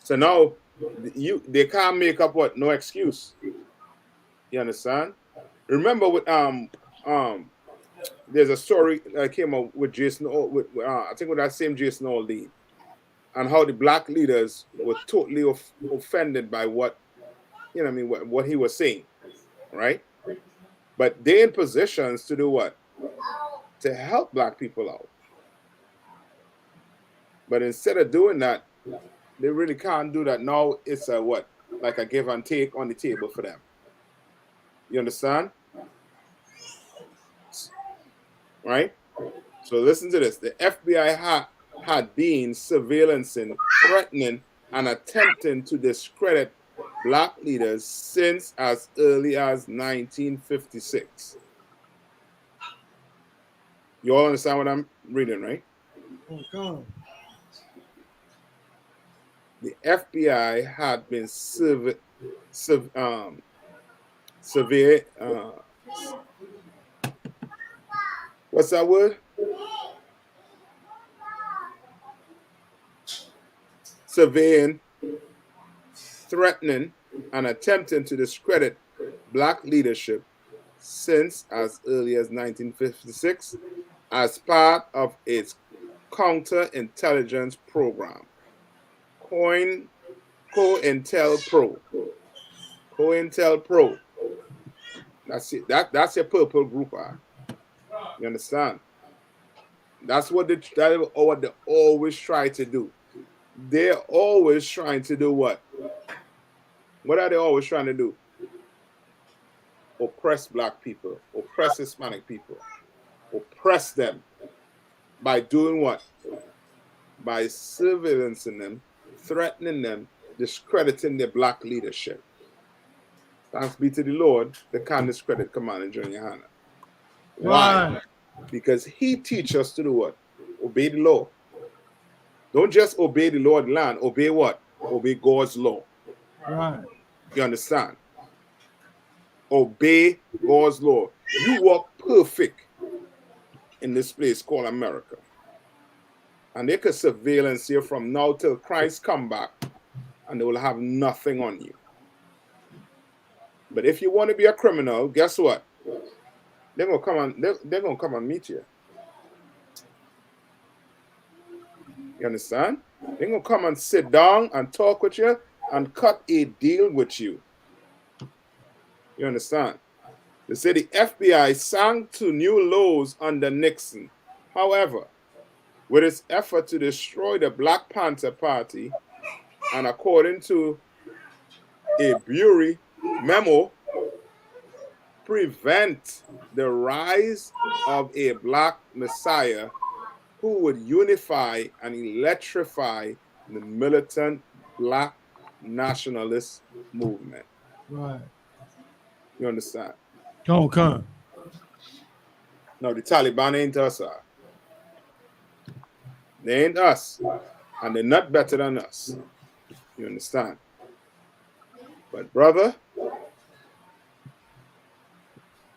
So now they can't make up what? No excuse. You understand? Remember with there's a story that came out with Jason I think with that same Jason Aldean, and how the black leaders were totally offended by what, you know what I mean, what he was saying, right? But they're in positions to do what? To help black people out. But instead of doing that, they really can't do that. Now it's a what? Like a give and take on the table for them. You understand? Right? So listen to this. The FBI had been surveillancing, threatening, and attempting to discredit black leaders since as early as 1956. You all understand what I'm reading, right? Okay. The FBI had been what's that word? Surveying, threatening, and attempting to discredit black leadership since as early as 1956 as part of its counterintelligence program, COINTELPRO. COINTELPRO. That's it. That's your purple group. You understand? That's what they always try to do. They're always trying to do what? What are they always trying to do? Oppress black people, oppress Hispanic people, oppress them by doing what? By surveillancing them, threatening them, discrediting their black leadership. Thanks be to the Lord, they can't discredit Commander John YAHANNA. Why? Right. Because he teaches us to do what? Obey the law. Don't just obey the law of the land. Obey what? Obey God's law. Right. You understand? Obey God's law. You walk perfect in this place called America. And they could surveillance you from now till Christ come back, and they will have nothing on you. But if you want to be a criminal, guess what? They're gonna come and meet you. You understand? They're gonna come and sit down and talk with you and cut a deal with you. You understand? They say the FBI sank to new lows under Nixon. However, with its effort to destroy the Black Panther Party, and according to a Bureau memo, prevent the rise of a black messiah who would unify and electrify the militant black nationalist movement. Right. You understand? Okay. No, the Taliban ain't us. They ain't us. And they're not better than us. You understand? But brother,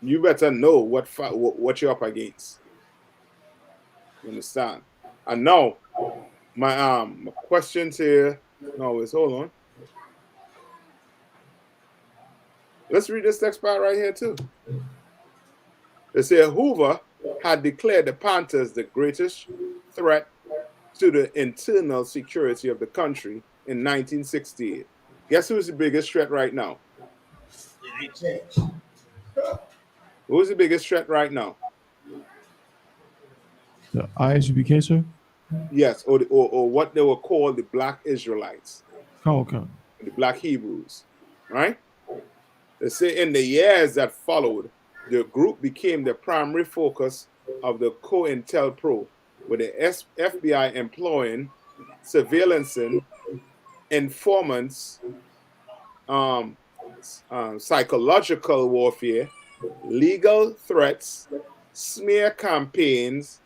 you better know what you're up against. You understand? And now, my questions here. No, it's hold on. Let's read this next part right here too. They say Hoover had declared the Panthers the greatest threat to the internal security of the country in 1968. Guess who's the biggest threat right now? Who's the biggest threat right now? The I.S.U.P.K, sir? Yes, or what they were called the Black Israelites, Oh, okay. the Black Hebrews, right? They say in the years that followed, the group became the primary focus of the COINTELPRO, with the FBI employing surveillance, informants, psychological warfare, legal threats, smear campaigns,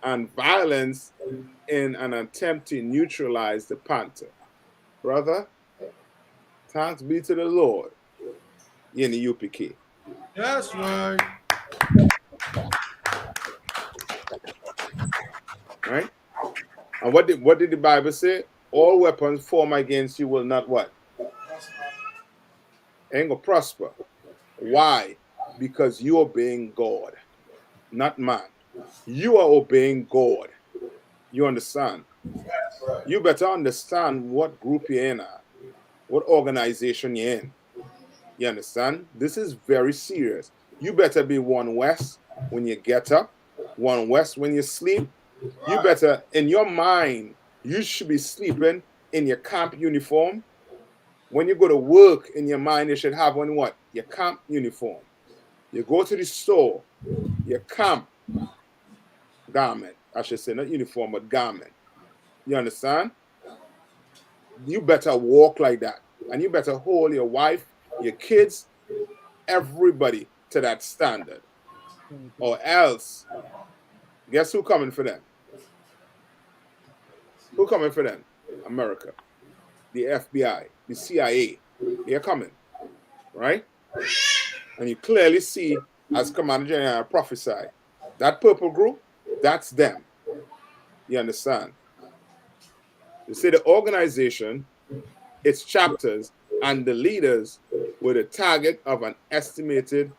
and violence in an attempt to neutralize the Panther. Brother, thanks be to the Lord in the UPK. That's right. Right? And what did the Bible say? All weapons formed against you will not what? Ain't gonna prosper. Why? Because you are obeying God, not man. You are obeying God. You understand? You better understand what group you're in, what organization you're in. You understand? This is very serious. You better be one West when you get up, one West when you sleep. You better, in your mind, you should be sleeping in your camp uniform. When you go to work, in your mind, you should have on what? Your camp uniform. You go to the store, your camp garment. I should say, not uniform, but garment. You understand? You better walk like that. And you better hold your wife, your kids, everybody to that standard. Or else, guess who coming for them? Who coming for them? America, the FBI, the CIA. They're coming, right? And you clearly see, as Commander General prophesied, that purple group, that's them. You understand? You see, the organization, its chapters, and the leaders were the target of an estimated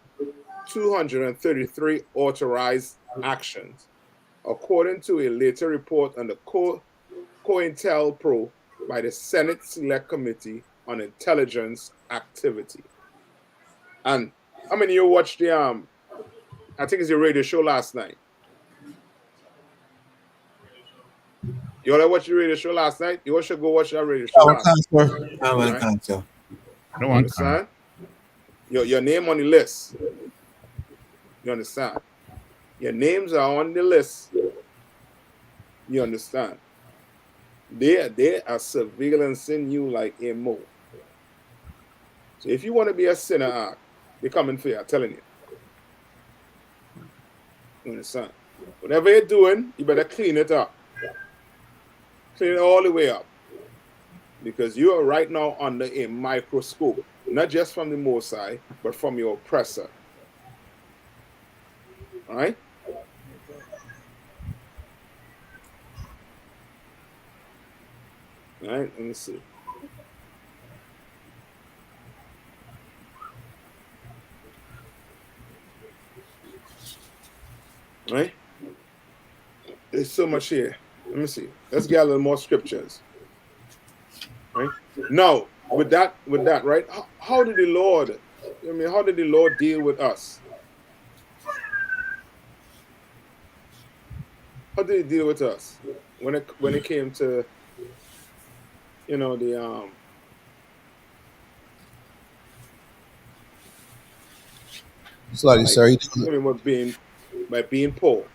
233 authorized actions, according to a later report on the COINTELPRO by the Senate Select Committee on Intelligence Activity. And how many of you watched the I think it's the radio show last night? You all watched the radio show last night? You all should go watch that radio show last night. I will cancel. You understand? Your name on the list. You understand? Your names are on the list. You understand? They are surveillancing you like a mole. So if you want to be a sinner, they're coming for you, I'm telling you. You understand? Whatever you're doing, you better clean it up. Clean it all the way up. Because you are right now under a microscope, not just from the Most High, but from your oppressor. All right? All right, let me see. All right? There's so much here. Let me see. Let's get a little more scriptures. Right? Now, with that, right? How did the Lord, how did the Lord deal with us? How did he deal with us when it came to, the Sorry, sir. By being poor,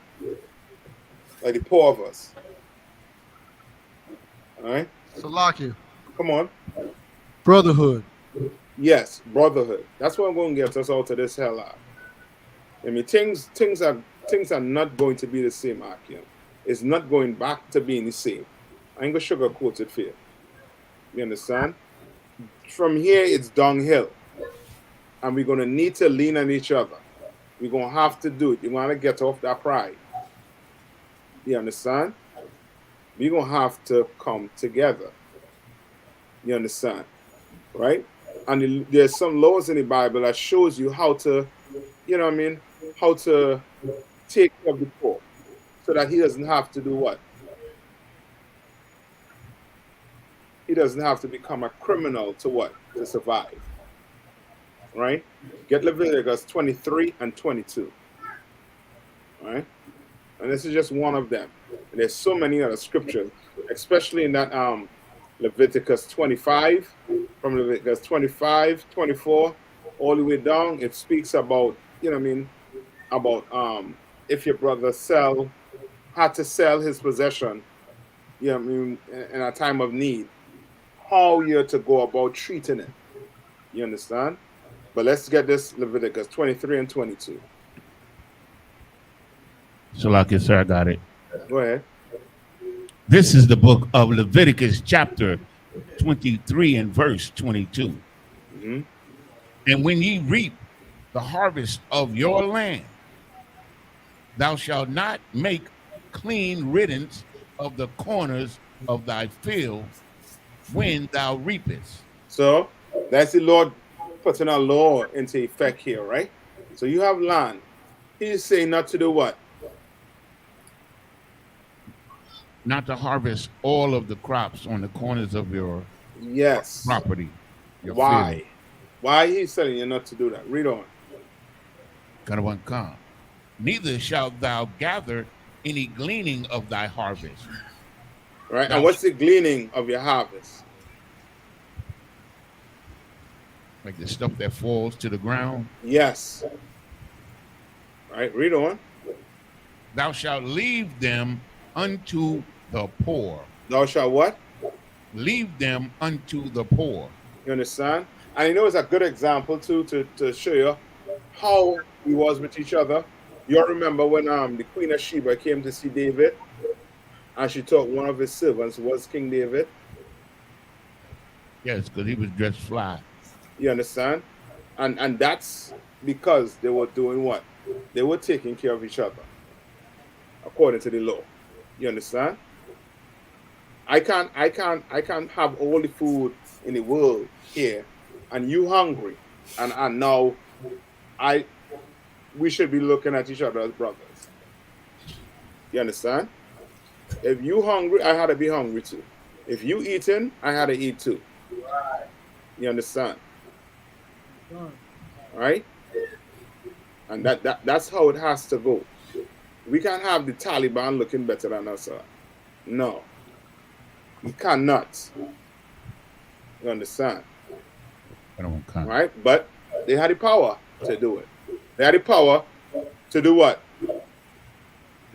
like the poor of us. All right. Salakia. Come on. Brotherhood. Yes, brotherhood. That's what I'm going to get us out of this hell out. I mean, things are not going to be the same, Akim. It's not going back to being the same. I ain't gonna sugarcoat it for you. You understand? From here, it's downhill. And we're gonna need to lean on each other. We're gonna have to do it. You wanna get off that pride. You understand? We're going to have to come together. You understand? Right? And there's some laws in the Bible that shows you how to, you know what I mean, how to take care of the poor so that he doesn't have to do what? He doesn't have to become a criminal to what? To survive. Right? Get Leviticus 23 and 22. Right? And this is just one of them. And there's so many other scriptures, especially in that Leviticus 25, from Leviticus 25, 24, all the way down. It speaks about, you know what I mean, about if your brother had to sell his possession, you know what I mean, in a time of need, how you're to go about treating it. You understand? But let's get this Leviticus 23 and 22. Salaki, sir, I got it. Go ahead. This is the book of Leviticus, chapter 23 and verse 22. Mm-hmm. And when ye reap the harvest of your land, thou shalt not make clean riddance of the corners of thy field when thou reapest. So that's the Lord putting a law into effect here, right? So you have land. He's saying not to do what? Not to harvest all of the crops on the corners of your property. Your Why? field. Why he's telling you not to do that? Read on. Neither shalt thou gather any gleaning of thy harvest. Right. And what's the gleaning of your harvest? Like the stuff that falls to the ground. Yes. Right. Read on. Thou shalt leave them unto the poor. Thou shalt what? Leave them unto the poor. You understand? And you know it's a good example too to show you how we was with each other. You remember when the Queen of Sheba came to see David, and she thought one of his servants was King David. Yes, because he was dressed fly. You understand? And that's because they were doing what? They were taking care of each other according to the law. You understand? I can't have all the food in the world here, and you hungry, and now we should be looking at each other as brothers. You understand? If you hungry, I had to be hungry too. If you eating, I had to eat too. You understand? All right? And that's how it has to go. We can't have the Taliban looking better than us. No. You cannot. You understand? Right? But they had the power to do it. They had the power to do what? To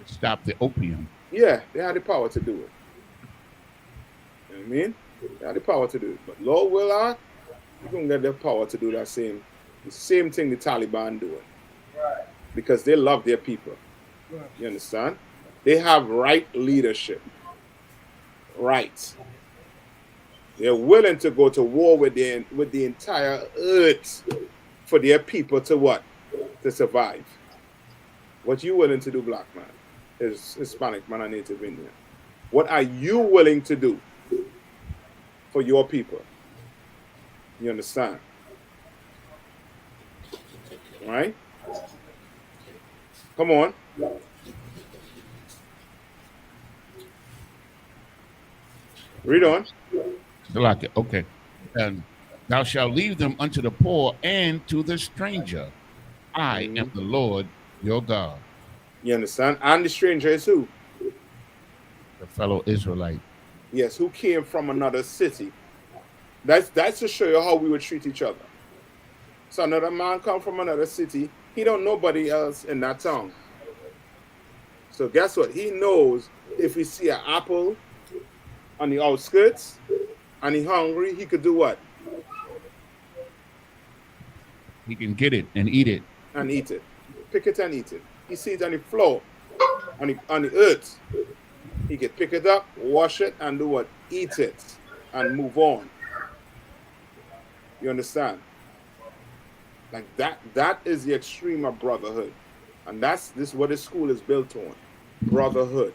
stop the opium. Yeah, they had the power to do it. You know what I mean? They had the power to do it. But Lord will you can get the power to do the same thing the Taliban doing. Right. Because they love their people. Right. You understand? They have right leadership. Right. They're willing to go to war with the entire earth for their people to what? To survive. What you willing to do, black man? Is Hispanic man and Native Indian. What are you willing to do for your people? You understand? All right? Come on. Read on. Okay. And thou shalt leave them unto the poor and to the stranger. I am the Lord your God. You understand? And the stranger is who? The fellow Israelite. Yes, who came from another city. That's to show you how we would treat each other. So another man come from another city. He don't know nobody else in that town. So guess what? He knows if he see an apple on the outskirts and he hungry, he could do what? He can get it and eat it. And eat it. Pick it and eat it. He sees it on the floor, on the earth. He can pick it up, wash it, and do what? Eat it and move on. You understand? Like that is the extreme of brotherhood. And this is what this school is built on. Brotherhood.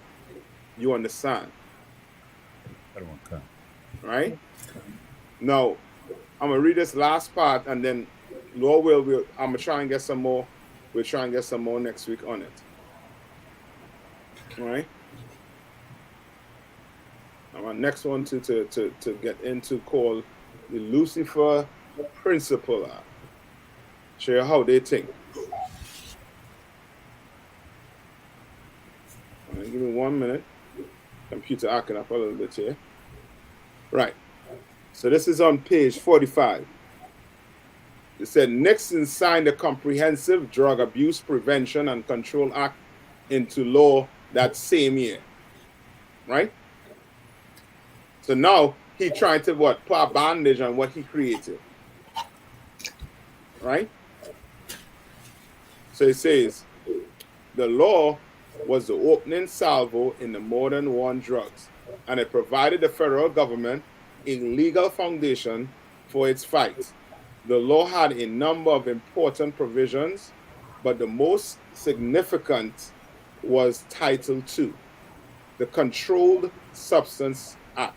You understand? Right? Now, I'm gonna read this last part, and then Lord will I'm gonna try and get some more. We'll try and get some more next week on it. All right. Our next one to get into called the Lucifer Principle. Show you how they think. All right, give me 1 minute. Computer acting up a little bit here. Right. So this is on page 45. It said Nixon signed a comprehensive drug abuse prevention and control act into law that same year. Right? So now he trying to what? Put a bandage on what he created. Right? So it says the law was the opening salvo in the modern war on drugs, and it provided the federal government a legal foundation for its fight. The law had a number of important provisions, but the most significant was Title II, the Controlled Substance Act,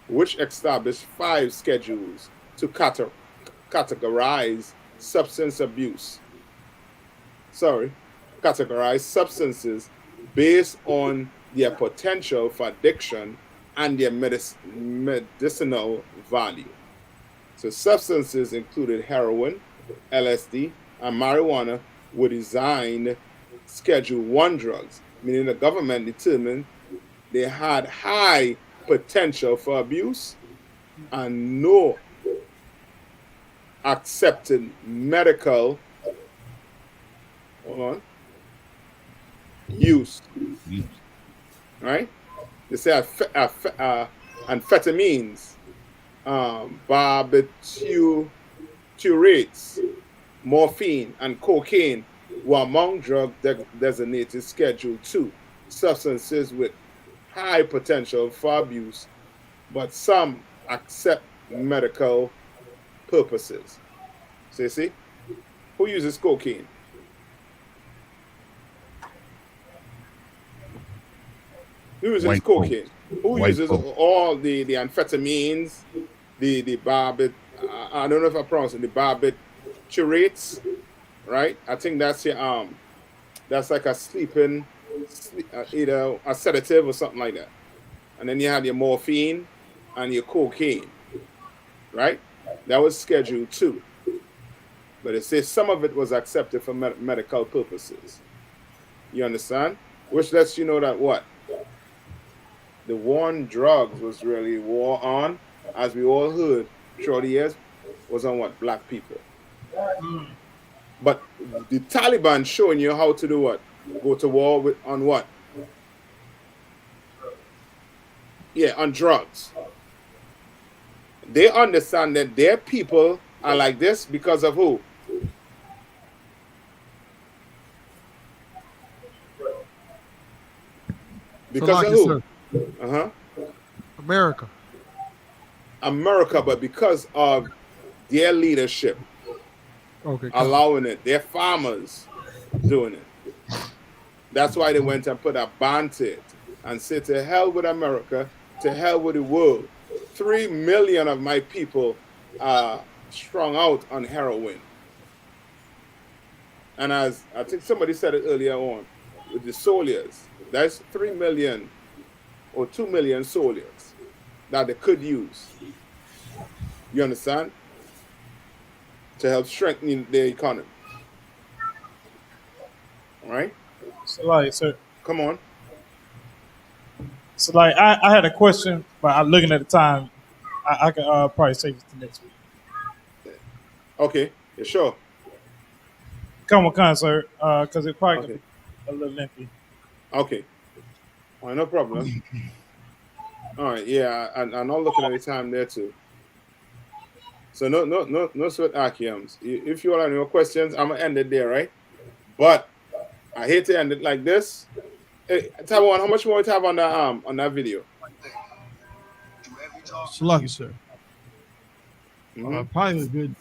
which established 5 schedules to categorize substances based on their potential for addiction and their medicinal value. So substances included heroin, LSD, and marijuana were designed Schedule 1 drugs, meaning the government determined they had high potential for abuse and no accepted medical use. Right? They say amphetamines, barbiturates, morphine, and cocaine were among drugs designated Schedule 2 substances with high potential for abuse, but some accept medical purposes. So you see, who uses cocaine? Who uses cocaine? Who uses all the amphetamines, the barbit? I don't know if I pronounce it. The barbiturates, right? I think that's your that's like a either a sedative or something like that. And then you have your morphine and your cocaine, right? That was Schedule 2. But it says some of it was accepted for medical purposes. You understand? Which lets you know that what? The war on drugs was really war on, as we all heard throughout the years, was on what? Black people. But the Taliban showing you how to do what? Go to war on what? Yeah, on drugs. They understand that their people are like this because of who? Because of who? America, but because of their leadership allowing it, their farmers doing it. That's why they went and put a ban to it and said, to hell with America, to hell with the world. 3 million of my people are strung out on heroin. And as I think somebody said it earlier on, with the soldiers, that's 3 million or 2 million soldiers that they could use. You understand? To help strengthen the economy. All right? So, like, sir. Come on. So, like, I had a question, but I'm looking at the time. I can probably save it to next week. Okay. Yeah, sure. Come on, sir, because it probably could be a little lengthy. Okay. All right, no problem. All right, yeah, and I'm not looking at the time there too. So no sweat Akiums. If you all have any more questions, I'm gonna end it there, right? But I hate to end it like this. Hey, Taiwan, how much more we have on that video? Salaki, sir. Probably a good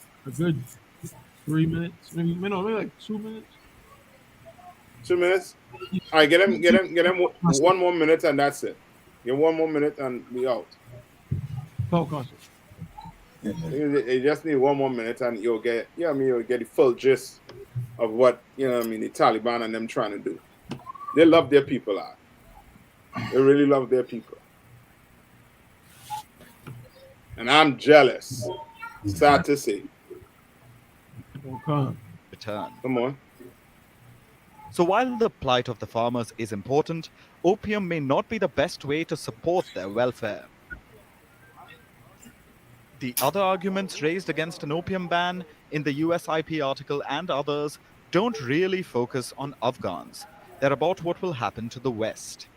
3 minutes, maybe like 2 minutes. 2 minutes. All right, get him 1 more minute and that's it. Get 1 more minute and we out. You just need 1 more minute and you'll get, you'll get the full gist of what, the Taliban and them trying to do. They love their people out. They really love their people. And I'm jealous. Sad to say. Return. Come on. So while the plight of the farmers is important, opium may not be the best way to support their welfare. The other arguments raised against an opium ban in the USIP article and others don't really focus on Afghans. They're about what will happen to the West.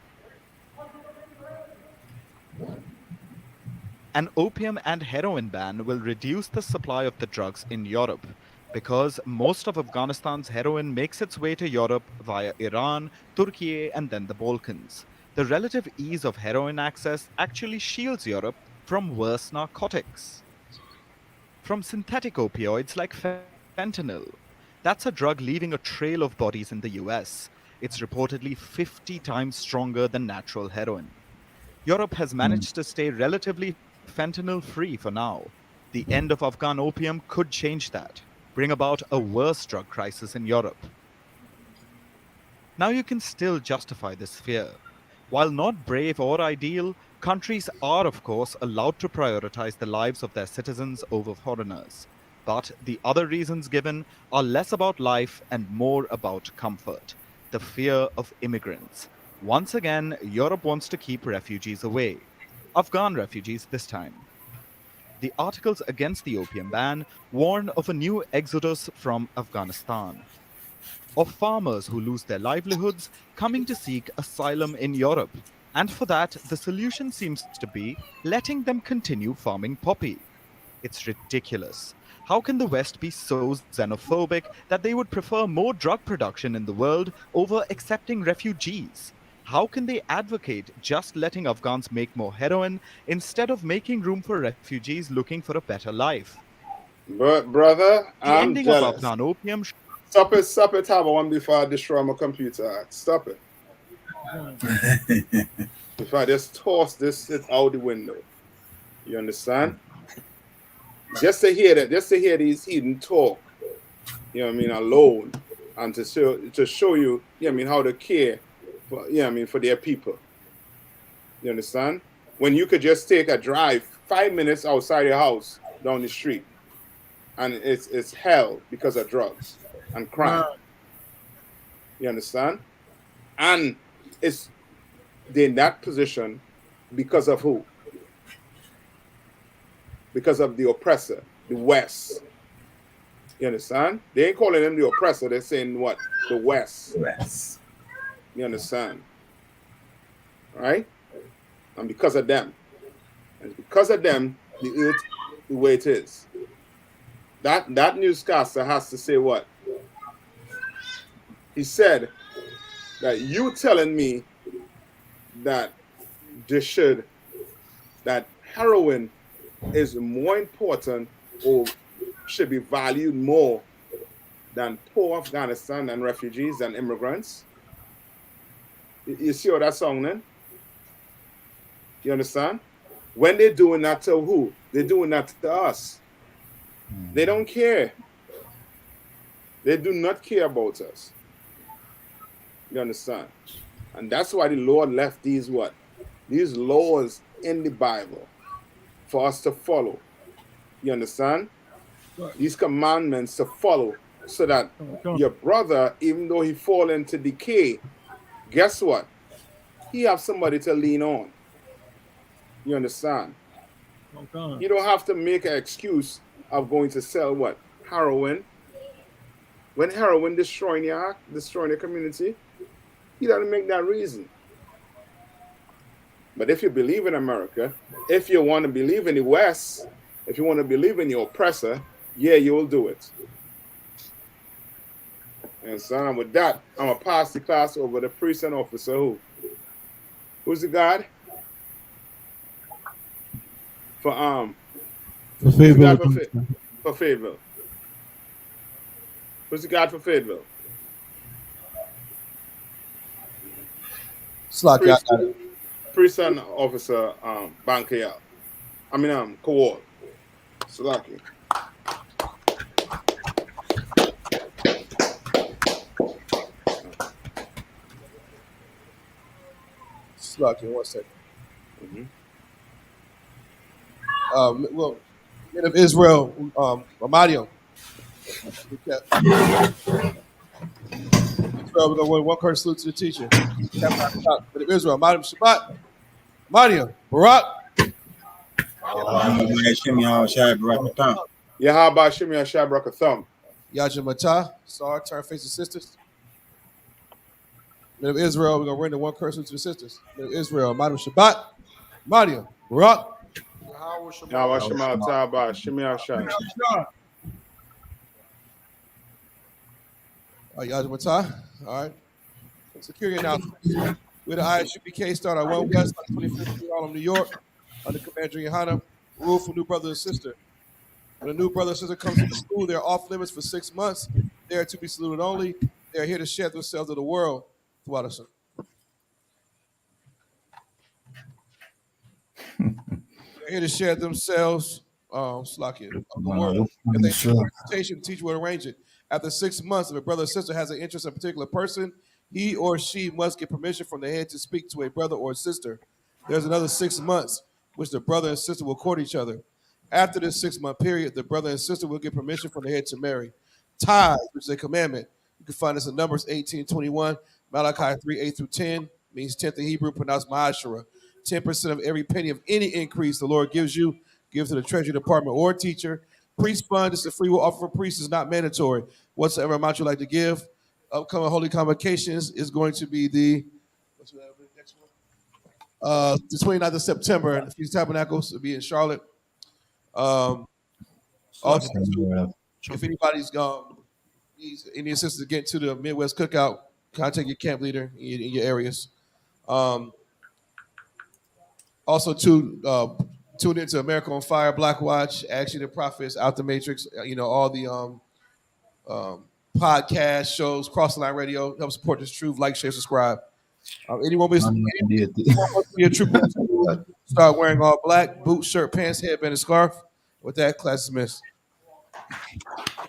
An opium and heroin ban will reduce the supply of the drugs in Europe because most of Afghanistan's heroin makes its way to Europe via Iran, Turkey, and then the Balkans. The relative ease of heroin access actually shields Europe from worse narcotics. From synthetic opioids like fentanyl. That's a drug leaving a trail of bodies in the US. It's reportedly 50 times stronger than natural heroin. Europe has managed to stay relatively fentanyl-free for now. The end of Afghan opium could change that, bring about a worse drug crisis in Europe. Now you can still justify this fear. While not brave or ideal, countries are, of course, allowed to prioritize the lives of their citizens over foreigners. But the other reasons given are less about life and more about comfort. The fear of immigrants. Once again, Europe wants to keep refugees away. Afghan refugees this time. The articles against the opium ban warn of a new exodus from Afghanistan. Of farmers who lose their livelihoods coming to seek asylum in Europe. And for that, the solution seems to be letting them continue farming poppy. It's ridiculous. How can the West be so xenophobic that they would prefer more drug production in the world over accepting refugees? How can they advocate just letting Afghans make more heroin instead of making room for refugees looking for a better life? But brother, I'm jealous. Of Afghan opium. Stop it, have one before I destroy my computer. Stop it. If I just toss this out the window. You understand? Just to hear that, just to hear these heathen talk, alone, and to show you, how to care for, for their people. You understand? When you could just take a drive 5 minutes outside your house down the street, and it's hell because of drugs and crime. You understand? And they're in that position because of who? Because of the oppressor, the West. You understand? They ain't calling them the oppressor. They're saying what? The West. Yes. You understand? Right? And because of them. And because of them, the earth the way it is. That newscaster has to say what? He said that you telling me that that heroin is more important or should be valued more than poor Afghanistan and refugees and immigrants. You see how that song then? You understand? When they're doing that to who? They're doing that to us. They don't care. They do not care about us. You understand? And that's why the Lord left these what? These laws in the Bible for us to follow. You understand? Right. These commandments to follow so that your brother, even though he fall into decay, guess what? He have somebody to lean on. You understand? You don't have to make an excuse of going to sell what? Heroin. When heroin destroying the community, he doesn't make that reason. But if you believe in America, if you want to believe in the West, if you want to believe in your oppressor, yeah, you will do it. And so with that, I'm going to pass the class over to priest and officer who? Who's the God? For Fayetteville. For Fayetteville. Who's the God for Fayetteville? Priest and officer Bankaya. I mean Kowal. Slaki. Slaki, 1 second. Well, men of Israel, Ramadio. Israel, we're going to one curse salute to the teacher. Men of Israel, Madim Shabbat, Madia, Barak. Yahaba Shimya Shabrakatham. Yajamata, Sar, turn face the sisters. Men of Israel, we're going to render one curse salute to the sisters. Men of Israel, Madim Shabbat, Madia, Barak. Yahwa Shema Taba Shimya Shab. Yajamata, all right. Security announcement. With the I.S.U.P.K start on 1 West, 25th Street, Harlem, New York, under Commander YAHANNA, rule for new brother and sister. When a new brother and sister comes to the school, they're off limits for 6 months. They are to be saluted only. They are here to share themselves to the world. Throughout us. They're here to share themselves. Slakia. Of the world. If they need a presentation, the teacher will arrange it. After 6 months, if a brother or sister has an interest in a particular person, he or she must get permission from the head to speak to a brother or sister. There's another 6 months, which the brother and sister will court each other. After this 6 month period, the brother and sister will get permission from the head to marry. Tithes, which is a commandment. You can find this in Numbers 18:21, Malachi 3:8-10, means 10th in Hebrew, pronounced ma'ashara. 10% of every penny of any increase the Lord gives you, give to the treasury department or teacher. Priest fund is a free will offer for priests, is not mandatory. Whatsoever amount you like to give. Upcoming holy convocations is going to be the 29th of September, and the Feast of Tabernacles will be in Charlotte. Also, if anybody's needs any assistance to get to the Midwest Cookout, contact your camp leader in your areas. Also, tune into America on Fire, Black Watch, Action the Prophets, Out the Matrix. All the podcast shows, Cross the Line Radio. Help support this truth. Like, share, subscribe. Anyone wants to be a trooper, start wearing all black, boots, shirt, pants, headband, and scarf. With that, class dismissed.